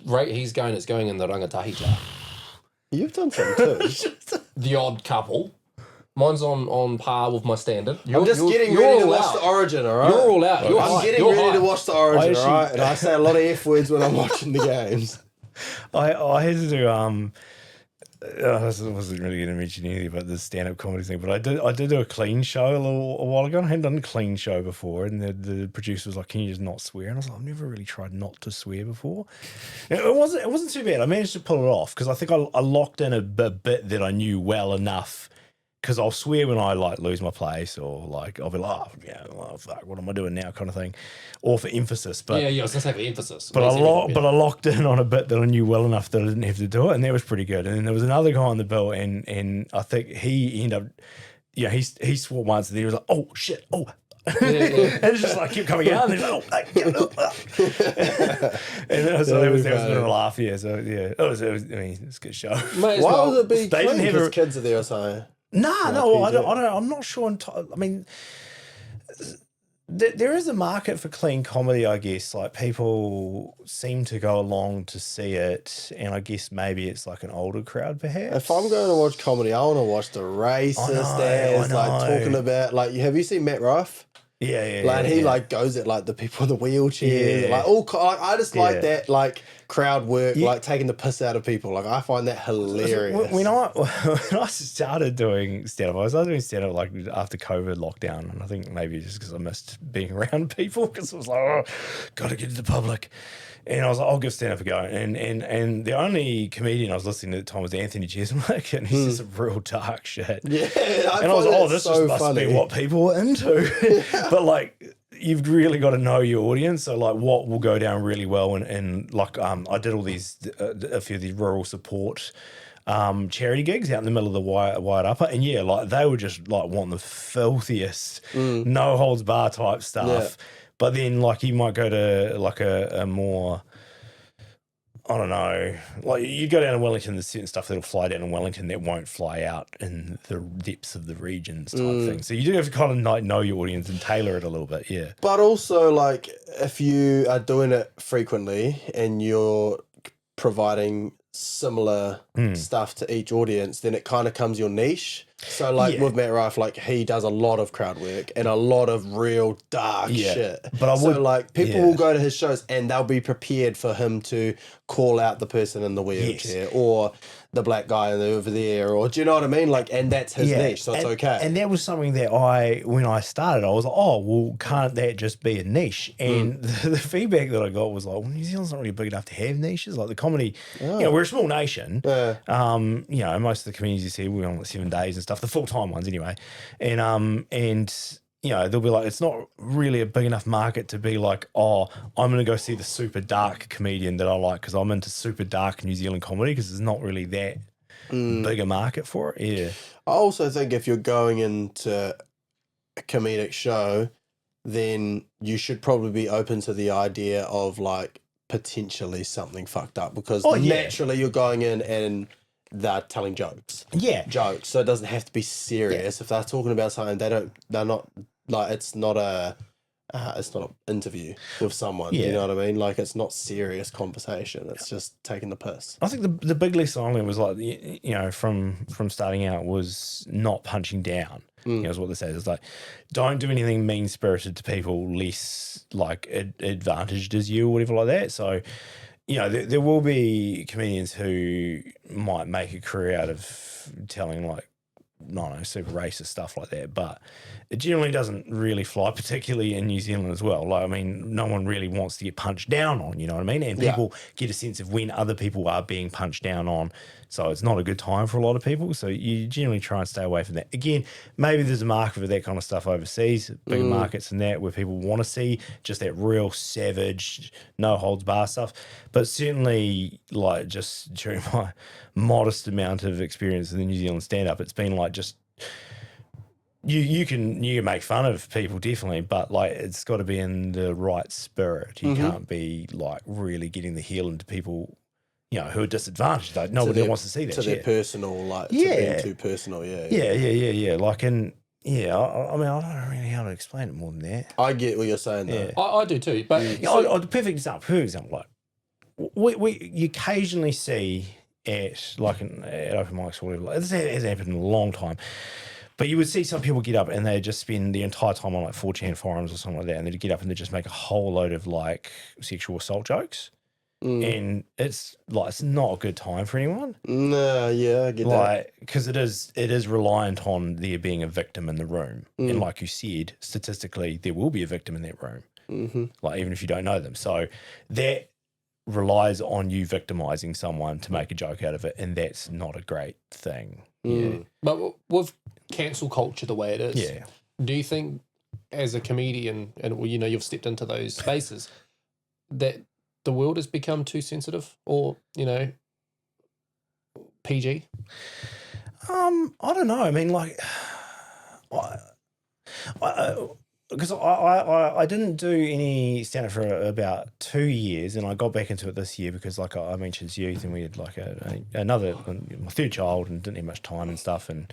rate he's going, it's going in the rangatahi jar.
You've done some too.
The odd couple. Mine's on par with my standard.
I'm just getting ready to watch the Origin, all right?
You're all out. You're
I'm
hyped.
getting
You're
ready to
hyped.
watch the Origin,
actually-
all right? And I say a lot of F words when I'm watching the games.
I had to do this wasn't really going to mention anything about the stand-up comedy thing, but I did do a clean show a while ago. I hadn't done a clean show before, and the producer was like, "Can you just not swear?" And I was like, "I've never really tried not to swear before." And it wasn't too bad. I managed to pull it off because I think I locked in a bit that I knew well enough. Because I'll swear when I like lose my place, or like I'll be like, "Oh yeah, well, fuck, what am I doing now?" kind of thing, or for emphasis. But
yeah, I was gonna say for emphasis.
But I locked in on a bit that I knew well enough that I didn't have to do it, and that was pretty good. And then there was another guy on the bill, and I think he ended up, yeah, he swore once, and then he was like, "Oh shit, oh."
Yeah.
And it's just like kept coming out, and then and then so there was a bit of a laugh, yeah. So yeah, it was I mean, it's a good show.
Might as
Why
well.
would it be
They didn't
clean?
have
Because
a-
kids are there or something.
No, I
PG.
don't. I'm not sure. I mean, there is a market for clean comedy, I guess. Like people seem to go along to see it, and I guess maybe it's like an older crowd, perhaps.
If I'm going to watch comedy, I want to watch the racist ass,
I
like
know.
talking about, like, have you seen Matt Rife?
yeah,
Like he
yeah.
like goes at like the people in the wheelchairs,
Yeah.
like like, I just like
Yeah.
that like crowd work,
Yeah.
like taking the piss out of people. Like I find that hilarious.
When I started doing stand-up, I was doing stand-up like after COVID lockdown, and I think maybe just because I missed being around people, because I was like, oh, got to get to the public. And I was like, I'll give stand-up a go. And the only comedian I was listening to at the time was Anthony Cheswick, and he's just a real dark shit.
Yeah,
And I was like, oh, this
so
just must
funny.
be what people are into. But like, you've really got to know your audience. So like, what will go down really well, and like, I did all these a few of these rural support charity gigs out in the middle of the wide upper, and yeah, like they were just like wanting the filthiest, no holds bar type stuff.
Yeah.
But then like you might go to like a more, I don't know, like you go down to Wellington, there's certain stuff that'll fly down in Wellington that won't fly out in the depths of the regions type thing. So you do have to kind of like know your audience and tailor it a little bit, yeah.
But also, like, if you are doing it frequently and you're providing similar stuff to each audience, then it kind of comes your niche. So, like,
Yeah.
with Matt Rife, like, he does a lot of crowd work and a lot of real dark
Yeah.
shit.
But I would-
So, like, people
yeah.
will go to his shows and they'll be prepared for him to call out the person in the wheelchair or the black guy over there, or do you know what I mean? Like, and that's his niche, so it's okay.
And that was something that when I started, I was like, oh, well, can't that just be a niche? And the feedback that I got was like, well, New Zealand's not really big enough to have niches. Like the comedy, you know, we're a small nation.
Yeah.
You know, most of the communities you see, we're on like 7 days and stuff, the full-time ones anyway. And you know, they'll be like, it's not really a big enough market to be like, oh, I'm going to go see the super dark comedian that I like because I'm into super dark New Zealand comedy, because there's not really that big a market for it. Yeah.
I also think if you're going into a comedic show, then you should probably be open to the idea of like potentially something fucked up, because naturally you're going in and they're telling jokes.
Yeah.
Jokes. So it doesn't have to be serious. If they're talking about something, they're not like, it's not an interview with someone.
Yeah.
You know what I mean? Like, it's not serious conversation. It's just taking the piss.
I think the big lesson I learned was like, you know, from starting out was not punching down. You know, is what they say. It's like, don't do anything mean spirited to people less like advantaged as you or whatever like that. So, you know, there will be comedians who might make a career out of telling like, no, super racist stuff like that, but it generally doesn't really fly, particularly in New Zealand as well. Like, I mean, no one really wants to get punched down on, you know what I mean? And people get a sense of when other people are being punched down on. So it's not a good time for a lot of people. So you generally try and stay away from that. Again, maybe there's a market for that kind of stuff overseas, bigger markets than that, where people want to see just that real savage, no holds bar stuff. But certainly, like, just during my modest amount of experience in the New Zealand stand-up, it's been like just you can make fun of people, definitely, but like it's got to be in the right spirit. You can't be like really getting the heel into people, you know, who are disadvantaged. Like nobody wants to see that
to
shit.
their personal, like, to
Yeah.
being too personal. Yeah.
Yeah. Like, and yeah, I mean, I don't know really how to explain it more than that.
I get what you're saying though.
Yeah.
I do too. But
The perfect example, like you occasionally see at open mics or whatever. Like, this hasn't happened in a long time. But you would see some people get up and they just spend the entire time on like 4chan forums or something like that, and they'd get up and they'd just make a whole load of like sexual assault jokes. and it's not a good time for anyone.
No, yeah, I get that.
Because it is reliant on there being a victim in the room, and like you said, statistically, there will be a victim in that room. Like even if you don't know them, so that relies on you victimizing someone to make a joke out of it, and that's not a great thing. Yeah,
But with cancel culture the way it is,
yeah.
do you think as a comedian, and you know you've stepped into those spaces, that the world has become too sensitive, or you know, PG?
I don't know. I mean, like, because I didn't do any stand-up for about 2 years, and I got back into it this year because, like I mentioned, youth, and we had like another my third child, and didn't have much time and stuff, and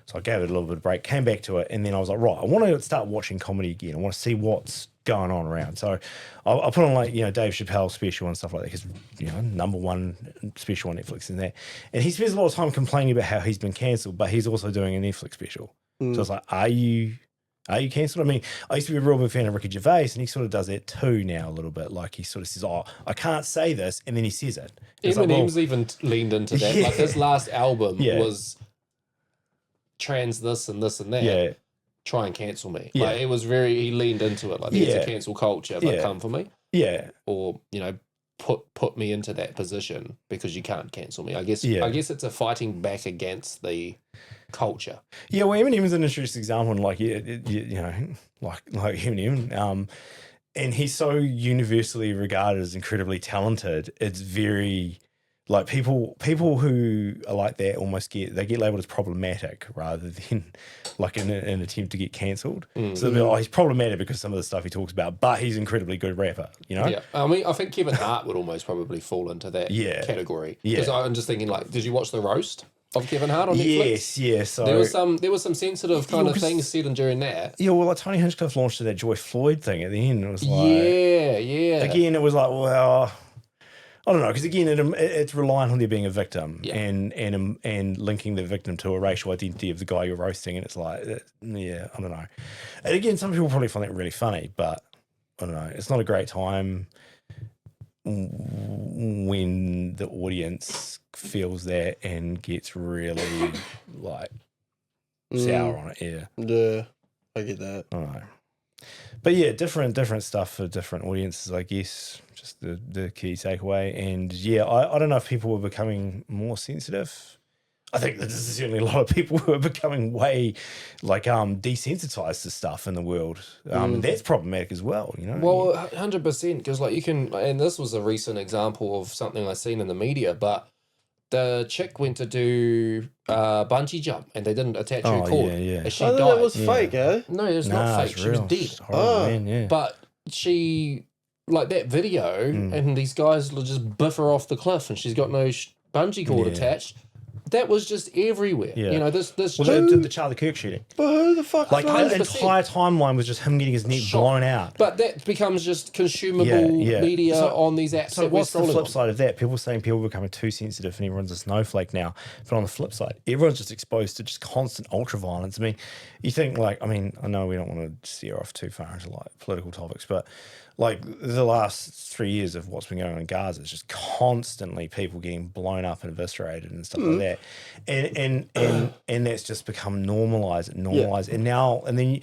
so I gave it a little bit of break, came back to it, and then I was like, right, I want to start watching comedy again. I want to see what's going on around. So I put on like, you know, Dave Chappelle's special and stuff like that, because, you know, #1 special on Netflix and that. And he spends a lot of time complaining about how he's been cancelled, but he's also doing a Netflix special. So I was like, are you cancelled? I mean, I used to be a real big fan of Ricky Gervais, and he sort of does that too now a little bit. Like he sort of says, oh, I can't say this, and then he says it.
Eminem's even leaned into that. Like his last album was trans this and this and that.
Yeah.
Try and cancel me.
Yeah.
Like it was he leaned into it. Like there's a cancel culture, but come for me.
Yeah.
Or, you know, put me into that position because you can't cancel me. I guess it's a fighting back against the culture.
Yeah, well, Eminem is an interesting example, and like you know, like Eminem, and he's so universally regarded as incredibly talented. It's very like people who are like that almost get labeled as problematic rather than like an attempt to get cancelled. So they're like, he's problematic because some of the stuff he talks about, but he's an incredibly good rapper, you know?
Yeah. I mean, I think Kevin Hart would almost probably fall into that category. Because I'm just thinking, like, did you watch The Roast of Kevin Hart on Netflix?
Yes. So
there was some sensitive kind of things said during that.
Yeah, well, like Tony Hinchcliffe launched that George Floyd thing at the end. It was like,
yeah.
Again, it was like, well, I don't know, because again, it's reliant on there being a victim and linking the victim to a racial identity of the guy you're roasting, and it's like, I don't know. And again, some people probably find that really funny, but I don't know. It's not a great time when the audience feels that and gets really like sour on it. Yeah,
I get that.
I don't know. But yeah, different stuff for different audiences, I guess. Just the key takeaway. And yeah, I don't know if people were becoming more sensitive. I think that there's certainly a lot of people who are becoming way like desensitized to stuff in the world. And that's problematic as well, you know.
Well, 100%, because like you can, and this was a recent example of something I seen in the media, but the chick went to do bungee jump and they didn't attach her cord. And she died.
That was fake, eh?
No, it was not fake. She was dead.
Man,
But she, like that video, and these guys will just biff her off the cliff and she's got no bungee cord attached. That was just everywhere.
Yeah.
You know, this
did the Charlie Kirk shooting.
But who the fuck?
Like the entire timeline was just him getting his neck blown out.
But that becomes just consumable media on these apps.
So what's the flip side of that? People saying people are becoming too sensitive and everyone's a snowflake now. But on the flip side, everyone's just exposed to just constant ultra violence. I mean, you think like, I mean, I know we don't want to steer off too far into like political topics, but like the last 3 years of what's been going on in Gaza is just constantly people getting blown up and eviscerated and stuff like that, and that's just become normalized, and now and then.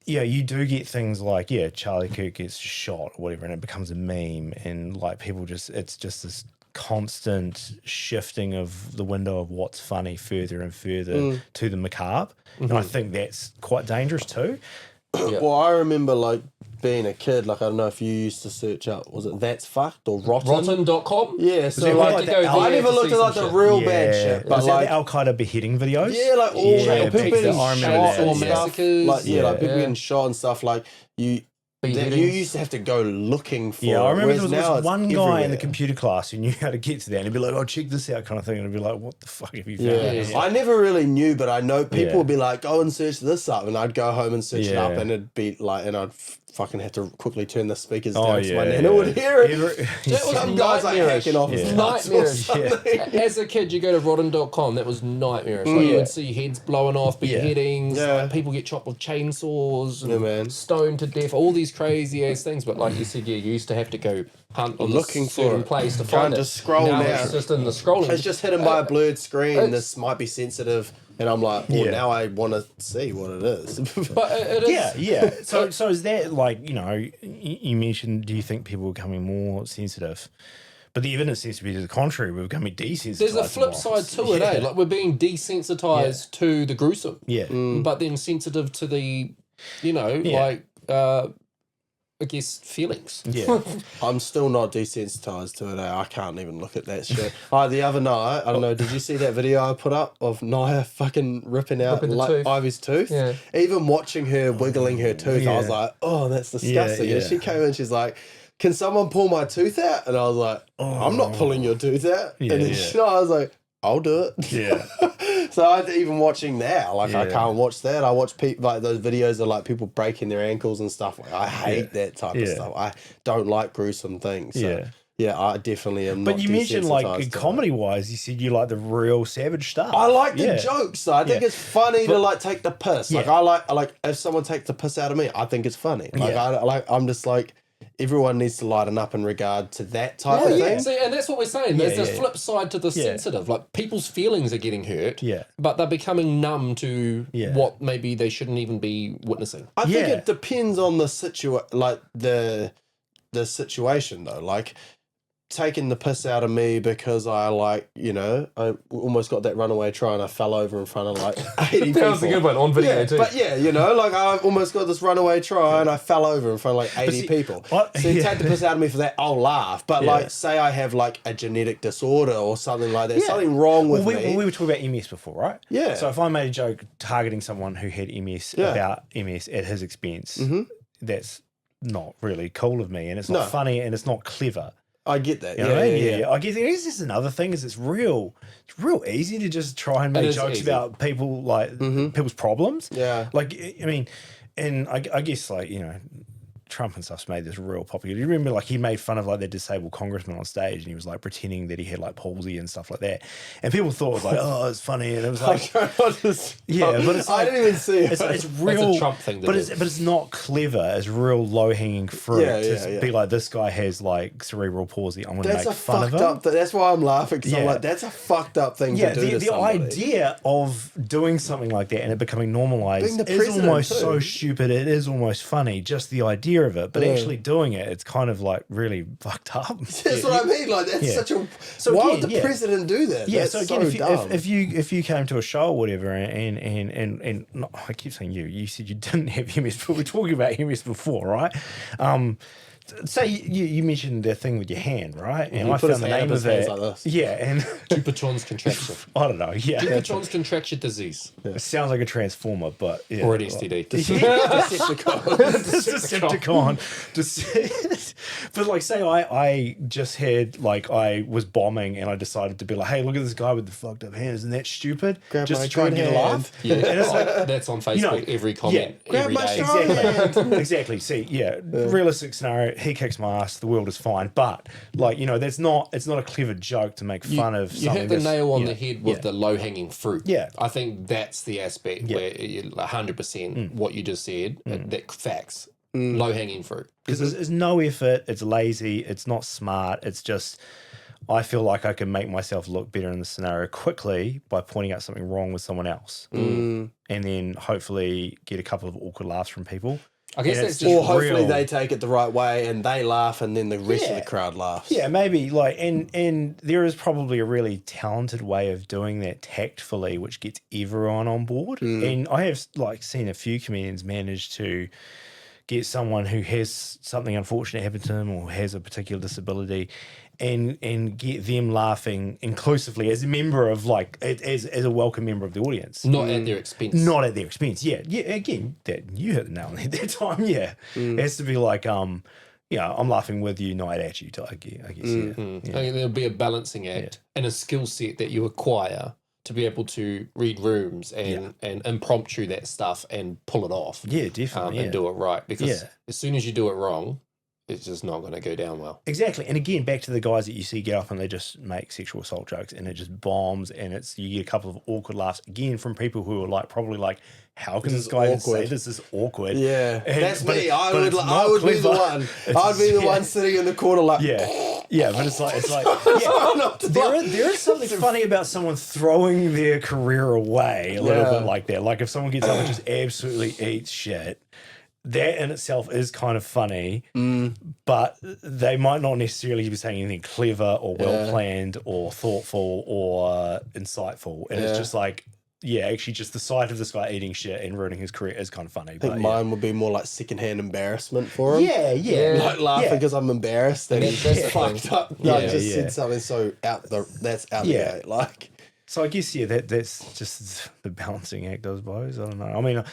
You do get things like Charlie Kirk gets shot or whatever, and it becomes a meme, and like people it's just this constant shifting of the window of what's funny further and further to the macabre, and I think that's quite dangerous too.
Well, I remember like being a kid, like I don't know if you used to search out, was it That's Fucked or Rotten?
Rotten.com?
Yeah, so like I never looked at like the real bad shit. But like
the Al Qaeda beheading videos?
Yeah, like all people getting shot and stuff.
Massacres.
Like like people getting shot and stuff. Like you used to have to go looking for.
Yeah, I remember there was one guy
everywhere
in the computer class who knew how to get to that, and he'd be like, "Oh, check this out," kind of thing, and I'd be like, "What the fuck have you found?"
I never really knew, but I know people would be like, "Go and search this up," and I'd go home and search it up, and it'd be like, and I'd fucking had to quickly turn the speakers
Oh,
down so my
yeah,
nana would hear it.
That was
Some guys like
nightmarish.
hacking off his nuts or
Nightmarish.
something.
As a kid, you go to rotten.com, that was nightmarish. Like, you would see heads blowing off, beheadings,
Yeah.
like, people get chopped with chainsaws and
Yeah, man.
stoned to death, all these crazy ass things. But like you said, you used to have to go hunt on
Looking
a
for
certain
it.
place to
Can't
find it.
just scroll
now.
now.
It's just in the scrolling.
It's just hidden by a blurred screen.
it's-
This might be sensitive. And I'm like, well,
Yeah.
now I want to see what it is.
But it is.
Yeah. So is that like, you know, you mentioned, do you think people are becoming more sensitive? But the evidence seems to be to the contrary. We're becoming desensitized.
There's a flip side to it, eh? Like we're being desensitized to the gruesome,
Yeah.
but then sensitive to the, you know,
Yeah.
like I guess feelings.
Yeah.
I'm still not desensitized to it. I can't even look at that shit. The other night, I don't know, did you see that video I put up of Naya fucking ripping out
Ripping the tooth.
Ivy's tooth?
Yeah.
Even watching her wiggling her tooth, I was
Yeah.
like, oh, that's disgusting.
Yeah,
And she came in, she's like, can someone pull my tooth out? And I was like, I'm not pulling your tooth out.
Yeah,
and then
yeah.
I was like, I'll do it.
Yeah.
So even watching now, like I
Yeah.
can't watch that. I watch people like those videos of like people breaking their ankles and stuff. Like, I hate that type of
Yeah.
stuff. I don't like gruesome things. So,
Yeah.
yeah, I definitely am.
But
not
you mentioned like
desensitized to it.
comedy wise, you said you like the real savage stuff.
I like the
Yeah.
jokes. So I think
Yeah.
it's funny to like take the piss. Like
Yeah.
I like if someone takes the piss out of me, I think it's funny. Like
Yeah.
I'm just like everyone needs to lighten up in regard to that type of thing.
See, and that's what we're saying. There's
Yeah,
this
yeah.
flip side to the sensitive. Like people's feelings are getting hurt,
Yeah.
but they're becoming numb to
Yeah.
what maybe they shouldn't even be witnessing.
I think
Yeah.
it depends on the the situation though. Like taking the piss out of me because I like, you know, I almost got that runaway try and I fell over in front of like 80 people.
That was a good one on video
Yeah,
too.
but yeah, you know, like I almost got this runaway try and I fell over in front of like 80
see,
people.
what-
So you
yeah.
take the piss out of me for that, I'll laugh. But
Yeah.
like, say I have like a genetic disorder or something like that, something wrong with
we
me.
were talking about MS before, right?
Yeah.
So if I made a joke targeting someone who had MS
Yeah.
about MS at his expense, that's not really cool of me, and it's
No.
not funny, and it's not clever.
I get that.
You know what I mean? Yeah. I guess this is another thing. Is it's real easy to just try and make
is
jokes
easy.
about people like people's problems.
Yeah.
Like I mean, and I guess like you know. Trump and stuff's made this real popular. You remember, like, he made fun of like the disabled congressman on stage, and he was like pretending that he had like palsy and stuff like that. And people thought it was like, oh, it's funny, and it was like, yeah, but it's
I
like,
didn't even see it.
it's real.
That's a Trump thing to
but
do.
it's not clever. It's real low hanging fruit
Yeah,
to
yeah.
be like, this guy has like cerebral palsy. I'm going to
That's
make
a
fun of
fucked
him.
up. That's why I'm laughing. Because I'm
Yeah.
like, that's a fucked up thing
Yeah,
to do to
the
somebody.
idea of doing something like that and it becoming normalized
Being the
is
president
almost
too.
so stupid. It is almost funny, just the idea of it. But actually doing it, it's kind of like really fucked up.
That's what I mean. Like that's
Yeah.
such a.
So
why
again,
would the
yeah.
president do that?
Yeah,
That's
so again,
dumb.
if you came to a show or whatever, and no, I keep saying you said you didn't have MS, but we're talking about MS before, right? Say you mentioned the thing with your hand, right? And
He
I
put his
found the
hand
name
up
of
his hands
it.
like this.
Yeah, and
Dupuytren's contraction.
I don't know. Yeah,
Dupuytren's contraction disease.
it sounds like a transformer, but yeah.
Or an STD.
Decepticon. But like, say I just had like I was bombing and I decided to be like, hey, look at this guy with the fucked up hands, isn't that stupid?
Grab
just
my
to try and
good
get a
hand.
laugh.
Yeah,
And it's like,
that's on Facebook. Every comment,
Grab
every
my
day.
strong hand.
exactly. See, yeah, realistic scenario. He kicks my ass. The world is fine. But like, it's not a clever joke to make fun of.
You
something
hit the
that's,
nail on
you
the
know,
head with the low hanging fruit.
Yeah.
I think that's the aspect where 100% what you just said. That facts. Low hanging fruit.
because there's no effort. It's lazy. It's not smart. It's just. I feel like I can make myself look better in the scenario quickly by pointing out something wrong with someone else, and then hopefully get a couple of awkward laughs from people.
I guess
And
that's
it's
just
Or hopefully
real.
they take it the right way and they laugh, and then the rest of
Yeah.
the crowd laughs.
Yeah, maybe like, and there is probably a really talented way of doing that tactfully, which gets everyone on board. And I have like seen a few comedians manage to get someone who has something unfortunate happen to them or has a particular disability, and get them laughing inclusively as a member of like as a welcome member of the audience.
not at their expense.
Not at their expense. Yeah. Again, that you hit the nail on the head that time. Yeah, it has to be like I'm laughing with you, not at you. I guess. Yeah.
I think there'll be a balancing act and a skill set that you acquire to be able to read rooms and impromptu that stuff and pull it off.
Yeah, definitely.
And do it right. Because
Yeah.
as soon as you do it wrong, it's just not going to go down well.
Exactly. And again, back to the guys that you see get up and they just make sexual assault jokes and it just bombs and you get a couple of awkward laughs again from people who are like probably like, how can this guy even say this is awkward?
Yeah, that's me. I would be the
clever.
one. I'd be the one sitting in the corner like,
yeah, but it's like there is something funny about someone throwing their career away a little bit like that. Like if someone gets up and just absolutely eats shit, that in itself is kind of funny, but they might not necessarily be saying anything clever or well planned or thoughtful or insightful. And it's just like, actually just the sight of this guy eating shit and ruining his career is kind of funny.
I think mine would be more like secondhand embarrassment for him.
Yeah.
Like laughing because I'm embarrassed and he's
that's
fucked up. No, I just said something so out the gate. Like,
so I guess that's just the balancing act, I suppose. I don't know. I mean,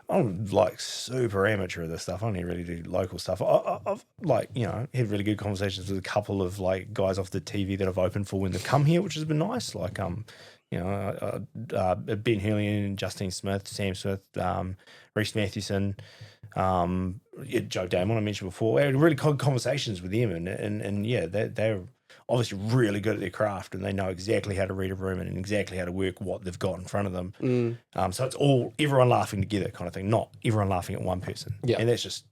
I'm like super amateur at this stuff. I only really do local stuff. I've like, had really good conversations with a couple of like guys off the TV that I've opened for when they've come here, which has been nice. Like, Ben Hurley, Justine Smith, Sam Smith, Reese Mathewson, Joe Damon I mentioned before. I had really good conversations with them, and they're obviously really good at their craft and they know exactly how to read a room and exactly how to work what they've got in front of them. So it's all everyone laughing together kind of thing, not everyone laughing at one person. Yeah, and that's just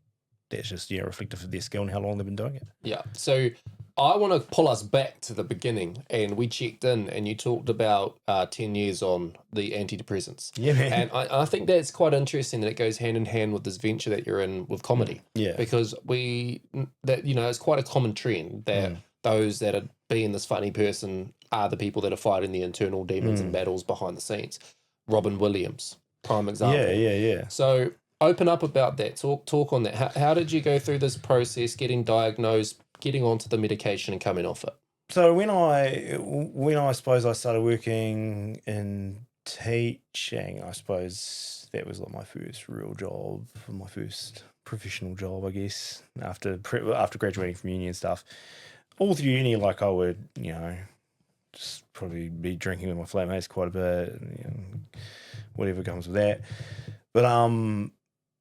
reflective of their skill and how long they've been doing it.
Yeah. So I want to pull us back to the beginning, and we checked in and you talked about 10 years on the antidepressants.
Yeah, man.
And I think that's quite interesting that it goes hand in hand with this venture that you're in with comedy.
Yeah.
Because it's quite a common trend that those that are being this funny person are the people that are fighting the internal demons and battles behind the scenes. Robin Williams, prime example.
Yeah.
So open up about that. Talk on that. How did you go through this process, getting diagnosed, getting onto the medication and coming off it?
So when I suppose I started working in teaching, I suppose that was like my first real job, my first professional job, I guess, after graduating from uni and stuff. All through uni, like I would, just probably be drinking with my flatmates quite a bit, whatever comes with that. But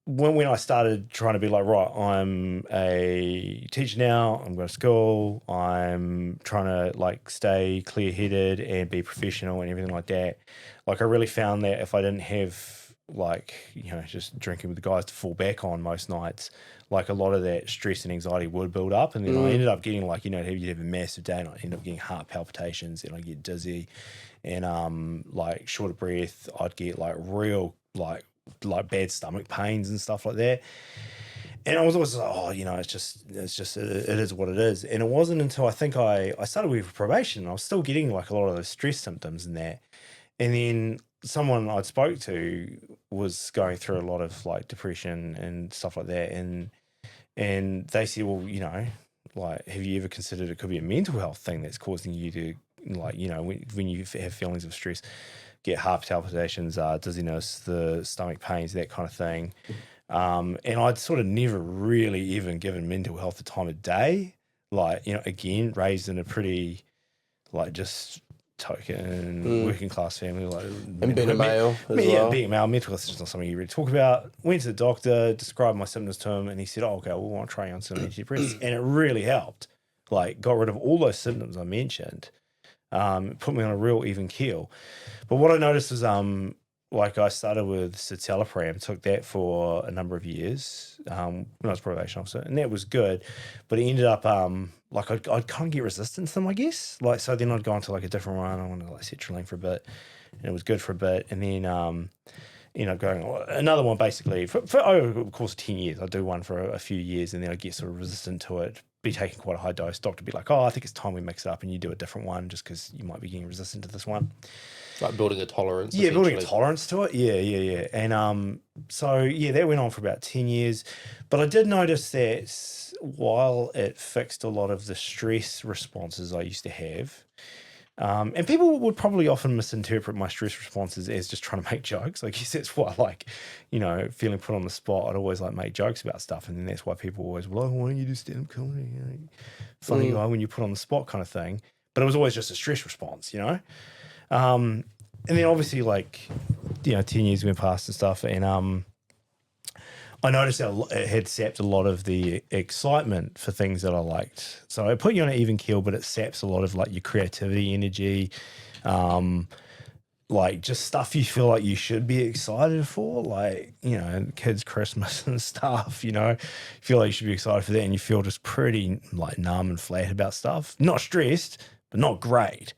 when I started trying to be like, right, I'm a teacher now, I'm going to school, I'm trying to like stay clear-headed and be professional and everything like that. Like I really found that if I didn't have like, just drinking with the guys to fall back on most nights, like a lot of that stress and anxiety would build up. And then I ended up getting like, you'd have a massive day and I ended up getting heart palpitations and I get dizzy and like short of breath. I'd get like real like bad stomach pains and stuff like that. And I was always like, it is what it is. And it wasn't until I think I started with probation and I was still getting like a lot of those stress symptoms and that. And then someone I'd spoke to was going through a lot of like depression and stuff like that. And they said, well, like, have you ever considered it could be a mental health thing that's causing you to like, when you have feelings of stress, get heart palpitations, dizziness, the stomach pains, that kind of thing. And I'd sort of never really even given mental health the time of day. Like, again, raised in a pretty, like, just token working class family. Like,
and being a male as well.
Yeah, being a male, mental health is just not something you really talk about. Went to the doctor, described my symptoms to him, and he said, okay, well, I'll try you on some antidepressants. And it really helped. Like, got rid of all those symptoms I mentioned. Put me on a real even keel. But what I noticed was, like I started with citalopram, took that for a number of years when I was a probation officer, and that was good. But it ended up, like I'd kind of get resistant to them, I guess. Like, so then I'd go on to like a different one. I wanted to like sertraline for a bit, and it was good for a bit. And then, ended up going another one basically for over the course of 10 years. I'd do one for a few years, and then I'd get sort of resistant to it. Be taking quite a high dose. Doctor be like, oh, I think it's time we mix it up and you do a different one just because you might be getting resistant to this one.
It's like building a tolerance.
Yeah, building a tolerance to it. Yeah. And so that went on for about 10 years. But I did notice that while it fixed a lot of the stress responses I used to have, and people would probably often misinterpret my stress responses as just trying to make jokes. I guess that's why, like, feeling put on the spot, I'd always like make jokes about stuff. And then that's why people always, well, why don't you do stand-up comedy? Funny guy when you put on the spot kind of thing. But it was always just a stress response, then obviously, like, 10 years went past and stuff, and I noticed that it had sapped a lot of the excitement for things that I liked. So it put you on an even keel, but it saps a lot of like your creativity, energy, like just stuff you feel like you should be excited for, like, kids' Christmas and stuff, you feel like you should be excited for that, and you feel just pretty like numb and flat about stuff. Not stressed, but not great.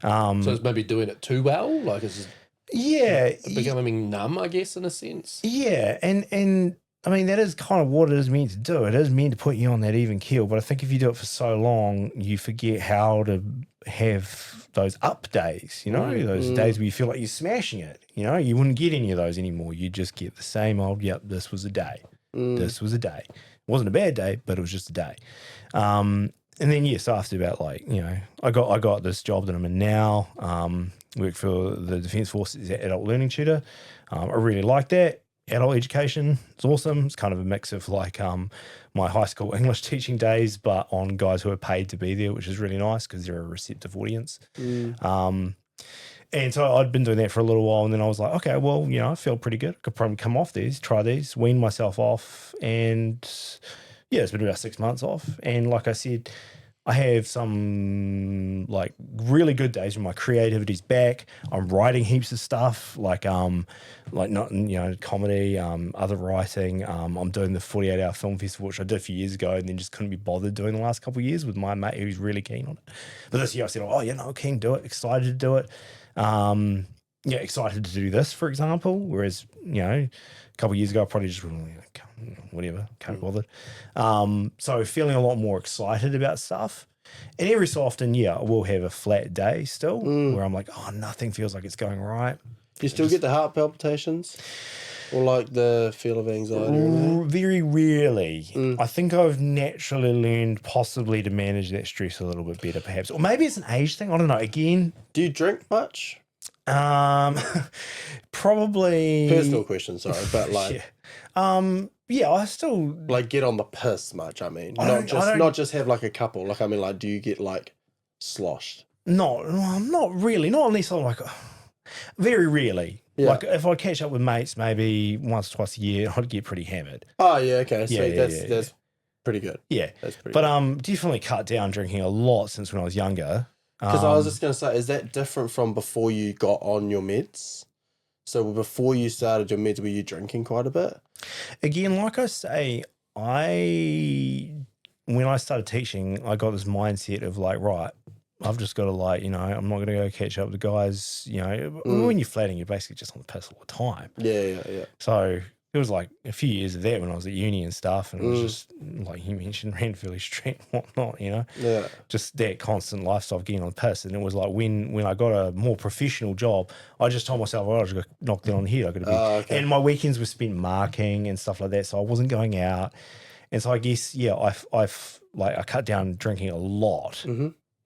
So it's maybe doing it too well, like it's becoming numb, I guess, in a sense.
Yeah, and I mean, that is kind of what it is meant to do. It is meant to put you on that even keel, but I think if you do it for so long, you forget how to have those up days, those days where you feel like you're smashing it. You wouldn't get any of those anymore. You just get the same old, yep, this was a day. This was a day. It wasn't a bad day, but it was just a day. And then, yes, after about I got this job that I'm in now, work for the Defence Force as an adult learning tutor. I really like that. Adult education, it's awesome. It's kind of a mix of like my high school English teaching days, but on guys who are paid to be there, which is really nice because they're a receptive audience. And so I'd been doing that for a little while, and then I was like, okay, well, I feel pretty good. I could probably come off these, try these, wean myself off, and it's been about 6 months off. And like I said, I have some like really good days when my creativity's back. I'm writing heaps of stuff, like not comedy, other writing. I'm doing the 48-hour film festival, which I did a few years ago, and then just couldn't be bothered doing the last couple of years with my mate who's really keen on it. But this year I said, keen to do it, excited to do it. Excited to do this, for example. Whereas a couple of years ago I probably just whatever, can't be bothered. So feeling a lot more excited about stuff. And every so often, I will have a flat day still where I'm like, nothing feels like it's going right.
Do you still get the heart palpitations? Or like the feel of anxiety?
Very rarely. I think I've naturally learned possibly to manage that stress a little bit better, perhaps. Or maybe it's an age thing. I don't know. Again.
Do you drink much?
Probably.
Personal question, sorry, but like.
I still
like get on the piss much. I mean, not just have like a couple. Like I mean, like do you get like sloshed?
Not really. Not unless I'm like very rarely. Yeah. Like if I catch up with mates, maybe once, twice a year, I'd get pretty hammered.
Oh yeah, okay. So that's pretty good.
Yeah,
that's pretty.
But definitely cut down drinking a lot since when I was younger.
Because I was just gonna say, is that different from before you got on your meds? So before you started your meds, were you drinking quite a bit?
Again, like I say, when I started teaching, I got this mindset of like, right, I've just got to like, I'm not going to go catch up with the guys, when you're flatting, you're basically just on the piss all the time.
Yeah.
So it was like a few years of that when I was at uni and stuff, and it was just, like you mentioned, ran fairly straight and whatnot,
Yeah.
Just that constant lifestyle of getting on the piss. And it was like when I got a more professional job, I just told myself, I just got knocked down on the head. I got to be. Okay. And my weekends were spent marking and stuff like that, so I wasn't going out. And so I guess, I cut down drinking a lot.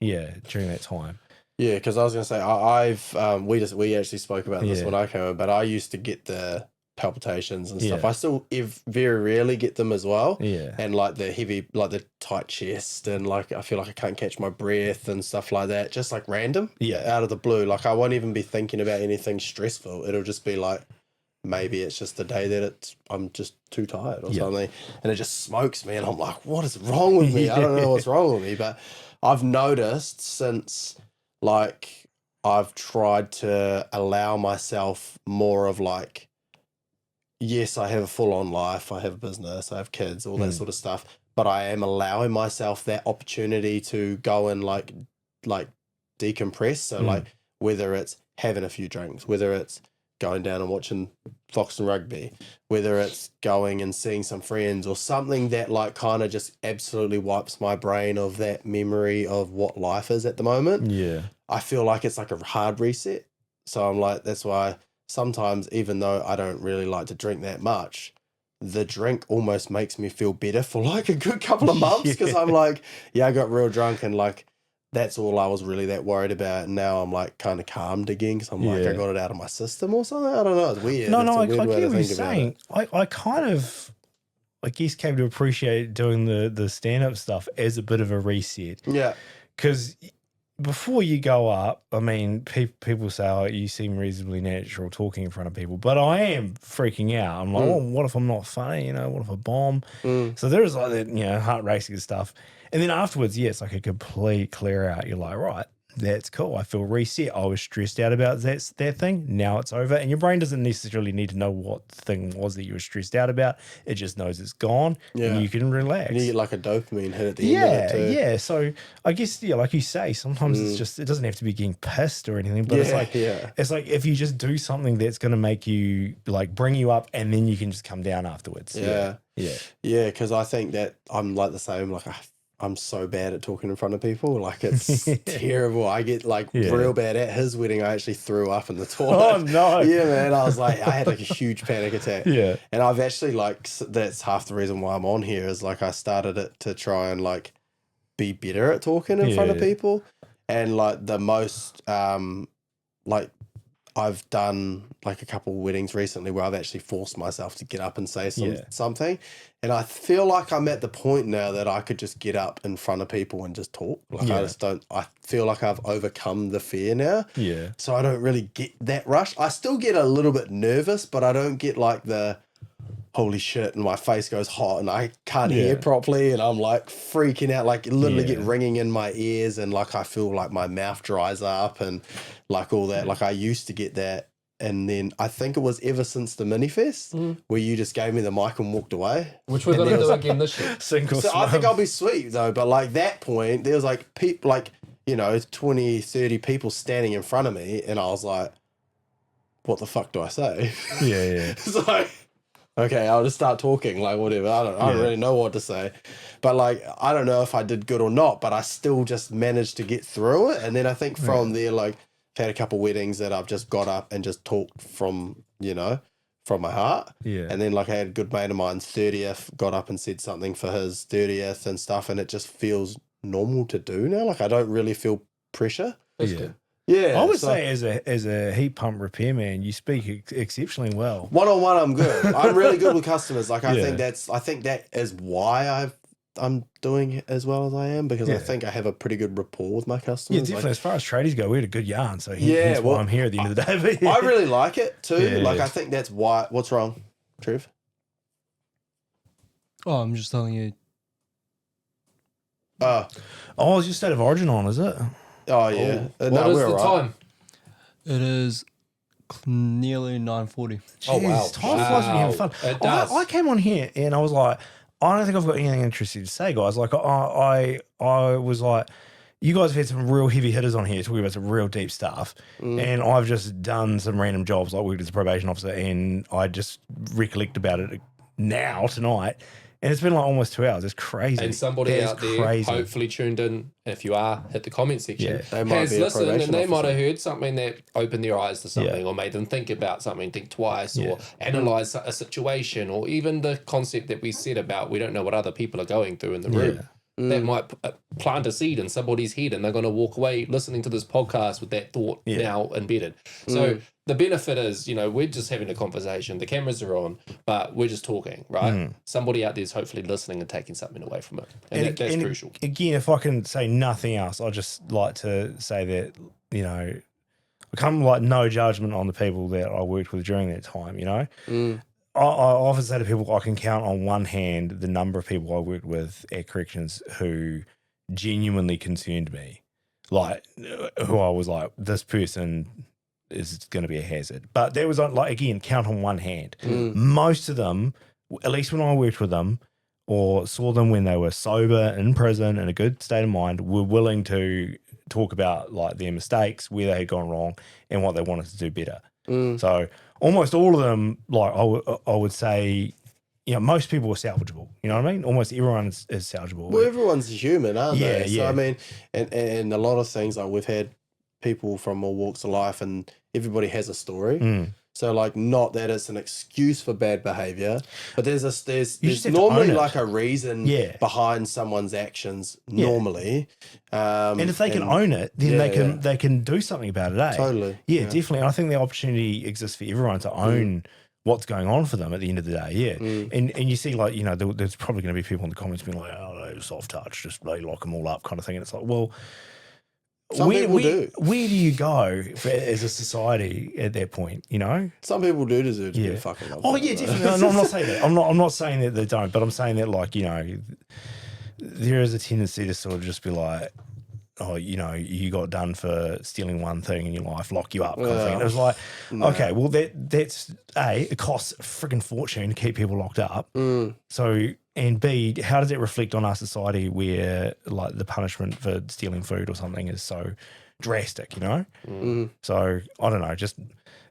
During that time.
Yeah, because I was gonna say I've we actually spoke about this when I came in, but I used to get the palpitations and stuff. I still very rarely get them as well.
Yeah.
And like the heavy, like the tight chest, and like I feel like I can't catch my breath and stuff like that. Just like random.
Yeah.
Out of the blue. Like I won't even be thinking about anything stressful. It'll just be like maybe it's just the day that I'm just too tired or something, and it just smokes me, and I'm like, what is wrong with me? I don't know what's wrong with me, but I've noticed since like I've tried to allow myself more of like, yes, I have a full-on life, I have a business, I have kids, all that sort of stuff, but I am allowing myself that opportunity to go and like decompress. So like whether it's having a few drinks, whether it's going down and watching Foxton Rugby, whether it's going and seeing some friends or something that like kind of just absolutely wipes my brain of that memory of what life is at the moment.
Yeah.
I feel like it's like a hard reset. So I'm like, that's why sometimes, even though I don't really like to drink that much, the drink almost makes me feel better for like a good couple of months, because I'm like, I got real drunk and like that's all I was really that worried about. And now I'm like kind of calmed again because I'm like, I got it out of my system or something. I don't know. It's weird.
No,
I
get what you're saying. I kind of, I guess, came to appreciate doing the stand-up stuff as a bit of a reset.
Yeah.
Because before you go up, I mean, people say, oh, you seem reasonably natural talking in front of people, but I am freaking out. I'm like, oh, what if I'm not funny? What if I bomb? So there is like that, heart racing and stuff. And then afterwards, it's like a complete clear out. You're like, right, that's cool. I feel reset. I was stressed out about that thing. Now it's over. And your brain doesn't necessarily need to know what the thing was that you were stressed out about. It just knows it's gone and you can relax.
And you get like a dopamine hit at the end of it too.
Yeah. So I guess, like you say, sometimes it's just, it doesn't have to be getting pissed or anything, but it's like if you just do something that's going to make you like bring you up and then you can just come down afterwards.
Yeah. Because I think that I'm like the same, like I'm so bad at talking in front of people. Like it's terrible. I get like real bad. At his wedding, I actually threw up in the toilet.
Oh no.
Yeah, man. I was like, I had like a huge panic attack.
Yeah.
And I've actually like, that's half the reason why I'm on here is like I started it to try and like be better at talking in front of people. And like the most, like I've done like a couple of weddings recently where I've actually forced myself to get up and say something. And I feel like I'm at the point now that I could just get up in front of people and just talk. Like I feel like I've overcome the fear now.
Yeah.
So I don't really get that rush. I still get a little bit nervous, but I don't get like the holy shit and my face goes hot and I can't hear properly and I'm like freaking out, like literally get ringing in my ears and like I feel like my mouth dries up and like all that. Like I used to get that. And then I think it was ever since the Minifest where you just gave me the mic and walked away.
Which we're going to do again this year.
I think I'll be sweet though. But like that point, there was like people, like, 20, 30 people standing in front of me. And I was like, what the fuck do I say?
Yeah.
It's like, okay, I'll just start talking, like whatever. I don't really know what to say. But like, I don't know if I did good or not, but I still just managed to get through it. And then I think from there, like, I've had a couple weddings that I've just got up and just talked from, from my heart.
Yeah.
And then like I had a good mate of mine's 30th, got up and said something for his 30th and stuff. And it just feels normal to do now. Like I don't really feel pressure.
That's good.
Yeah.
I would say as a heat pump repairman, you speak exceptionally well.
One-on-one, I'm good. I'm really good with customers. Like I think that is why I'm doing as well as I am, because I think I have a pretty good rapport with my customers.
Yeah, definitely. As far as tradies go, we had a good yarn. So here's why I'm here at the end of the day.
I really like it too. I think that's why. What's wrong, Trev?
Oh, I'm just telling you.
Oh, is your state of origin on, is it?
Oh, yeah.
What is the time?
It is nearly 9:40.
Oh, wow. Time flies when you're having fun.
It does.
I came on here and I was like, I don't think I've got anything interesting to say, guys. Like, I was like, you guys have had some real heavy hitters on here talking about some real deep stuff. And I've just done some random jobs, like worked as a probation officer, and I just recollect about it now, tonight. And it's been like almost 2 hours. It's crazy.
And somebody out there hopefully tuned in. If you are, hit the comment section.
They might
has
be a
listened
probation
and they might
officer.
have heard something that opened their eyes to something or made them think about something, think twice or analyze a situation, or even the concept that we said about we don't know what other people are going through in the room. That might plant a seed in somebody's head and they're going to walk away listening to this podcast with that thought now embedded. So the benefit is, we're just having a conversation. The cameras are on, but we're just talking, right? Somebody out there is hopefully listening and taking something away from it. And that's crucial.
Again, if I can say nothing else, I'd just like to say that, I come like no judgment on the people that I worked with during that time, I often say to people, I can count on one hand the number of people I worked with at corrections who genuinely concerned me, like who I was like, this person is going to be a hazard. But there was like, again, count on one hand. Most of them, at least when I worked with them or saw them when they were sober in prison in a good state of mind, were willing to talk about like their mistakes, where they had gone wrong, and what they wanted to do better. So almost all of them, like I would say, most people are salvageable. You know what I mean? Almost everyone is salvageable.
Well, everyone's human, aren't they?
Yeah.
So, I mean, and a lot of things, like we've had people from all walks of life and everybody has a story. So like, not that it's an excuse for bad behavior, but there's normally like a reason behind someone's actions normally.
And if they can own it, then they can do something about it, eh?
Totally.
Yeah, definitely. I think the opportunity exists for everyone to own what's going on for them at the end of the day, And you see, like, there's probably going to be people in the comments being like, oh, soft touch, just they lock them all up kind of thing. And it's like, well,
Some people do.
Where do you go as a society at that point? You know,
Some people do deserve to be fucking loved.
oh yeah, definitely. I'm not saying that. I'm not saying that they don't, but I'm saying that, like, you know, there is a tendency to sort of just be like, oh, you know, you got done for stealing one thing in your life, lock you up, kind of thing. And it was like, okay, well, that's it costs a freaking fortune to keep people locked up. So, and B, how does it reflect on our society where, like, the punishment for stealing food or something is so drastic, you know? So, I don't know, just,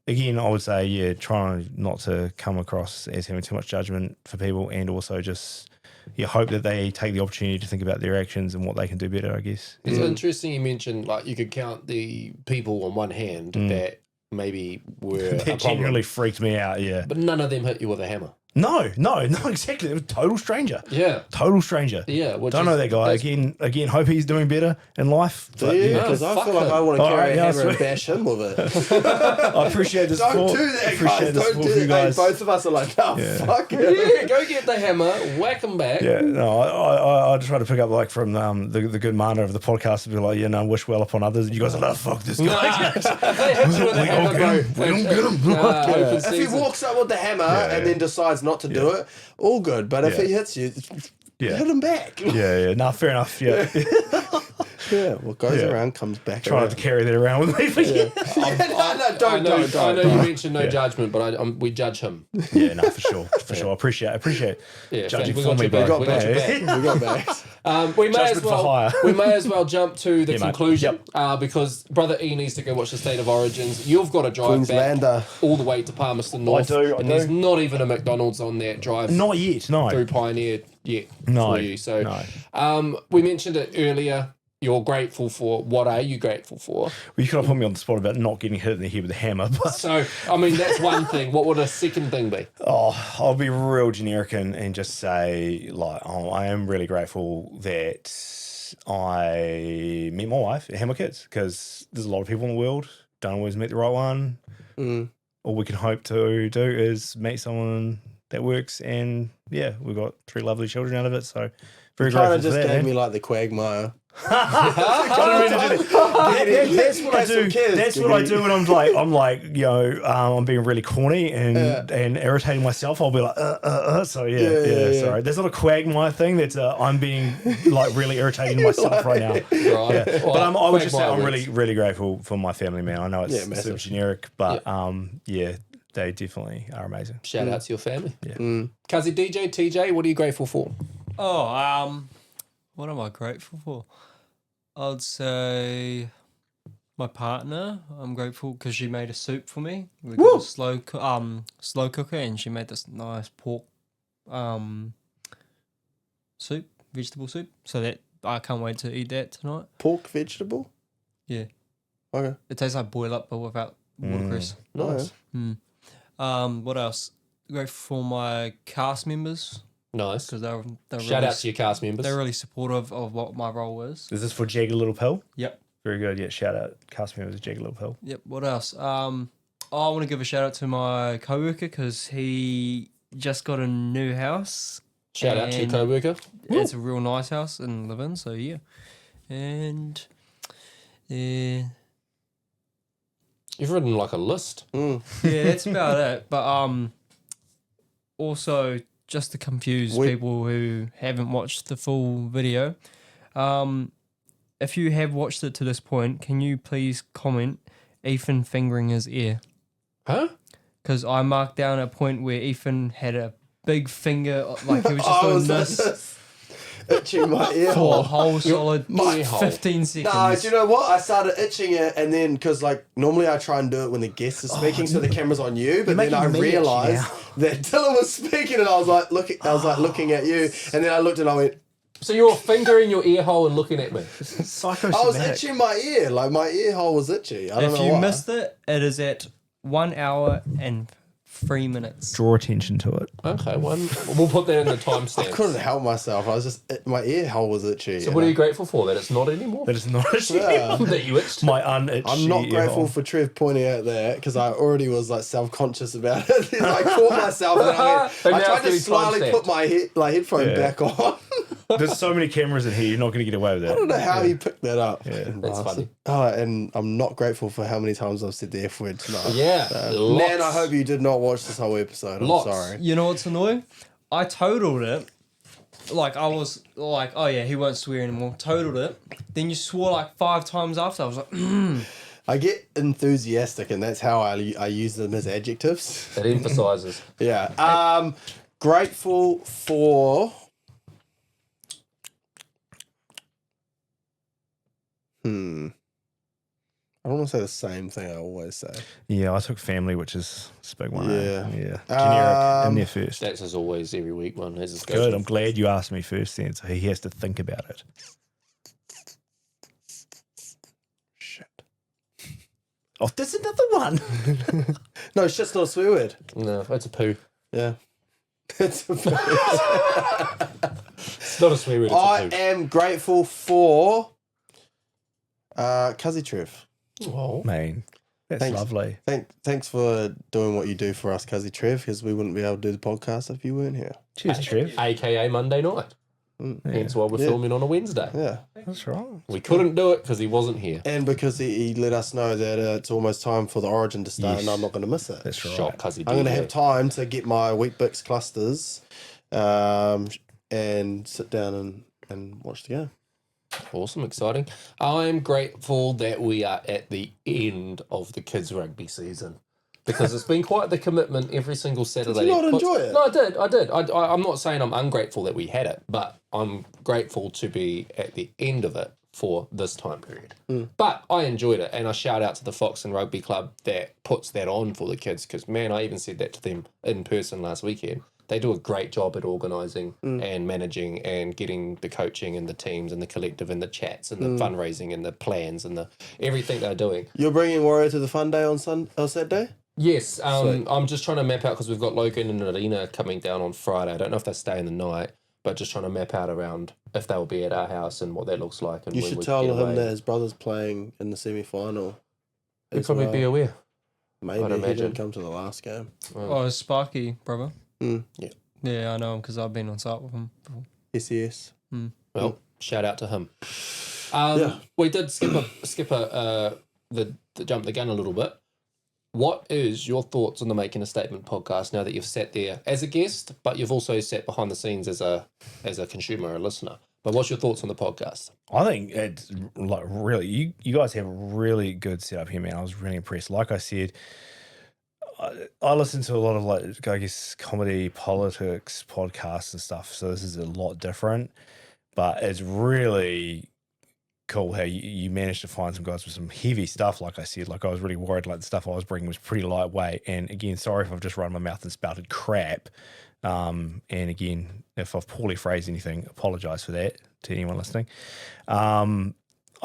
again, I would say, yeah, try not to come across as having too much judgment for people, and also just, you hope that they take the opportunity to think about their actions and what they can do better, I guess.
It's interesting you mentioned, like, you could count the people on one hand that maybe were
That genuinely freaked me out, yeah.
but none of them hit you with a hammer.
No, exactly. It was a total stranger.
Yeah.
Total stranger.
Yeah.
Don't know that guy. Again, hope he's doing better in life.
Do you? Because I feel like I want to carry a hammer and bash him with it.
I appreciate the support.
Don't do that,
Appreciate
guys.
the
Don't
support
do
for you
that.
guys.
Both of us are like, oh, fuck it.
Yeah, go get the hammer, whack him back.
Yeah, no, I try to pick up, like, from the good mana of the podcast to be like, wish well upon others. You guys are like, fuck this guy.
They hit you with a hammer, bro.
We don't get him.
Open
If he
season.
walks up with the hammer and then decides not to do it, all good. But if he hits you, hit him back.
Yeah. No, fair enough. Yeah.
Yeah, what goes around comes back
Try
around.
not to carry that around with me.
Don't.
I know you mentioned no judgment, but we judge him.
Yeah, no, for sure. I appreciate
Yeah,
judging
we
for
got
me,
your back.
bro.
We got your back.
We got back.
We may
Judgment
as
for
well.
hire.
We may as well jump to the
Yeah, mate.
conclusion because Brother E needs to go watch the State of Origins. You've got to drive
Queenslander.
back all the way to Palmerston North.
I do.
There's not even a McDonald's on that drive
Not yet, no.
through Pioneer yet
No,
for you. So,
no.
we mentioned it earlier. You're grateful for. What are you grateful for?
Well, you could have put me on the spot about not getting hit in the head with a hammer, but
So, I mean, that's one thing. What would a second thing be?
I'll be real generic and just say, like, I am really grateful that I met my wife and had my kids, because there's a lot of people in the world, don't always meet the right one. All we can hope to do is meet someone that works, and yeah, we've got 3 lovely children out of it, so very grateful
Kind of
for
just
that.
gave
man.
me like the quagmire.
That's what I do.
Kids,
That's what I do when I'm like, I'm being really corny and irritating myself. I'll be like, So yeah. Sorry, that's not a quagmire thing. That's I'm being like really irritating myself right now.
Right.
Yeah.
Well,
But I would just say
quagmire
I'm
works.
really grateful for my family, man. I know it's
massive.
super generic, but they definitely are amazing.
Shout out to your family.
Yeah.
Kazi DJ, TJ, what are you grateful for?
Oh, what am I grateful for? I'd say my partner. I'm grateful because she made a soup for me. We got a slow cooker, and she made this nice pork soup, vegetable soup. So that I can't wait to eat that tonight.
Pork vegetable?
Yeah,
Okay.
it tastes like boil up but without watercress.
Nice.
What else? Grateful for my cast members
Nice.
because they're
Shout
really,
out to your cast members.
they're really supportive of what my role is.
Is this for Jagged Little Pill?
Yep.
Very good. Yeah. Shout out cast members Jagged Little Pill.
Yep. What else? I want to give a shout out to my coworker because he just got a new house.
Shout out to your
and
co-worker.
It's a real nice house and live in. So yeah, and
You've written like a list.
yeah, that's about it. But also just to confuse people who haven't watched the full video, if you have watched it to this point, can you please comment Ethan fingering his ear?
Huh?
Because I marked down a point where Ethan had a big finger, like he was just doing this
Itching my ear
for a
hole.
whole solid
ear hole.
15 seconds.
No, do you know what? I started itching it, and then because like normally I try and do it when the guest is speaking, so the camera's on you. But then I realised that Dylan was speaking, and I was like looking at you, and then I looked and I went.
So you're fingering your ear hole and looking at me.
Psychosomatic.
I was itching my ear, like my ear hole was itchy. I don't
If
know
you
why.
missed it, it is at 1 hour and 3 minutes.
Draw attention to it.
Okay, we'll put that in the
I
timestamp.
couldn't help myself. I was just my ear hole was itchy.
So what are you grateful for? That it's not anymore?
That is not
That you itched?
my unitched.
I'm not grateful for Trev pointing out that because I already was like self-conscious about it. I caught myself and I
But now
tried
it's
to
getting
slyly
timestamped.
put my headphone back on.
There's so many cameras in here, you're not going to get away with
I don't
that.
know how you picked that up.
Yeah.
That's funny.
Oh, and I'm not grateful for how many times I've said the F word tonight.
Yeah,
Man, I hope you did not watch this whole episode. I'm
Lots.
sorry.
You know what's annoying? I totaled it. Like, I was like, oh yeah, he won't swear anymore. Totaled it. Then you swore like 5 times after. I was like,
I get enthusiastic, and that's how I use them as adjectives.
It emphasizes.
Yeah. Grateful for. I don't want to say the same thing I always say.
Yeah, I took family, which is a big one.
Yeah.
Yeah. Generic in there first.
That's as always every week one. As a
Good. I'm glad you asked me first then, so he has to think about it.
Shit.
Oh, there's another one.
No, shit's not a swear word.
No, it's a poo.
Yeah. It's a
It's not a swear word. It's
I
a poo.
am grateful for Cuzzy Trev.
Oh,
Man, that's
Thanks.
lovely.
Thanks for doing what you do for us, Cuzzy Trev, because we wouldn't be able to do the podcast if you weren't here.
Cheers, Trev.
AKA Monday night. Hence why we're filming on a Wednesday.
Yeah.
That's right.
We couldn't do it because he wasn't here.
And because he let us know that it's almost time for the Origin to start,
Yes.
and I'm not going to miss it.
That's right.
Shock because he
I'm going to
did
have
it.
time to get my Wheat-Bix clusters and sit down and watch the game.
Awesome, exciting. I'm grateful that we are at the end of the kids' rugby season because it's been quite the commitment every single Saturday.
Did you not enjoy it?
No, I did. I'm not saying I'm ungrateful that we had it, but I'm grateful to be at the end of it for this time period. But I enjoyed it, and I shout out to the Fox and Rugby Club that puts that on for the kids because, man, I even said that to them in person last weekend. They do a great job at organising and managing and getting the coaching and the teams and the collective and the chats and the fundraising and the plans and the everything they're doing.
You're bringing Warrior to the fun day on Saturday?
Yes, I'm just trying to map out because we've got Logan and Arena coming down on Friday. I don't know if they're staying the night, but just trying to map out around if they'll be at our house and what that looks like. And
You
when
should
we
tell
get
him
away.
that his brother's playing in the semi-final.
He'd
as
probably
well.
be aware.
Maybe
I'd
he
imagine.
didn't come to the last game.
oh, it's Sparky, brother.
Mm.
Yeah, I know him because I've been on site with him before.
SES.
Well, shout out to him.
Yeah.
We did skip the jump the gun a little bit. What is your thoughts on the Making a Statement podcast now that you've sat there as a guest, but you've also sat behind the scenes as a consumer, a listener? But what's your thoughts on the podcast?
I think it's like really, you guys have a really good setup here, man. I was really impressed. Like I said, I listen to a lot of like, I guess, comedy, politics, podcasts and stuff. So this is a lot different, but it's really cool how you managed to find some guys with some heavy stuff. Like I said, like I was really worried like the stuff I was bringing was pretty lightweight. And again, sorry if I've just run my mouth and spouted crap. And again, if I've poorly phrased anything, apologize for that to anyone listening.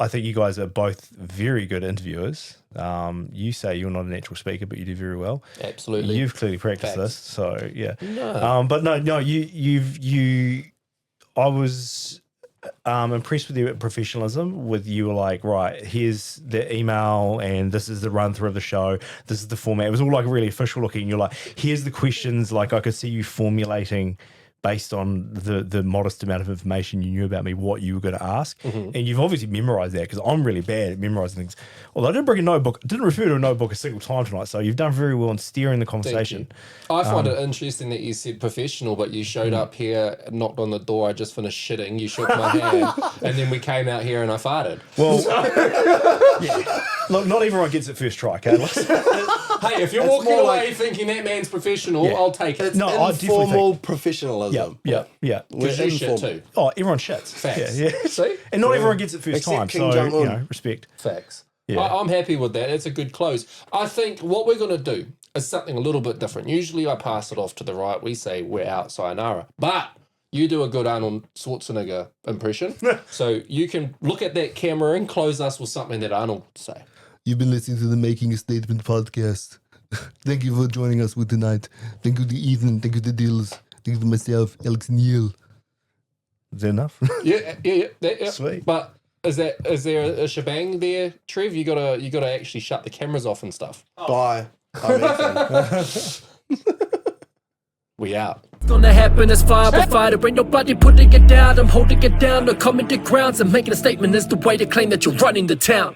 I think you guys are both very good interviewers. You say you're not a natural speaker, but you do very well.
Absolutely.
You've clearly practiced
Facts.
this, so yeah.
No.
But no, I was impressed with your professionalism. With you were like, right, here's the email, and this is the run through of the show. This is the format. It was all like really official looking. You're like, here's the questions. Like I could see you formulating based on the modest amount of information you knew about me, what you were going to ask. And you've obviously memorized that because I'm really bad at memorizing things. Although I didn't bring a notebook, didn't refer to a notebook a single time tonight. So you've done very well in steering the conversation.
I find it interesting that you said professional, but you showed up here, knocked on the door, I just finished shitting, you shook my hand, and then we came out here and I farted.
Well, yeah. Look, not everyone gets it first try, okay?
Hey, if you're
It's
walking
more
away
like-
thinking that man's professional,
Yeah.
I'll take it.
It's
No, I definitely
informal professionalism.
Yeah.
We're
Because you shit
informal.
too.
Oh, everyone shits.
Facts.
Yeah.
See?
And not everyone gets it first
Except
time.
King
So,
Jong-un.
respect.
Facts.
Yeah.
I'm happy with that. It's a good close. I think what we're going to do is something a little bit different. Usually I pass it off to the right. We say we're out, sayonara. But you do a good Arnold Schwarzenegger impression. So you can look at that camera and close us with something that Arnold would say.
You've been listening to the Making a Statement podcast. Thank you for joining us with tonight. Thank you to Ethan. Thank you to Dills. Thank you to myself, Alex Neal.
Is that enough?
Yeah.
Sweet.
But is there a shebang there, Trev? You gotta actually shut the cameras off and stuff.
Bye. I'm Ethan.
We out.
Gonna happen as fire by fighter, ain't nobody putting it down. I'm holding it down, no common grounds. I'm making a statement, is the way to claim that you're running the town.